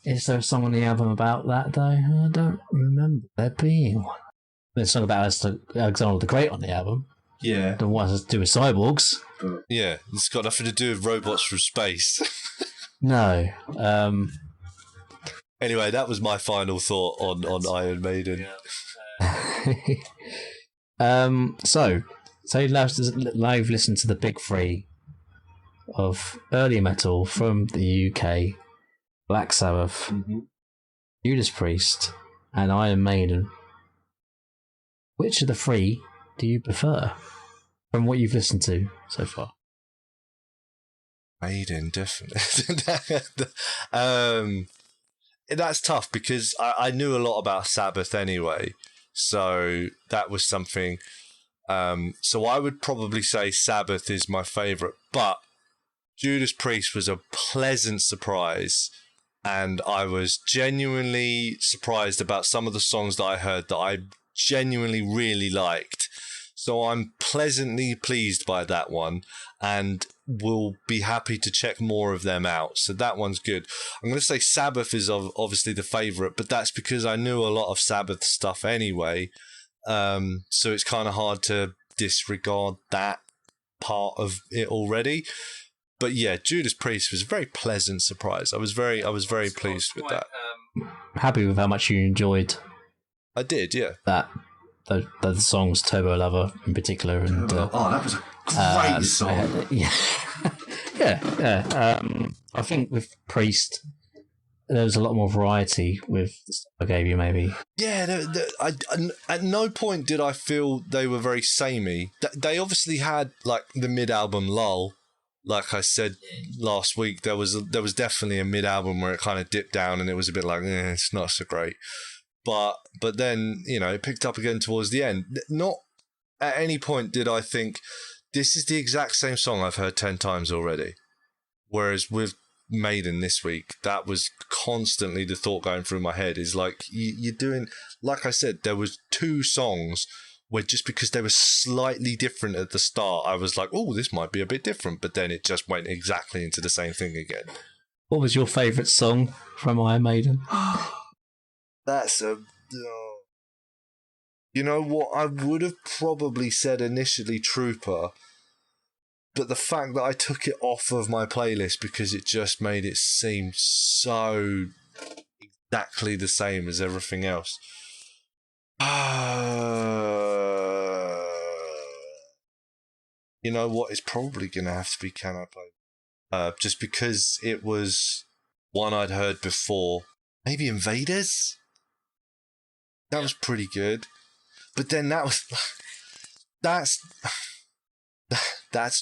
[SPEAKER 1] Is there a song on the album about that though? I don't remember there being one. There's a song about Alexander the Great on the album.
[SPEAKER 4] Yeah.
[SPEAKER 1] The one has to do with cyborgs.
[SPEAKER 2] Yeah, it's got nothing to do with robots from space.
[SPEAKER 1] No.
[SPEAKER 2] Anyway, that was my final thought on Iron Maiden.
[SPEAKER 1] So you've listened to the big three of early metal from the UK: Black Sabbath, Judas Priest, and Iron Maiden. Which of the three do you prefer from what you've listened to so far?
[SPEAKER 2] Maiden, definitely. That's tough because I knew a lot about Sabbath anyway, so that was something. So I would probably say Sabbath is my favourite, but Judas Priest was a pleasant surprise, and I was genuinely surprised about some of the songs that I heard that I genuinely really liked. So I'm pleasantly pleased by that one, and will be happy to check more of them out. So that one's good. I'm going to say Sabbath is obviously the favourite, but that's because I knew a lot of Sabbath stuff anyway. So it's kind of hard to disregard that part of it already. But yeah, Judas Priest was a very pleasant surprise. I was very pleased with that.
[SPEAKER 1] Happy with how much you enjoyed
[SPEAKER 2] I did, yeah.
[SPEAKER 1] that. The songs, Turbo Lover in particular, and
[SPEAKER 4] that was a great song.
[SPEAKER 1] I think with Priest, there was a lot more variety with the stuff I gave you, maybe.
[SPEAKER 2] Yeah, I at no point did I feel they were very samey. They obviously had like the mid-album lull. Like I said last week, there was definitely a mid-album where it kind of dipped down and it was a bit like, it's not so great. But then, it picked up again towards the end. Not at any point did I think, this is the exact same song I've heard 10 times already. Whereas with Maiden this week, that was constantly the thought going through my head, is like, you're doing, like I said, there was 2 songs where just because they were slightly different at the start, I was like, oh, this might be a bit different. But then it just went exactly into the same thing again.
[SPEAKER 1] What was your favourite song from Iron Maiden?
[SPEAKER 2] That's you know what? I would have probably said initially Trooper, but the fact that I took it off of my playlist because it just made it seem so exactly the same as everything else. You know what? It's probably going to have to be Can I Play? Just because it was one I'd heard before. Maybe Invaders? That was pretty good. But then that's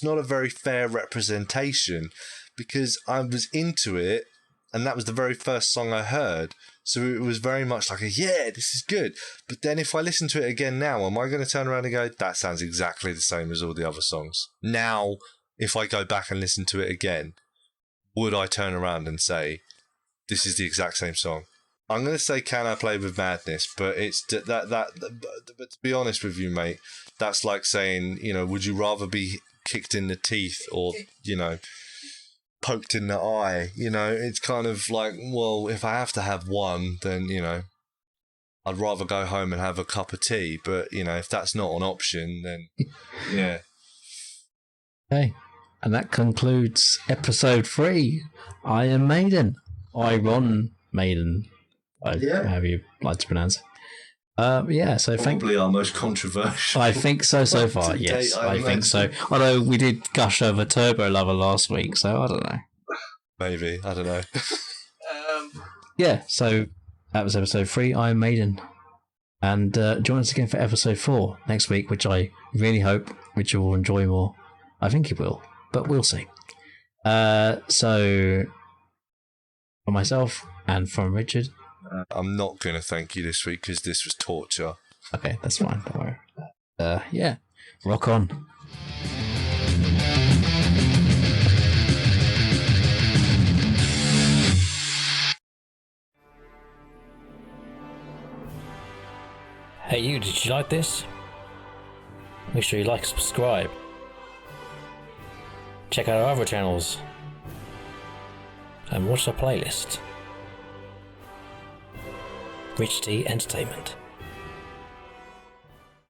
[SPEAKER 2] not a very fair representation, because I was into it and that was the very first song I heard. So it was very much like yeah, this is good. But then if I listen to it again now, am I going to turn around and go, that sounds exactly the same as all the other songs? Now, if I go back and listen to it again, would I turn around and say, this is the exact same song? I'm going to say Can I Play With Madness, but it's but to be honest with you, mate, that's like saying, would you rather be kicked in the teeth or, poked in the eye? It's kind of like, well, if I have to have one, then, I'd rather go home and have a cup of tea. But, if that's not an option, then, yeah.
[SPEAKER 1] Okay. And that concludes episode 3, Iron Maiden. Iron Maiden. However you like to pronounce it. So
[SPEAKER 4] Probably our most controversial.
[SPEAKER 1] I think so far. Yes, I think so. Although we did gush over Turbo Lover last week, so I don't know.
[SPEAKER 2] Maybe, I don't know.
[SPEAKER 1] So that was episode 3, Iron Maiden. And join us again for episode 4 next week, which I really hope Richard will enjoy more. I think he will, but we'll see. So from myself and from Richard,
[SPEAKER 2] I'm not going to thank you this week because this was torture.
[SPEAKER 1] Okay, that's fine. Don't worry. Rock on.
[SPEAKER 7] Hey you, did you like this? Make sure you like and subscribe. Check out our other channels. And watch our playlist. Rich T Entertainment.